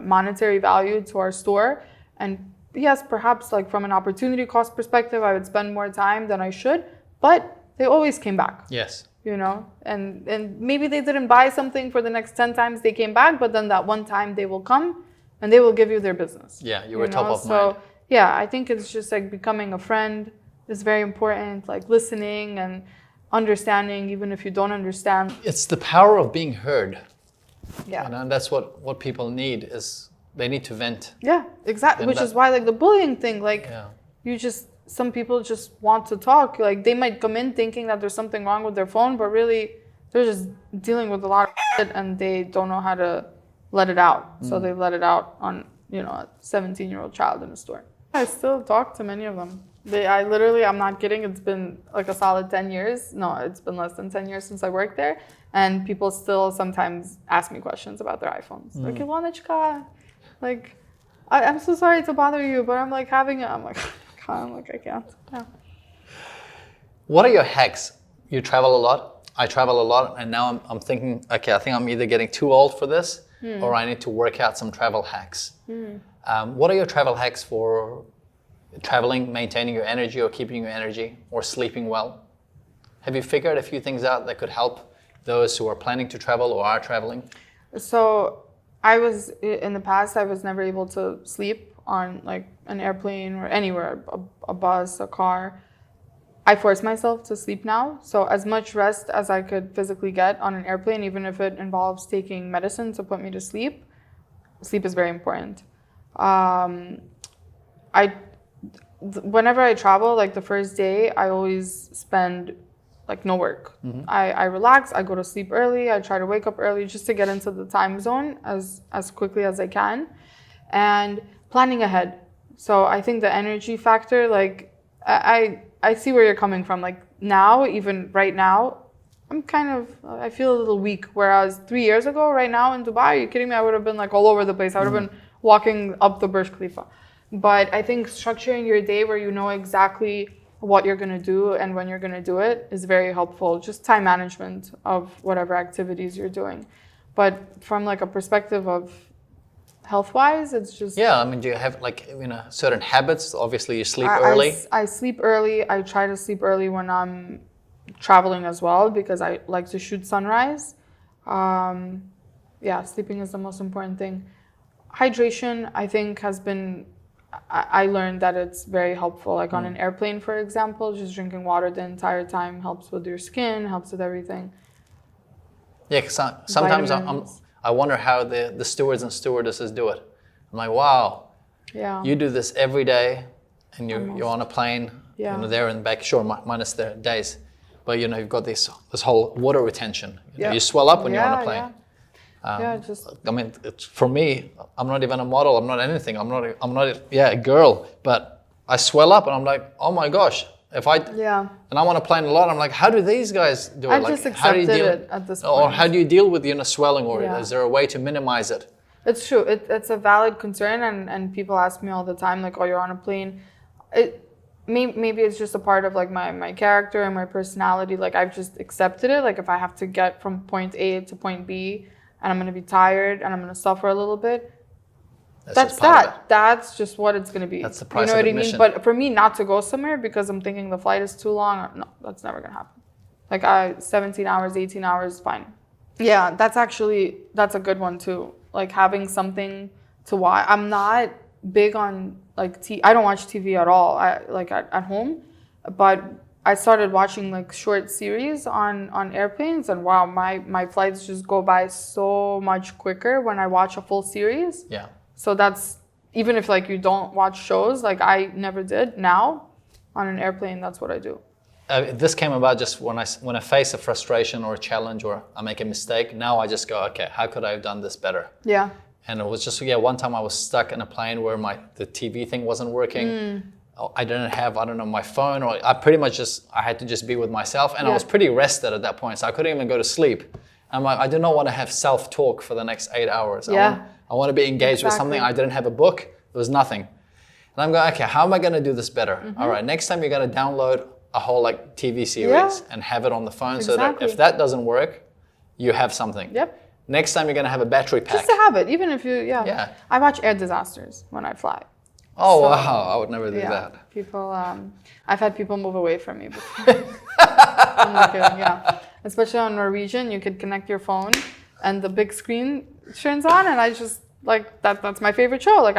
monetary value to our store. And yes, perhaps like from an opportunity cost perspective, I would spend more time than I should, but they always came back. Yes. You know, and maybe they didn't buy something for the next 10 times they came back, but then that one time they will come and they will give you their business. Yeah, you were top of mind. So yeah, I think it's just like becoming a friend is very important, like listening and understanding, even if you don't understand. It's the power of being heard. Yeah. You know, and that's what people need, is they need to vent. Yeah, exactly. And Which is why like the bullying thing, like Yeah. some people just want to talk. Like they might come in thinking that there's something wrong with their phone, but really they're just dealing with a lot of shit and they don't know how to let it out. So they let it out on, you know, a 17-year-old child in a store. I still talk to many of them. I'm not kidding, it's been like a solid 10 years. No, it's been less than 10 years since I worked there. And people still sometimes ask me questions about their iPhones. Like, Ilonachka, like, I'm so sorry to bother you, but I'm like I'm like, I can't. Yeah. What are your hacks? You travel a lot. I travel a lot, and now I'm thinking, okay, I think I'm either getting too old for this, or I need to work out some travel hacks. What are your travel hacks for traveling, maintaining your energy, or keeping your energy, or sleeping well? Have you figured a few things out that could help those who are planning to travel or are traveling? So in the past, I was never able to sleep on like an airplane or anywhere, a bus, a car. I force myself to sleep now. So as much rest as I could physically get on an airplane, even if it involves taking medicine to put me to sleep, sleep is very important. Whenever I travel, like the first day, I always spend like no work. I relax, I go to sleep early, I try to wake up early just to get into the time zone as quickly as I can, and planning ahead. So I think the energy factor, like I see where you're coming from. Like now, even right now, I feel a little weak. Whereas 3 years ago, right now in Dubai, are you kidding me? I would have been like all over the place. I would have been walking up the Burj Khalifa. But I think structuring your day where you know exactly what you're going to do and when you're going to do it is very helpful. Just time management of whatever activities you're doing. But from like a perspective of health-wise, it's just... Yeah, I mean, do you have like, you know, certain habits? Obviously, you sleep early. I sleep early. I try to sleep early when I'm traveling as well because I like to shoot sunrise. Yeah, sleeping is the most important thing. Hydration, I think, has been... I learned that it's very helpful. Like on an airplane, for example, just drinking water the entire time helps with your skin, helps with everything. Yeah, because sometimes I wonder how the stewards and stewardesses do it. I'm like, wow, you do this every day, and you're on a plane, you know, there and back, sure, minus the days, but you know, you've got this whole water retention. You know, you swell up when you're on a plane. I mean, for me, I'm not even a model. I'm not anything. I'm not a girl. But I swell up, and I'm like, oh my gosh. And I'm on a plane a lot. I'm like, how do these guys do it? I just accepted it at this point. Or how do you deal with, you know, swelling? Or is there a way to minimize it? It's true. It's a valid concern, and people ask me all the time, like, oh, you're on a plane. Maybe it's just a part of like my character and my personality. Like I've just accepted it. Like if I have to get from point A to point B, and I'm going to be tired and I'm going to suffer a little bit, That's just part of it. That's just what it's going to be. That's the price You know of what admission. I mean? But for me not to go somewhere because I'm thinking the flight is too long, no, that's never going to happen. Like 17 hours, 18 hours, fine. Yeah, that's a good one too. Like having something to watch. I'm not big on like I don't watch TV at all. At home, but I started watching like short series on airplanes, and wow, my flights just go by so much quicker when I watch a full series. Yeah. So that's, even if like you don't watch shows, like I never did, now on an airplane, that's what I do. This came about just when I face a frustration or a challenge or I make a mistake. Now I just go, okay, how could I have done this better? Yeah. And it was just, one time I was stuck in a plane where the TV thing wasn't working. I didn't have, my phone, or I had to just be with myself. And I was pretty rested at that point, so I couldn't even go to sleep. I'm like, I do not want to have self-talk for the next 8 hours. Yeah. I want to be engaged with something. I didn't have a book. There was nothing. And I'm going, okay, how am I going to do this better? All right, next time you're going to download a whole like TV series and have it on the phone so that if that doesn't work, you have something. Yep. Next time you're going to have a battery pack. Just to have it, even if you, I watch air disasters when I fly. Oh, wow, I would never do that. People, I've had people move away from me before. I'm not kidding, Especially on Norwegian, you could connect your phone and the big screen turns on, and I just, like, that's my favorite show. Like,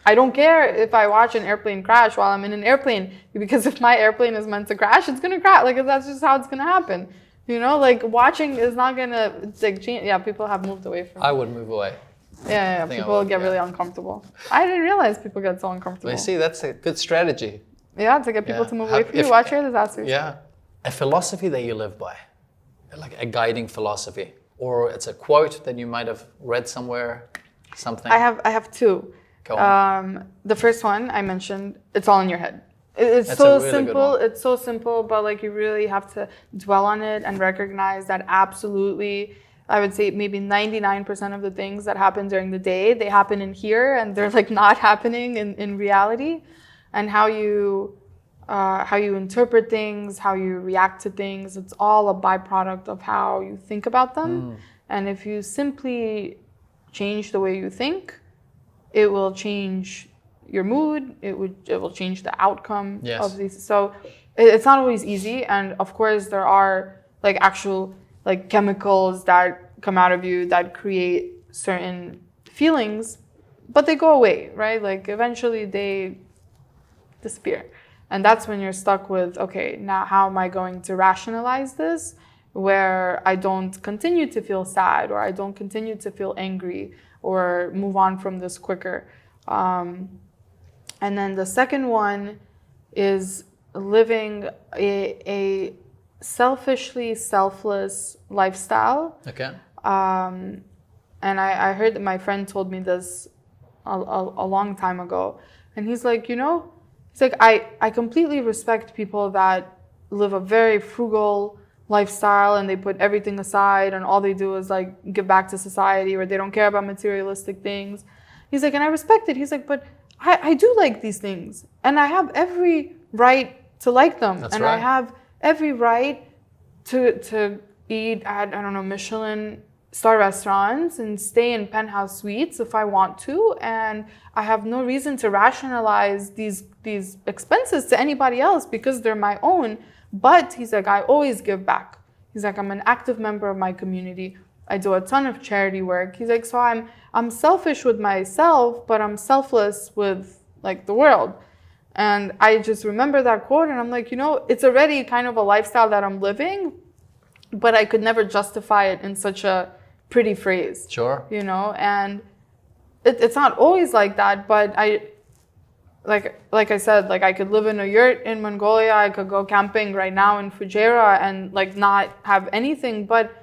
I don't care if I watch an airplane crash while I'm in an airplane, because if my airplane is meant to crash, it's going to crash. Like, that's just how it's going to happen. You know, like, watching is not going to, like, change. Yeah, people have moved away from me. I would move away. Yeah, people get really uncomfortable. I didn't realize people get so uncomfortable. But you see, that's a good strategy. Yeah, to get people to move away from you. Watch air disasters. Yeah. A philosophy that you live by, like a guiding philosophy, or it's a quote that you might have read somewhere, something. I have two. Go on. The first one I mentioned, it's all in your head. It's That's so a really simple. good one. It's so simple, but like you really have to dwell on it and recognize that absolutely, I would say maybe 99% of the things that happen during the day, they happen in here and they're like not happening in reality. And how you interpret things, how you react to things, it's all a byproduct of how you think about them. And if you simply change the way you think, it will change your mood. It will change the outcome of these. So it's not always easy. And of course, there are like actual like chemicals that come out of you that create certain feelings, but they go away, right? Like eventually they disappear. And that's when you're stuck with, okay, now how am I going to rationalize this where I don't continue to feel sad, or I don't continue to feel angry, or move on from this quicker. And then the second one is living a selfishly selfless lifestyle. Okay. And I heard that my friend told me this a long time ago. And he's like, he's like, I completely respect people that live a very frugal lifestyle and they put everything aside and all they do is like give back to society, or they don't care about materialistic things. He's like, and I respect it. He's like, but I do like these things and I have every right to like them. That's and right. I have every right to eat at, I don't know, Michelin star restaurants and stay in penthouse suites if I want to, and I have no reason to rationalize these expenses to anybody else because they're my own. But he's like, I always give back. He's like, I'm an active member of my community. I do a ton of charity work. He's like, so I'm selfish with myself, but I'm selfless with like the world. And I just remember that quote and I'm like, it's already kind of a lifestyle that I'm living, but I could never justify it in such a pretty phrase. Sure. And it's not always like that, but like I said, like I could live in a yurt in Mongolia, I could go camping right now in Fujairah and like not have anything, but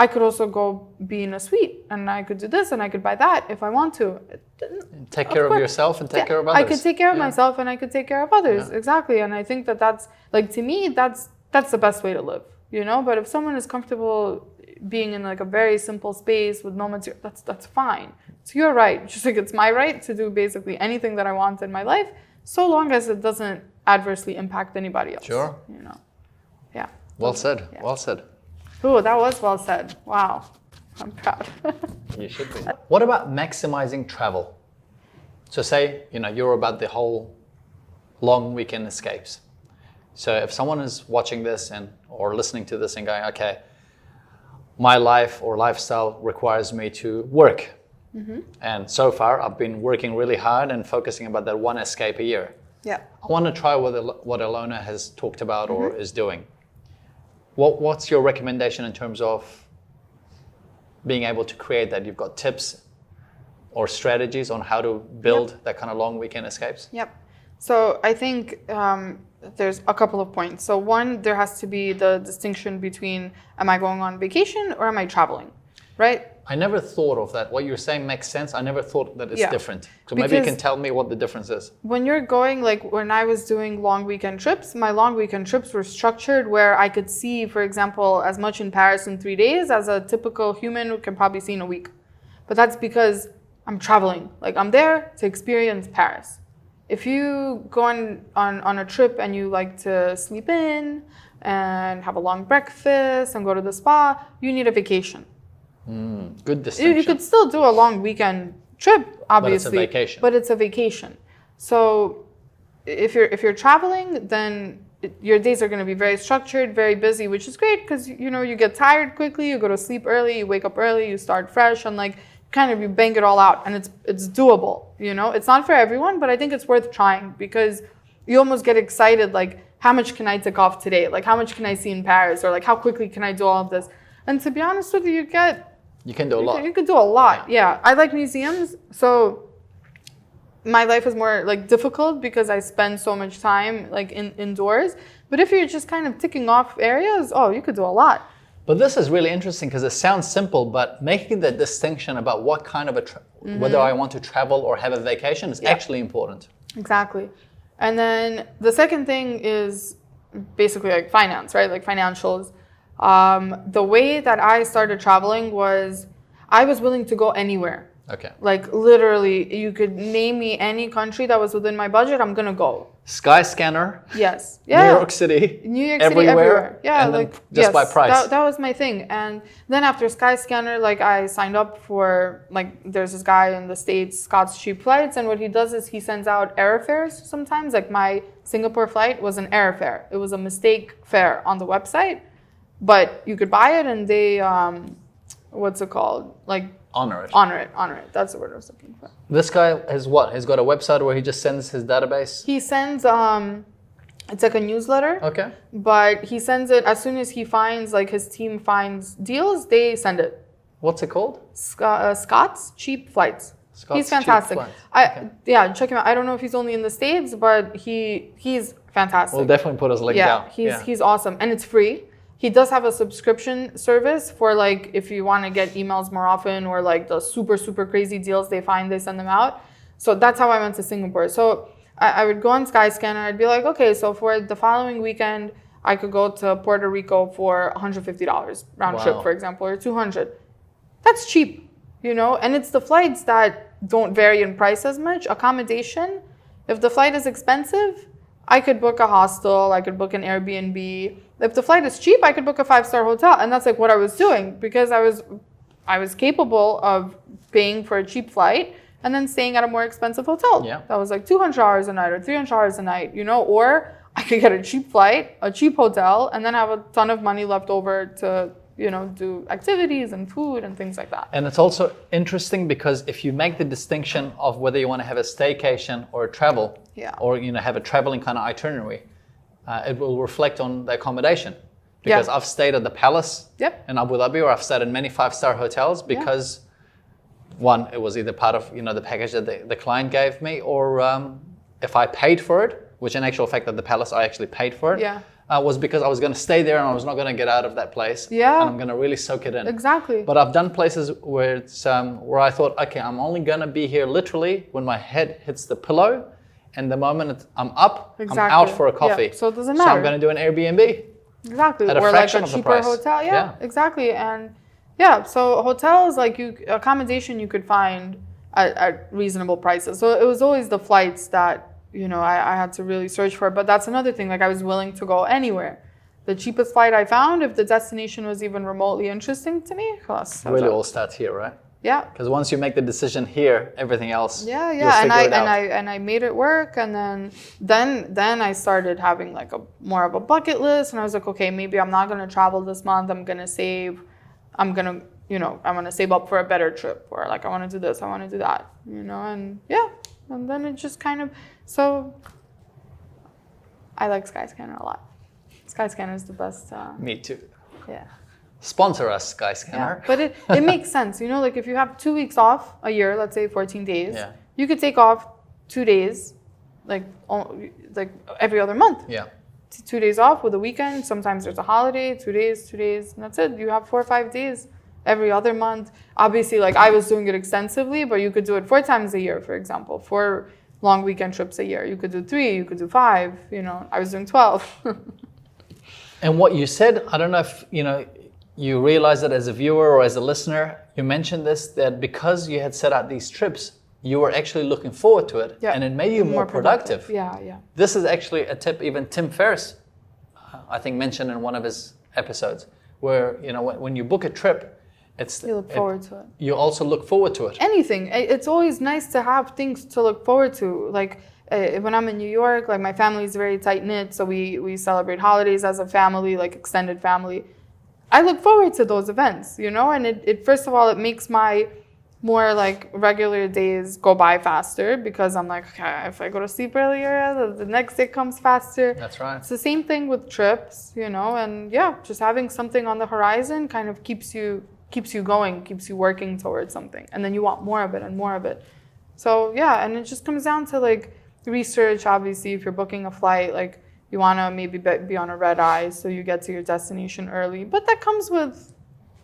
I could also go be in a suite and I could do this and I could buy that if I want to. Take care of yourself and take care of others. I could take care of myself and I could take care of others. Exactly. And I think that's like, to me, that's the best way to live, but if someone is comfortable being in like a very simple space with no material, that's fine. It's your right. Just like it's my right to do basically anything that I want in my life, so long as it doesn't adversely impact anybody else. Sure. Yeah. Well said. Yeah. Well said. Ooh, that was well said. Wow. I'm proud. You should be. What about maximizing travel? So say, you're about the whole long weekend escapes. So if someone is watching this or listening to this and going, okay, my life or lifestyle requires me to work. Mm-hmm. And so far I've been working really hard and focusing about that one escape a year. Yeah. I want to try what Elona has talked about or is doing. What's your recommendation in terms of being able to create that? You've got tips or strategies on how to build that kind of long weekend escapes? Yep. So I think there's a couple of points. So one, there has to be the distinction between, am I going on vacation or am I traveling, right? I never thought of that. What you're saying makes sense. I never thought that it's different. So maybe you can tell me what the difference is. When you're going, like when I was doing long weekend trips, my long weekend trips were structured where I could see, for example, as much in Paris in 3 days as a typical human can probably see in a week. But that's because I'm traveling. Like I'm there to experience Paris. If you go on a trip and you like to sleep in and have a long breakfast and go to the spa, you need a vacation. Good distinction. You could still do a long weekend trip, obviously. But it's a vacation. But it's a vacation. So if you're traveling, then your days are going to be very structured, very busy, which is great because you get tired quickly, you go to sleep early, you wake up early, you start fresh, and you bang it all out, and it's doable. It's not for everyone, but I think it's worth trying because you almost get excited, like how much can I take off today? Like how much can I see in Paris, or like how quickly can I do all of this? And to be honest with you, you can do a lot. You could do a lot. Yeah. I like museums, so my life is more difficult because I spend so much time indoors. But if you're just kind of ticking off areas, you could do a lot. But this is really interesting because it sounds simple, but making the distinction about what kind of whether I want to travel or have a vacation is actually important. Exactly. And then the second thing is basically finance, right? Like financials. The way that I started traveling was I was willing to go anywhere. Okay. Like literally, you could name me any country that was within my budget, I'm gonna go. Skyscanner. Yes. Yeah. New York City. Everywhere. Yeah. And just by price. That was my thing. And then after Skyscanner, I signed up for there's this guy in the States, Scott's Cheap Flights, and what he does is he sends out airfares sometimes. Like my Singapore flight was an airfare. It was a mistake fare on the website, but you could buy it and they what's it called? Honor it. Honor it. That's the word I was looking for. This guy has what? He's got a website where he just sends his database? He sends, it's like a newsletter. Okay. But he sends it as soon as he finds, his team finds deals, they send it. What's it called? Scott's Cheap Flights. He's fantastic. Yeah, check him out. I don't know if he's only in the States, but he's fantastic. We'll definitely put his link down. He's awesome. And it's free. He does have a subscription service for if you want to get emails more often or the super, super crazy deals they find, they send them out. So that's how I went to Singapore. So I would go on Skyscanner. I'd be like, okay, so for the following weekend, I could go to Puerto Rico for $150 round trip, for example, or $200. That's cheap, and it's the flights that don't vary in price as much. Accommodation, if the flight is expensive, I could book a hostel, I could book an Airbnb. If the flight is cheap, I could book a 5-star hotel. And that's what I was doing because I was capable of paying for a cheap flight and then staying at a more expensive hotel. Yeah. That was $200 a night or $300 a night, or I could get a cheap flight, a cheap hotel, and then have a ton of money left over to, do activities and food and things like that. And it's also interesting because if you make the distinction of whether you want to have a staycation or a travel, or have a traveling kind of itinerary, it will reflect on the accommodation. Because I've stayed at the Palace in Abu Dhabi, or I've stayed in many 5-star hotels because one, it was either part of the package that the client gave me, or if I paid for it, which in actual fact at the Palace I actually paid for it. Was because I was going to stay there and I was not going to get out of that place. And I'm going to really soak it in. Exactly. But I've done places where it's where I thought, okay, I'm only going to be here literally when my head hits the pillow, and the moment I'm up, I'm out for a coffee. So it doesn't matter. So I'm going to do an Airbnb. Exactly. At a or fraction a of the cheaper price. hotel. Exactly. And so hotels, accommodation you could find at reasonable prices. So it was always the flights that I had to really search for. But that's another thing. I was willing to go anywhere. The cheapest flight I found, if the destination was even remotely interesting to me, really all starts here, right? Yeah. Because once you make the decision here, everything else, Yeah, you'll yeah, figure it out. and I made it work, and then I started having like a more of a bucket list, and I was like, okay, maybe I'm not gonna travel this month. I'm gonna save. I'm gonna save up for a better trip, or like I want to do this, I want to do that, and yeah, and then it just kind of so. I like Skyscanner a lot. Skyscanner is the best. Me too. Yeah. Sponsor us, Skyscanner. Yeah, but it makes sense, like if you have 2 weeks off a year, let's say 14 days, Yeah. you could take off 2 days, like every other month. Yeah. 2 days off with a weekend. Sometimes there's a holiday, 2 days, and that's it. You have 4 or 5 days every other month. Obviously, like I was doing it extensively, but you could do it 4 times a year, for example, 4 long weekend trips a year. You could do 3, you could do 5. I was doing 12. And what you said, I don't know if you realize it as a viewer or as a listener. You mentioned this, that because you had set out these trips, you were actually looking forward to it, Yeah. and it made you more productive. Yeah, yeah. This is actually a tip even Tim Ferriss, I think, mentioned in one of his episodes, where when you book a trip, You look forward to it. You also look forward to it. Anything. It's always nice to have things to look forward to. Like when I'm in New York, like my family is very tight knit, so we celebrate holidays as a family, like extended family. I look forward to those events, and it first of all, it makes my more like regular days go by faster, because I'm like, okay, if I go to sleep earlier, the next day comes faster. That's right. It's the same thing with trips, and yeah, just having something on the horizon kind of keeps you going, keeps you working towards something, and then you want more of it and more of it. So yeah, and it just comes down to like research. Obviously, if you're booking a flight, like you want to maybe be on a red eye so you get to your destination early, but that comes with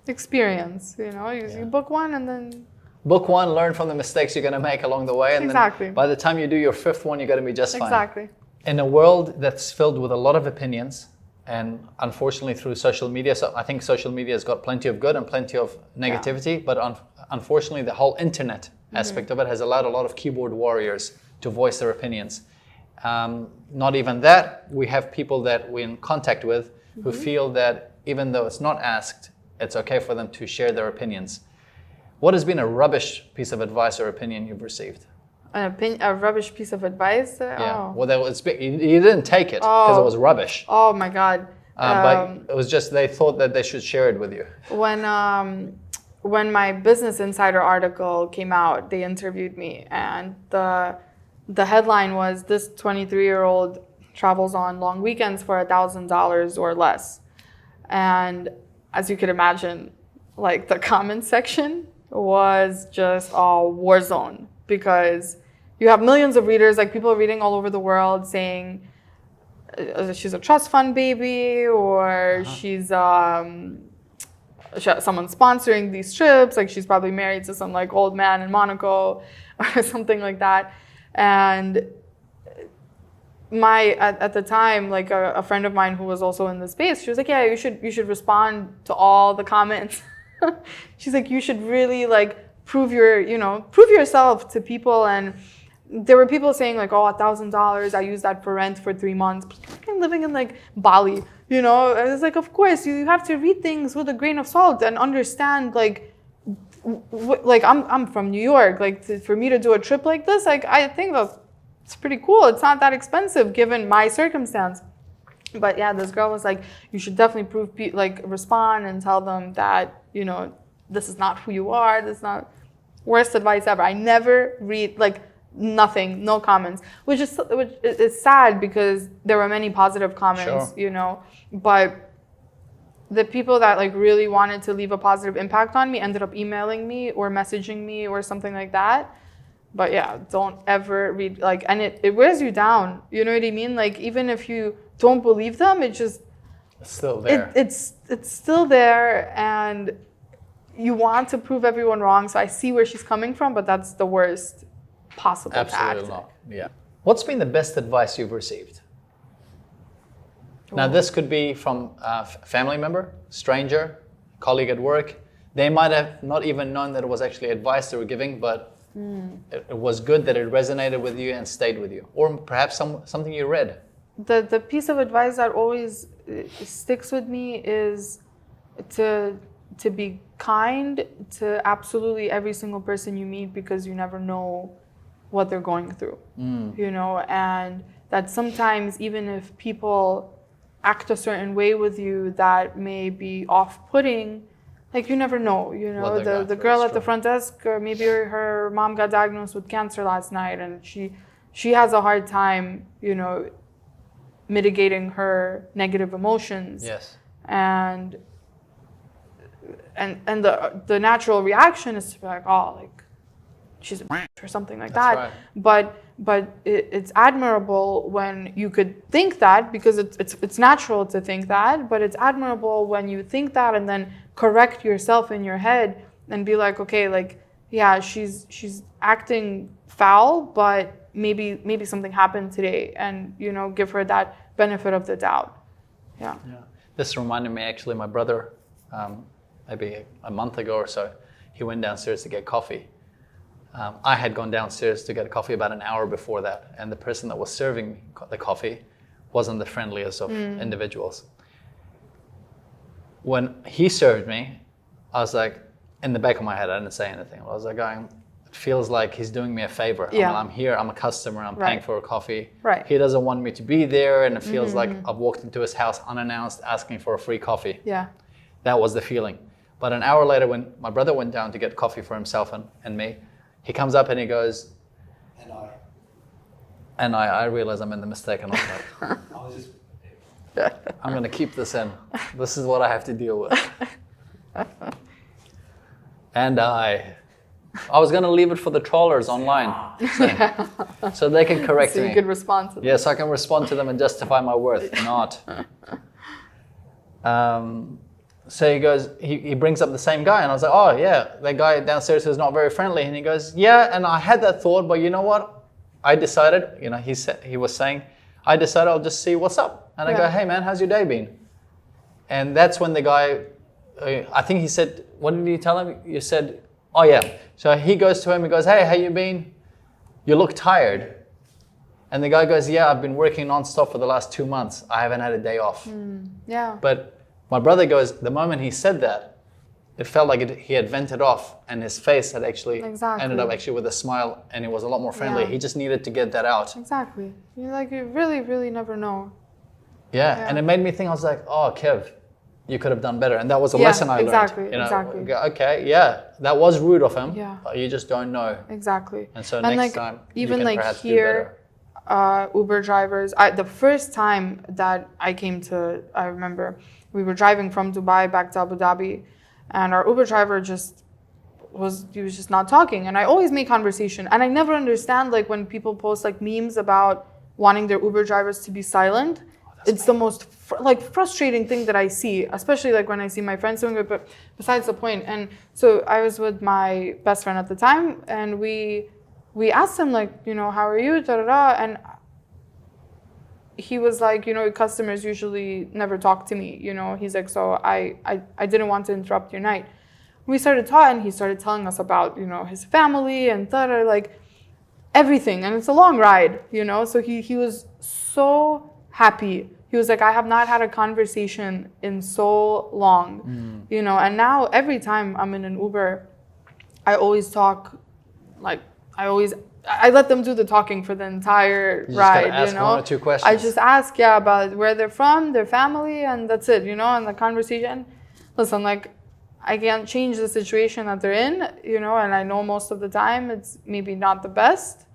experience. You book one and then book one, learn from the mistakes you're going to make along the way, and exactly. Then by the time you do your 5th one, you're going to be just fine. Exactly. In a world that's filled with a lot of opinions, and unfortunately through social media, so I think social media has got plenty of good and plenty of negativity, but unfortunately the whole internet aspect of it has allowed a lot of keyboard warriors to voice their opinions. Not even that, we have people that we're in contact with who feel that even though it's not asked, it's okay for them to share their opinions. What has been a rubbish piece of advice or opinion you've received? A rubbish piece of advice? Yeah. Oh. Well, you didn't take it because it was rubbish. Oh my God. But it was just they thought that they should share it with you. When my Business Insider article came out, they interviewed me, and the headline was, "This 23-year-old travels on long weekends for $1,000 or less." And as you could imagine, like the comment section was just a war zone, because you have millions of readers, like people reading all over the world saying she's a trust fund baby, or she's someone sponsoring these trips, like she's probably married to some like old man in Monaco or something like that. And at the time, like a friend of mine who was also in the space, she was like, yeah, you should respond to all the comments. She's like, you should really like prove yourself to people. And there were people saying like, oh, $1,000, I use that for rent for 3 months. I'm living in like Bali, And it's like, of course, you have to read things with a grain of salt and understand like I'm from New York. Like for me to do a trip like this, like I think it's pretty cool. It's not that expensive given my circumstance. But yeah, this girl was like, you should definitely respond and tell them that, this is not who you are. This is not worst advice ever. I never read like nothing, no comments, which is sad because there were many positive comments, Sure. But the people that like really wanted to leave a positive impact on me ended up emailing me or messaging me or something like that. But yeah, don't ever read and it wears you down. You know what I mean? Like even if you don't believe them, it's still there. It's still there, and you want to prove everyone wrong. So I see where she's coming from, but that's the worst possible Absolutely tactic. not. Yeah. What's been the best advice you've received? Now, this could be from a family member, stranger, colleague at work. They might have not even known that it was actually advice they were giving, but it was good that it resonated with you and stayed with you. Or perhaps something you read. The piece of advice that always sticks with me is to to be kind to absolutely every single person you meet, because you never know what they're going through, you know, and that sometimes even if people act a certain way with you that may be off-putting, like you never know, you know, the girl at the front desk, or maybe her mom got diagnosed with cancer last night, and she has a hard time, you know, mitigating her negative emotions. Yes. And the natural reaction is to be like, oh, like she's a or something like that. Right. But it's admirable when you could think that, because it's natural to think that, but it's admirable when you think that and then correct yourself in your head and be like, okay, like, yeah, she's acting foul, but maybe something happened today, and, you know, give her that benefit of the doubt. Yeah. This reminded me, actually, my brother, maybe a month ago or so, he went downstairs to get coffee. I had gone downstairs to get coffee about an hour before that, and the person that was serving the coffee wasn't the friendliest of individuals. When he served me, I was like, in the back of my head, I didn't say anything. I was like going, it feels like he's doing me a favor. Yeah. I mean, I'm here, I'm a customer, I'm paying for a coffee. Right. He doesn't want me to be there, and it feels like I've walked into his house unannounced asking for a free coffee. Yeah. That was the feeling. But an hour later, when my brother went down to get coffee for himself and me, he comes up and he goes, and I realize I'm in the mistake, and I'm like, I'm going to keep this in. This is what I have to deal with. And I was going to leave it for the trollers online, so they can correct me. So you could respond to them. Yes, I can respond to them and justify my worth. Not. So he goes, he brings up the same guy, and I was like, oh yeah, that guy downstairs who's not very friendly. And he goes, yeah, and I had that thought, but you know what? I decided, you know, he was saying, I decided I'll just see what's up. And I go, hey man, how's your day been? And that's when the guy, I think he said, what did you tell him? You said, oh yeah. So he goes to him, he goes, hey, how you been? You look tired. And the guy goes, yeah, I've been working nonstop for the last 2 months. I haven't had a day off. Yeah. But my brother goes, the moment he said that, it felt like he had vented off, and his face had actually ended up actually with a smile, and it was a lot more friendly. Yeah. He just needed to get that out. Exactly. You really, really never know. Yeah. And it made me think, I was like, oh, Kev, you could have done better. And that was a lesson I learned. You know, exactly. Okay, yeah, that was rude of him, but you just don't know. Exactly. And so next time, even you can like perhaps here, do better. Uber drivers, the first time that I came to, I remember, we were driving from Dubai back to Abu Dhabi, and our Uber driver was just not talking. And I always make conversation, and I never understand, like, when people post like memes about wanting their Uber drivers to be silent. It's the most frustrating thing that I see, especially like when I see my friends doing it, but besides the point. And so I was with my best friend at the time, and we asked him, like, you know, how are you, and he was like, you know, customers usually never talk to me, you know. He's like, so I didn't want to interrupt your night. We started talking, and he started telling us about, you know, his family and like everything. And it's a long ride, you know. So he was so happy. He was like, I have not had a conversation in so long, you know. And now every time I'm in an Uber, I always talk, like, I let them do the talking for the entire ride, ask, you know. 1 or 2 questions. I just ask, about where they're from, their family, and that's it, you know. And the conversation, listen, like, I can't change the situation that they're in, you know, and I know most of the time it's maybe not the best,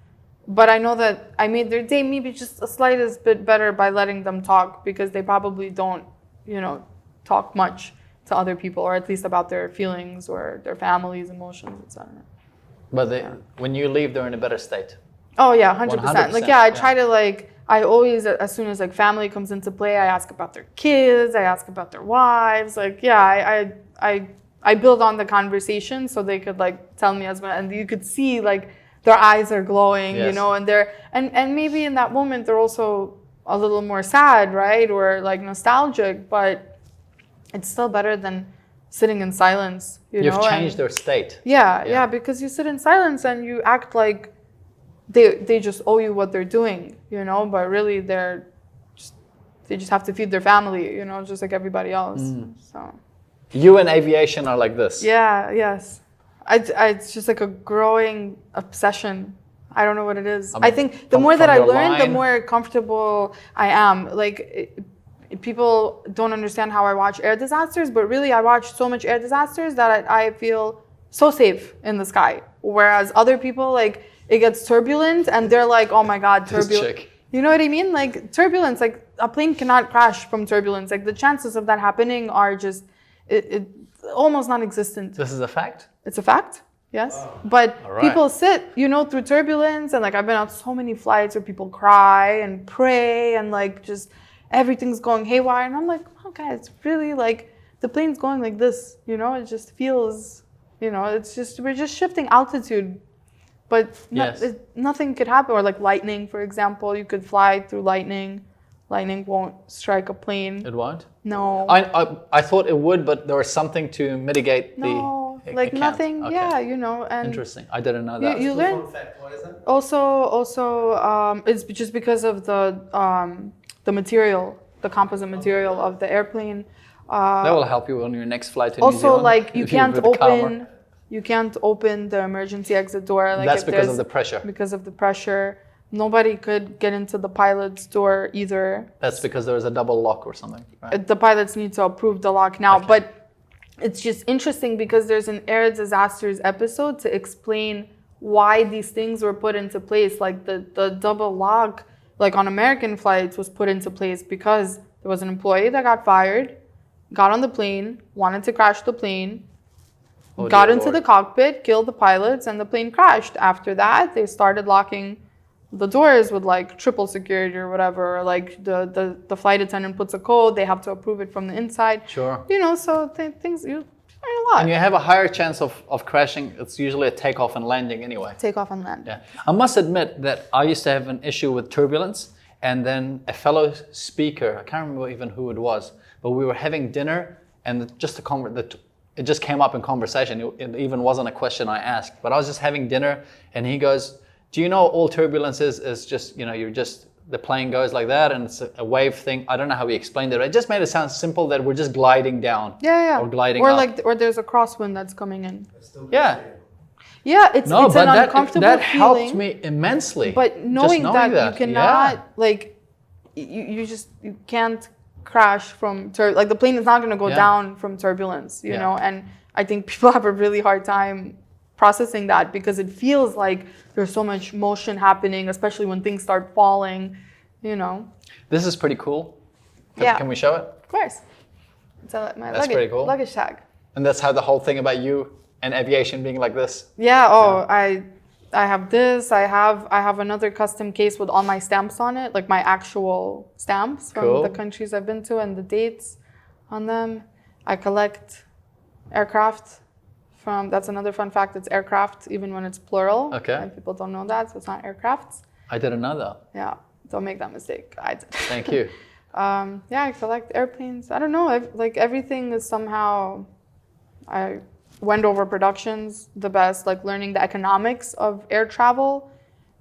but I know that I made their day maybe just a slightest bit better by letting them talk, because they probably don't, you know, talk much to other people, or at least about their feelings or their family's emotions, etc. But when you leave, they're in a better state. Oh yeah, 100%. Like, I try to, like, I always, as soon as like family comes into play, I ask about their kids, I ask about their wives. Like, I build on the conversation so they could, like, tell me as well, and you could see, like, their eyes are glowing, you know, and they're and maybe in that moment they're also a little more sad, right, or like nostalgic, but it's still better than sitting in silence. You've changed their state. Yeah, because you sit in silence and you act like they just owe you what they're doing, you know, but really they just have to feed their family, you know, just like everybody else. So You and aviation are like this. Yeah, yes. It's just like a growing obsession. I don't know what it is. I think the more that I learn, the more comfortable I am. Like, people don't understand how I watch air disasters, but really I watch so much air disasters that I feel so safe in the sky. Whereas other people, like, it gets turbulent and they're like, oh my God, turbulence. You know what I mean? Like, turbulence, like a plane cannot crash from turbulence. Like, the chances of that happening are just almost non-existent. This is a fact? It's a fact, yes. Oh. But people sit, through turbulence, and like I've been on so many flights where people cry and pray and like just everything's going haywire. And I'm like, oh guys, it's really like the plane's going like this, it just feels, it's just, we're just shifting altitude. But nothing could happen. Or like lightning, for example, you could fly through lightning. Lightning won't strike a plane. It won't? No. I thought it would, but there was something to mitigate nothing. Okay. Yeah, and interesting. I didn't know that. You learn. What is that? Also, it's just because of the material, the composite material of the airplane. That will help you on your next flight to New Also, Zealand. like you can't open the emergency exit door. Like, that's because of the pressure. Because of the pressure. Nobody could get into the pilot's door either. That's because there was a double lock or something, right? The pilots need to approve the lock now. Okay. But it's just interesting because there's an air disasters episode to explain why these things were put into place. Like the double lock, like on American flights, was put into place because there was an employee that got fired, got on the plane, wanted to crash the plane, got into the cockpit, killed the pilots, and the plane crashed. After that, they started locking the doors with like triple security or whatever, or like the flight attendant puts a code, they have to approve it from the inside. Sure. So things, you learn a lot. And you have a higher chance of crashing. It's usually a takeoff and landing anyway. Takeoff and land. Yeah. I must admit that I used to have an issue with turbulence, and then a fellow speaker, I can't remember even who it was, but we were having dinner and it just came up in conversation. It even wasn't a question I asked, but I was just having dinner and he goes, do you know all turbulence is just, the plane goes like that and it's a wave thing. I don't know how he explained it. It just made it sound simple that we're just gliding down. Yeah. Or gliding up. Or there's a crosswind that's coming in. Yeah. Yeah, it's an uncomfortable that feeling. Helped me immensely. But knowing that you cannot, you can't crash from like the plane is not going to go down from turbulence, you know, and I think people have a really hard time processing that because it feels like there's so much motion happening, especially when things start falling, This is pretty cool. Can we show it? Of course. It's my That's pretty cool. Luggage tag. And that's how the whole thing about you and aviation being like this? Yeah, I have this. I have another custom case with all my stamps on it, like my actual stamps from the countries I've been to and the dates on them. I collect aircraft. That's another fun fact. It's aircraft, even when it's plural. Okay. And people don't know that, so it's not aircrafts. I didn't know that. Yeah, don't make that mistake. I did. Thank you. I collect airplanes. I don't know. Everything is somehow. I went over productions, the best, like learning the economics of air travel,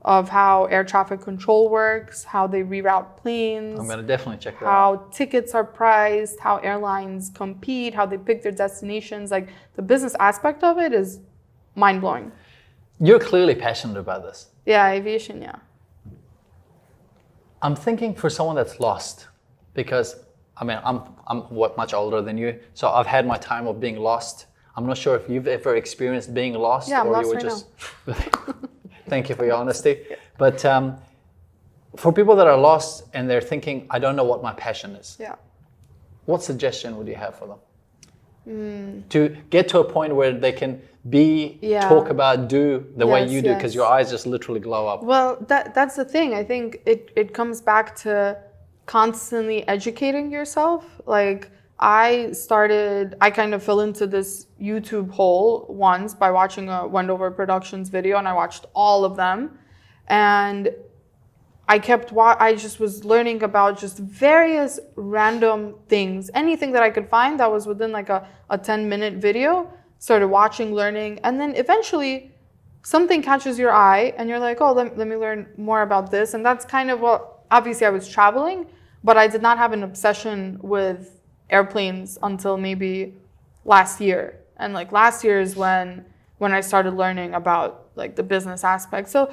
of how air traffic control works, how they reroute planes. I'm going to definitely check that out. How tickets are priced, how airlines compete, how they pick their destinations. Like the business aspect of it is mind-blowing. You're clearly passionate about this. Yeah, aviation, yeah. I'm thinking for someone that's lost, because I'm much older than you, so I've had my time of being lost. I'm not sure if you've ever experienced being lost, or lost you were just. Thank you for your honesty. But for people that are lost and they're thinking, I don't know what my passion is. Yeah. What suggestion would you have for them? To get to a point where they can talk about, do the way you do, because your eyes just literally glow up. Well, that's the thing. I think it comes back to constantly educating yourself. Like I kind of fell into this YouTube hole once by watching a Wendover Productions video, and I watched all of them. And I just was learning about just various random things, anything that I could find that was within like a 10-minute video, started watching, learning, and then eventually something catches your eye and you're like, oh, let me learn more about this. And that's kind of obviously I was traveling, but I did not have an obsession with airplanes until maybe last year. And like last year is when I started learning about like the business aspect. So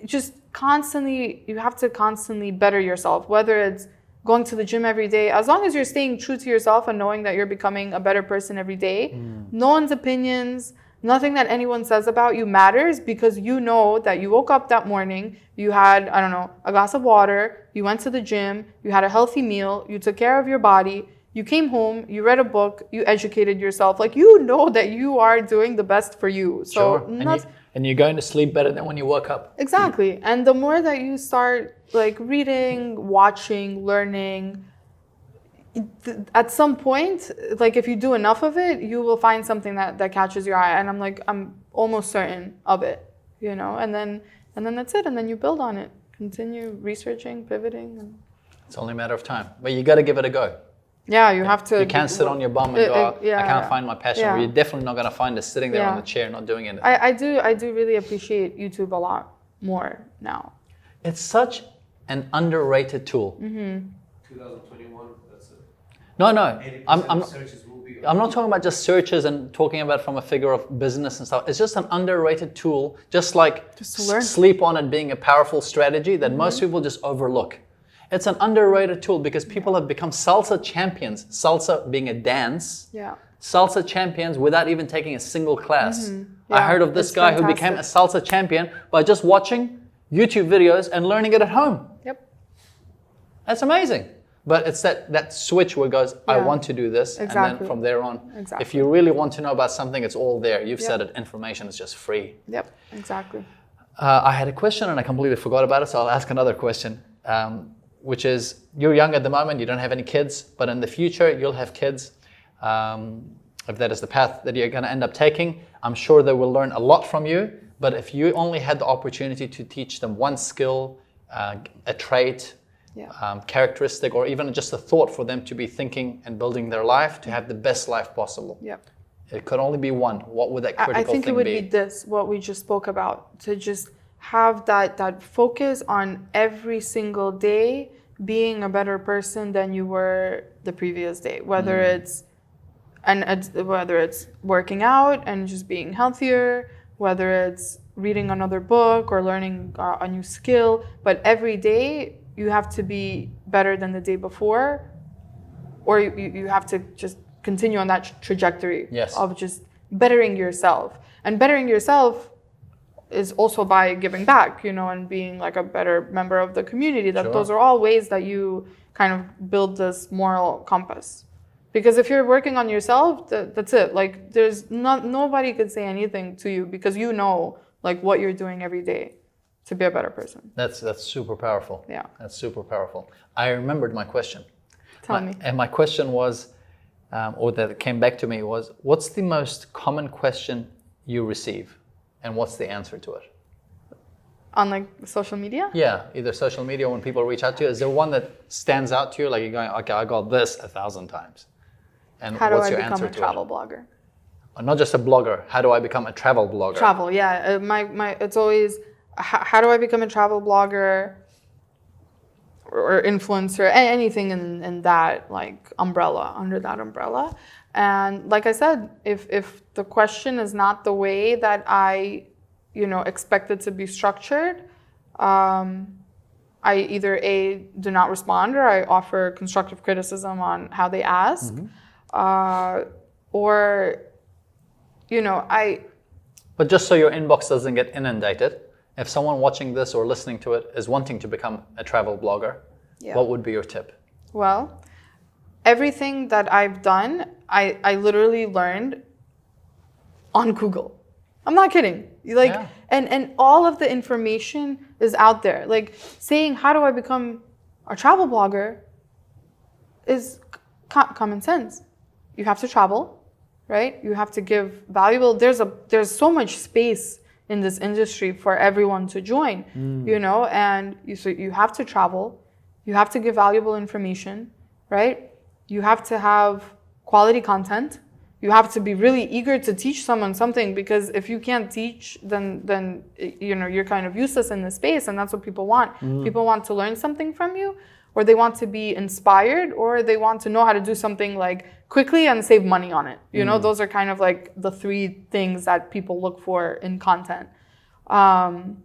just constantly, you have to constantly better yourself, whether it's going to the gym every day, as long as you're staying true to yourself and knowing that you're becoming a better person every day. No one's opinions, nothing that anyone says about you matters, because you know that you woke up that morning, you had, I don't know, a glass of water, you went to the gym, you had a healthy meal, you took care of your body, you came home, you read a book, you educated yourself. Like, you know that you are doing the best for you. So Sure. And you're going to sleep better than when you woke up. Exactly. And the more that you start like reading, watching, learning, at some point, like if you do enough of it, you will find something that catches your eye. And I'm almost certain of it, you know, and then that's it. And then you build on it, continue researching, pivoting. And it's only a matter of time, but you got to give it a go. Yeah, you have to. You can't sit on your bum and go, I can't find my passion. Yeah. Or you're definitely not going to find it sitting there on the chair, not doing anything. I do really appreciate YouTube a lot more now. It's such an underrated tool. 2021, that's it. No, 80% of searches will be. I'm not talking about just searches and talking about from a figure of business and stuff. It's just an underrated tool, just like Just to learn. sleep on it being a powerful strategy that most people just overlook. It's an underrated tool because people have become salsa champions, salsa being a dance, salsa champions without even taking a single class. I heard of this guy who became a salsa champion by just watching YouTube videos and learning it at home. Yep. That's amazing. But it's that switch where it goes, I want to do this. And then from there on, if you really want to know about something, it's all there. You've said it, information is just free. Yep, exactly. I had a question and I completely forgot about it, so I'll ask another question. Which is, you're young at the moment, you don't have any kids, but in the future you'll have kids. If that is the path that you're going to end up taking, I'm sure they will learn a lot from you. But if you only had the opportunity to teach them one skill, a trait, characteristic, or even just a thought for them to be thinking and building their life to have the best life possible. Yep. It could only be one. What would that critical thing be? I think it would be this, what we just spoke about, to just have that focus on every single day being a better person than you were the previous day, whether it's working out and just being healthier, whether it's reading another book or learning a new skill, but every day you have to be better than the day before, or you have to just continue on that trajectory of just bettering yourself. And bettering yourself is also by giving back, you know, and being like a better member of the community. Those are all ways that you kind of build this moral compass. Because if you're working on yourself, that's it. Like, there's nobody could say anything to you because you know like what you're doing every day to be a better person. That's super powerful. Yeah. That's super powerful. I remembered my question. Tell me. And my question was, or that came back to me was, what's the most common question you receive? And what's the answer to it? On like social media? Yeah, either social media or when people reach out to you. Is there one that stands out to you? Like you're going, okay, I got this 1,000 times. And how do what's I your become answer a to travel it? blogger? Not just a blogger. How do I become a travel blogger? Travel, yeah. My it's always, how do I become a travel blogger or influencer, anything in that like umbrella, under that umbrella. And like I said, if the question is not the way that I, you know, expect it to be structured, I either do not respond, or I offer constructive criticism on how they ask, or, you know, But just so your inbox doesn't get inundated, if someone watching this or listening to it is wanting to become a travel blogger, what would be your tip? Well, everything that I've done, I literally learned on Google. I'm not kidding. Like, and all of the information is out there. Like, saying, how do I become a travel blogger is common sense. You have to travel, right? You have to give valuable, there's so much space in this industry for everyone to join, you know, and so you have to travel, you have to give valuable information, right? You have to have quality content. You have to be really eager to teach someone something, because if you can't teach, then you know, you're kind of useless in this space, and that's what people want. People want to learn something from you, or they want to be inspired, or they want to know how to do something like quickly and save money on it. You know, those are kind of like the three things that people look for in content. And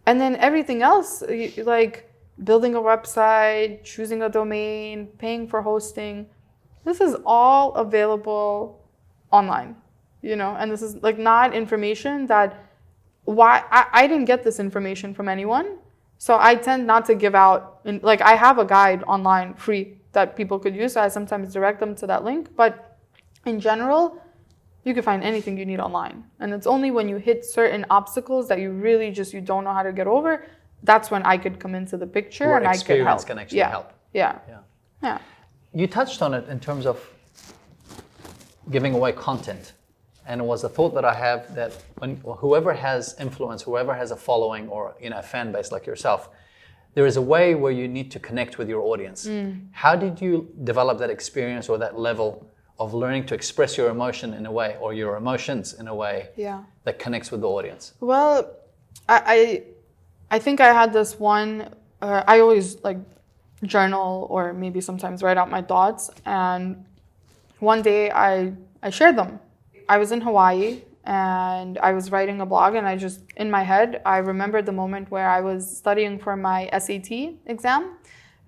then everything else, like building a website, choosing a domain, paying for hosting, this is all available online, you know, and this is like not information that I didn't get this information from anyone. So I tend not to give out, like I have a guide online free that people could use. So I sometimes direct them to that link, but in general, you can find anything you need online. And it's only when you hit certain obstacles that you really you don't know how to get over, that's when I could come into the picture Where and I could help. can actually help. Yeah. You touched on it in terms of giving away content. And it was a thought that I have that when whoever has influence, whoever has a following or a fan base like yourself, there is a way where you need to connect with your audience. How did you develop that experience or that level of learning to express your emotion in a way, or your emotions in a way that connects with the audience? Well, I think I had this one, I always like journal or maybe sometimes write out my thoughts. And one day I shared them. I was in Hawaii and I was writing a blog, and I just, in my head, I remembered the moment where I was studying for my SAT exam,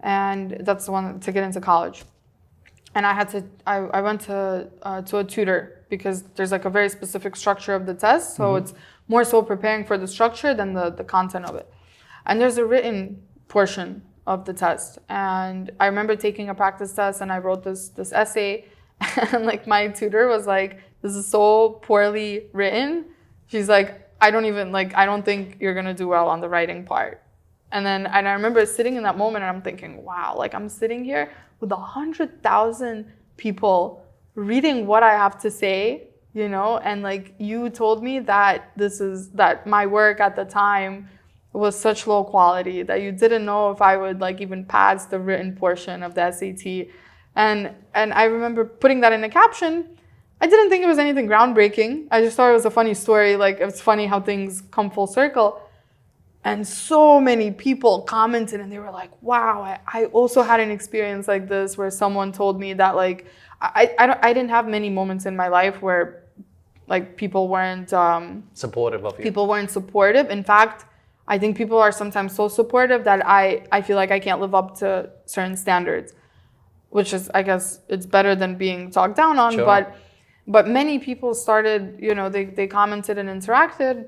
and that's the one to get into college. And I went to a tutor because there's like a very specific structure of the test. So it's more so preparing for the structure than the content of it. And there's a written portion of the test. And I remember taking a practice test and I wrote this essay, and like my tutor was like, this is so poorly written. She's like, I don't think you're gonna do well on the writing part. And I remember sitting in that moment and I'm thinking, wow, like I'm sitting here with 100,000 people reading what I have to say, you know, and like you told me that that my work at the time was such low quality that you didn't know if I would like even pass the written portion of the SAT. And I remember putting that in a caption. I didn't think it was anything groundbreaking. I just thought it was a funny story. Like, it's funny how things come full circle. And so many people commented and they were like, wow, I also had an experience like this where someone told me that like, I didn't have many moments in my life where like people weren't supportive of you. People weren't supportive. In fact, I think people are sometimes so supportive that I feel like I can't live up to certain standards, which is, I guess, it's better than being talked down on. Sure. But many people started, you know, they commented and interacted.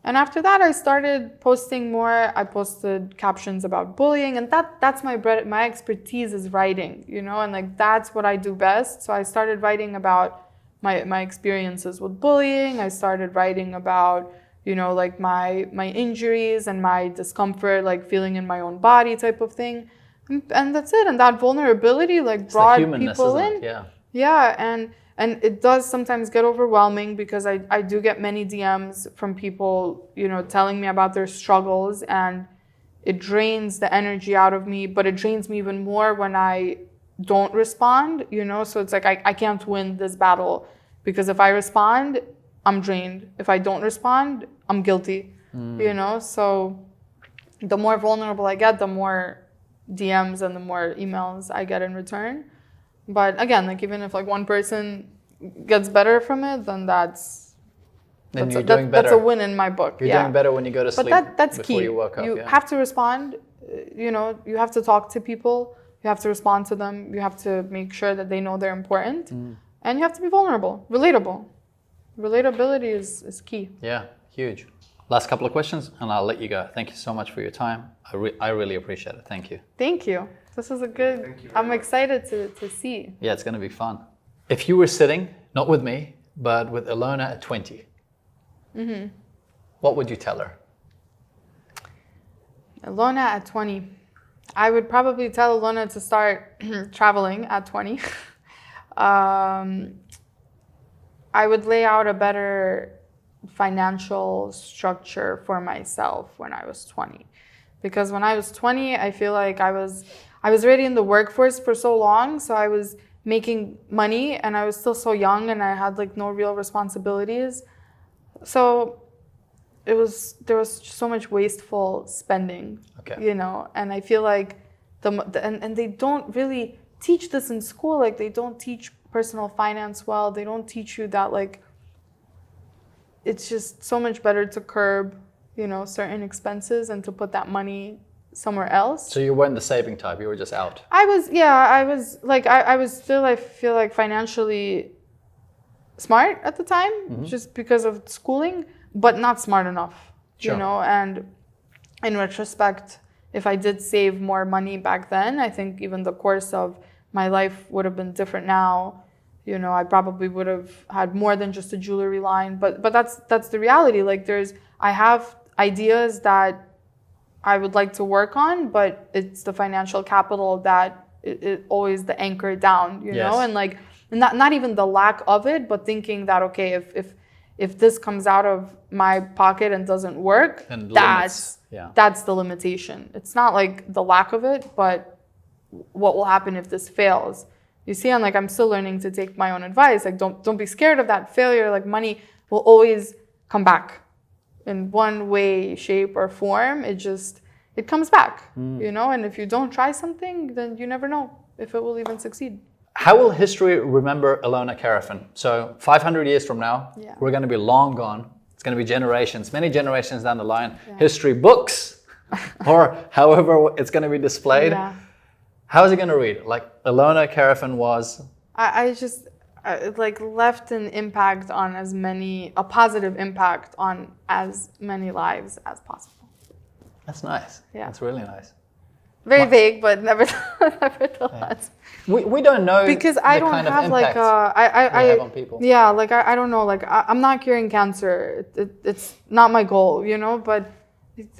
And after that, I started posting more. I posted captions about bullying, and that's my expertise is writing, you know, and like that's what I do best. So I started writing about my experiences with bullying. I started writing about, you know, like my injuries and my discomfort, like feeling in my own body type of thing. And that's it. And that vulnerability like brought people in. Yeah. And it does sometimes get overwhelming because I do get many DMs from people, you know, telling me about their struggles, and it drains the energy out of me, but it drains me even more when I don't respond, you know? So it's like I can't win this battle because if I respond, I'm drained. If I don't respond, I'm guilty, you know? So the more vulnerable I get, the more DMs and the more emails I get in return. But again, like even if like one person gets better from it, then that's a win in my book. You're doing better when you go to sleep. But that's before key. You wake up. You have to respond. You know, you have to talk to people. You have to respond to them. You have to make sure that they know they're important, and you have to be vulnerable, relatable. Relatability is key. Yeah, huge. Last couple of questions, and I'll let you go. Thank you so much for your time. I really appreciate it. Thank you. Thank you. This is a good. I'm excited to see. Yeah, it's going to be fun. If you were sitting, not with me, but with Elona at 20, what would you tell her? Elona at 20. I would probably tell Elona to start traveling at 20. I would lay out a better financial structure for myself when I was 20. Because when I was 20, I feel like I was already in the workforce for so long, so I was making money and I was still so young and I had like no real responsibilities. So there was so much wasteful spending, you know, and I feel like and they don't really teach this in school. Like they don't teach personal finance well. They don't teach you that like it's just so much better to curb, certain expenses and to put that money somewhere else. So you weren't the saving type, you were just out. I was like, I was still, I feel like financially smart at the time, just because of schooling, but not smart enough, Sure. And in retrospect, if I did save more money back then, I think even the course of my life would have been different now. I probably would have had more than just a jewelry line, but that's the reality. Like I have ideas that I would like to work on, but it's the financial capital that it always the anchor down, Yes. and like not even the lack of it, but thinking that okay, if this comes out of my pocket and doesn't work, And that's the limitation. It's not like the lack of it, but what will happen if this fails? You see, and like I'm still learning to take my own advice. Like don't be scared of that failure. Like money will always come back in one way, shape, or form. It comes back, And if you don't try something, then you never know if it will even succeed. How will history remember Elona Carafin? So 500 years from now, Yeah. we're going to be long gone. It's going to be generations, many generations down the line. Yeah. History books, or however it's going to be displayed. Yeah. How is it going to read? Like Elona Carafin was. I like left an impact on a positive impact on as many lives as possible. That's nice. Yeah. That's really nice. Very vague, but nevertheless. We don't know Because the I don't kind have of like impact we have on people. Yeah, like I don't know, like I'm not curing cancer. It's not my goal, but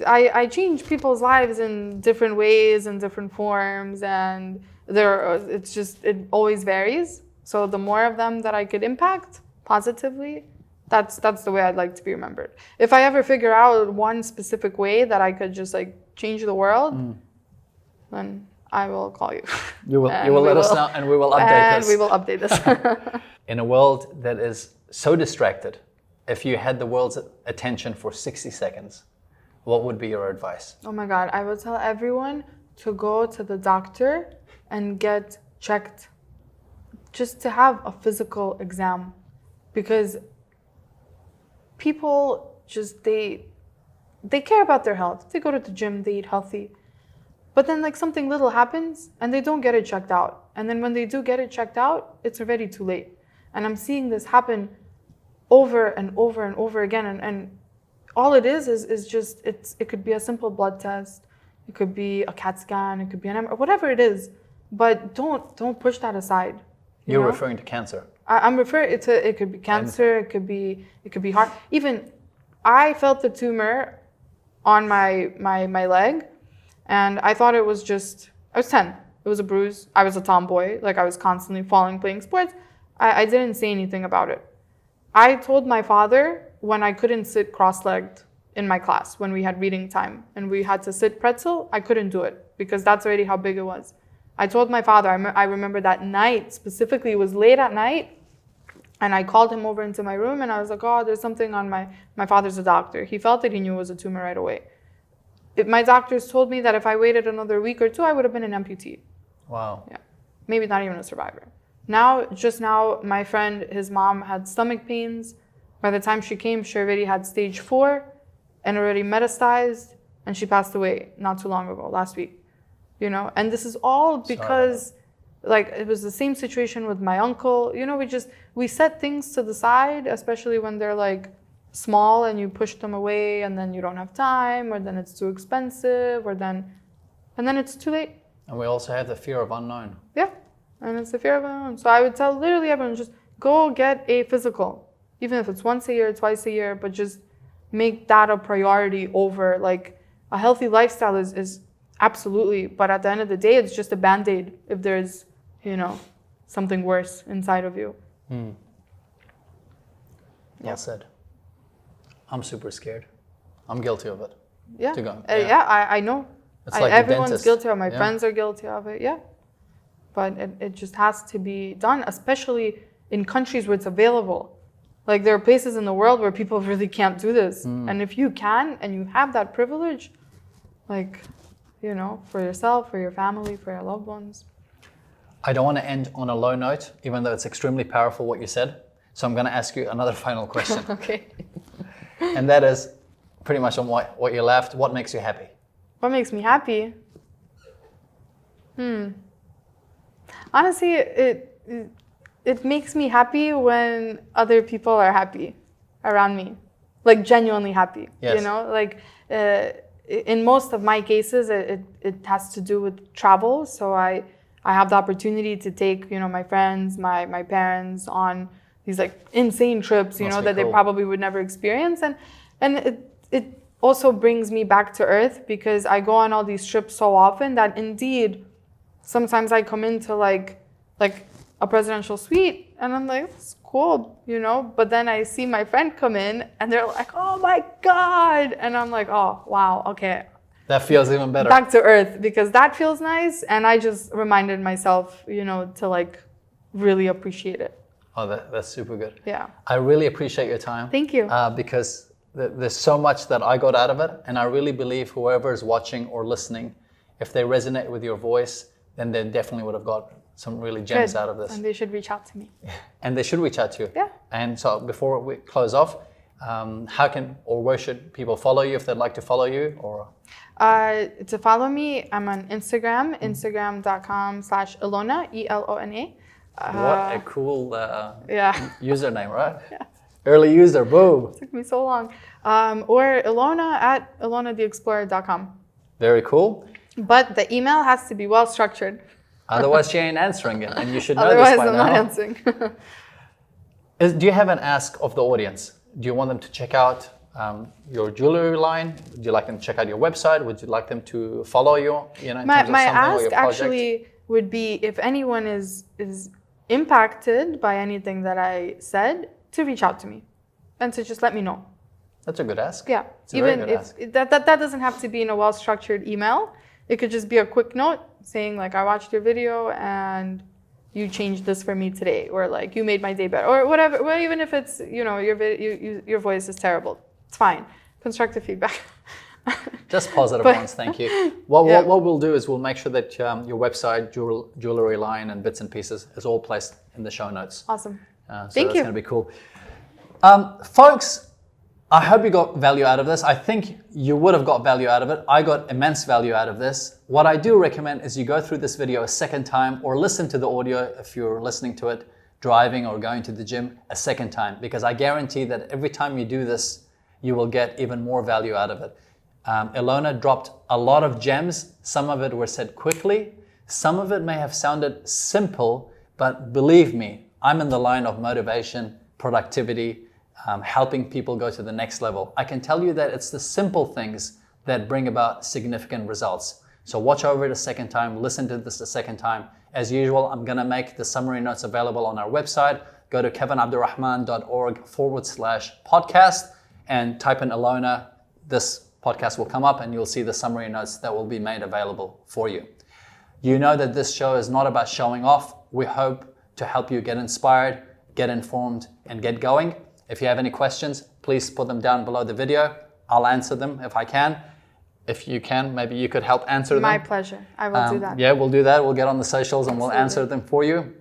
I change people's lives in different ways and different forms, and it always varies. So the more of them that I could impact positively, that's the way I'd like to be remembered. If I ever figure out one specific way that I could just like change the world, then I will call you. You will let us know, and we will update this. And we will update this. In a world that is so distracted, if you had the world's attention for 60 seconds, what would be your advice? Oh my God, I would tell everyone to go to the doctor and get checked, just to have a physical exam, because people just, they care about their health. They go to the gym, they eat healthy. But then like something little happens and they don't get it checked out. And then when they do get it checked out, it's already too late. And I'm seeing this happen over and over and over again. And all it is just, it could be a simple blood test. It could be a CAT scan. It could be an MRI, whatever it is. But don't push that aside. You're referring to cancer. I'm referring to, it could be cancer. It could be heart. Even I felt the tumor on my leg. And I thought it was I was 10. It was a bruise. I was a tomboy. Like I was constantly falling, playing sports. I didn't say anything about it. I told my father when I couldn't sit cross-legged in my class, when we had reading time and we had to sit pretzel, I couldn't do it because that's already how big it was. I told my father, I remember that night, specifically it was late at night, and I called him over into my room and I was like, oh, there's something on my father's a doctor. He felt it, he knew it was a tumor right away. My doctors told me that if I waited another week or two, I would have been an amputee. Wow. Yeah. Maybe not even a survivor. Just now, my friend, his mom had stomach pains. By the time she came, she already had stage 4 and already metastasized, and she passed away not too long ago, last week. And this is all because like it was the same situation with my uncle. We set things to the side, especially when they're like small and you push them away and then you don't have time, or then it's too expensive, and then it's too late. And we also have the fear of unknown. Yeah, and it's the fear of unknown. So I would tell literally everyone, just go get a physical, even if it's once a year, twice a year, but just make that a priority over like a healthy lifestyle is absolutely, but at the end of the day, it's just a Band-Aid if there's, something worse inside of you. Well said. I'm super scared. I'm guilty of it. Yeah. To go. I know. It's like everyone's dentist. guilty of it. My friends are guilty of it. Yeah. But it just has to be done, especially in countries where it's available. Like there are places in the world where people really can't do this. And if you can and you have that privilege, like you know, for yourself, for your family, for your loved ones. I don't want to end on a low note, even though it's extremely powerful what you said. So I'm going to ask you another final question. Okay. And that is pretty much on what you left. What makes you happy? What makes me happy? Honestly, it makes me happy when other people are happy around me, like genuinely happy. Yes. You know, like in most of my cases, it has to do with travel. So I have the opportunity to take, you know, my friends, my parents on these like insane trips, you know, that they probably would never experience, and it also brings me back to earth because I go on all these trips so often that indeed sometimes I come into like a presidential suite and I'm like, it's cool, you know, but then I see my friend come in and they're like, oh my God, and I'm like, oh wow, okay, that feels even better. Back to earth, because that feels nice, and I just reminded myself, you know, to like really appreciate it. Oh, that's super good. Yeah. I really appreciate your time. Thank you. Because there's so much that I got out of it, and I really believe whoever is watching or listening, if they resonate with your voice, then they definitely would have got some really gems out of this. And they should reach out to me. And they should reach out to you. Yeah. And so before we close off, how can or where should people follow you if they'd like to follow you? Or to follow me, I'm on Instagram, instagram.com/Elona, Elona. What a cool username, right? Yeah. Early user, boom. It took me so long. Or Elona at elonatheexplorer.com. Very cool. But the email has to be well structured. Otherwise, she ain't answering it, and you should know Otherwise, this by I'm now. not answering. Do you have an ask of the audience? Do you want them to check out your jewelry line? Would you like them to check out your website? Would you like them to follow you? You know, in terms of My something or ask your project? actually would be, if anyone is impacted by anything that I said, to reach out to me and to just let me know. That's a good ask. Yeah, It's a very even good if ask. that doesn't have to be in a well-structured email. It could just be a quick note saying like, I watched your video and you changed this for me today, or like you made my day better, or whatever. Well, even if it's, you know, your voice is terrible, it's fine. Constructive feedback. Just positive ones, thank you. What we'll do is we'll make sure that your website, jewelry line, and bits and pieces is all placed in the show notes. Awesome. So Thank that's you. going to be cool. Folks, I hope you got value out of this. I think you would have got value out of it. I got immense value out of this. What I do recommend is you go through this video a second time, or listen to the audio if you're listening to it driving or going to the gym a second time, because I guarantee that every time you do this, you will get even more value out of it. Elona dropped a lot of gems. Some of it were said quickly. Some of it may have sounded simple, but believe me, I'm in the line of motivation, productivity, helping people go to the next level. I can tell you that it's the simple things that bring about significant results. So watch over it a second time, listen to this a second time. As usual, I'm gonna make the summary notes available on our website. Go to kevinabdulrahman.org/podcast and type in Elona. This podcast will come up and you'll see the summary notes that will be made available for you. You know that this show is not about showing off. We hope to help you get inspired, get informed, and get going. If you have any questions, please put them down below the video. I'll answer them if I can. If you can, maybe you could help answer them. My pleasure. I will do that. Yeah, we'll do that. We'll get on the socials and we'll answer them for you.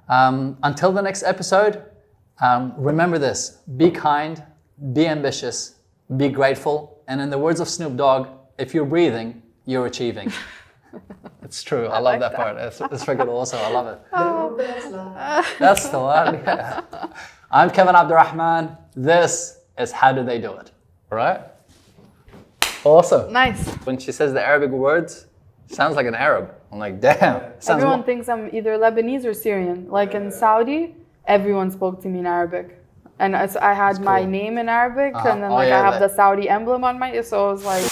Until the next episode, remember this: be kind, be ambitious, be grateful, and in the words of Snoop Dogg, if you're breathing, you're achieving. It's true. I love that part. It's freaking awesome. I love it. Oh. That's the one. Yeah. I'm Kevin Abdulrahman. This is How Do They Do It? All right? Awesome. Nice. When she says the Arabic words, sounds like an Arab. I'm like, damn. Everyone thinks I'm either Lebanese or Syrian. Like in Saudi, everyone spoke to me in Arabic. And I had my name in Arabic, and then I have the Saudi emblem on my, so it was like...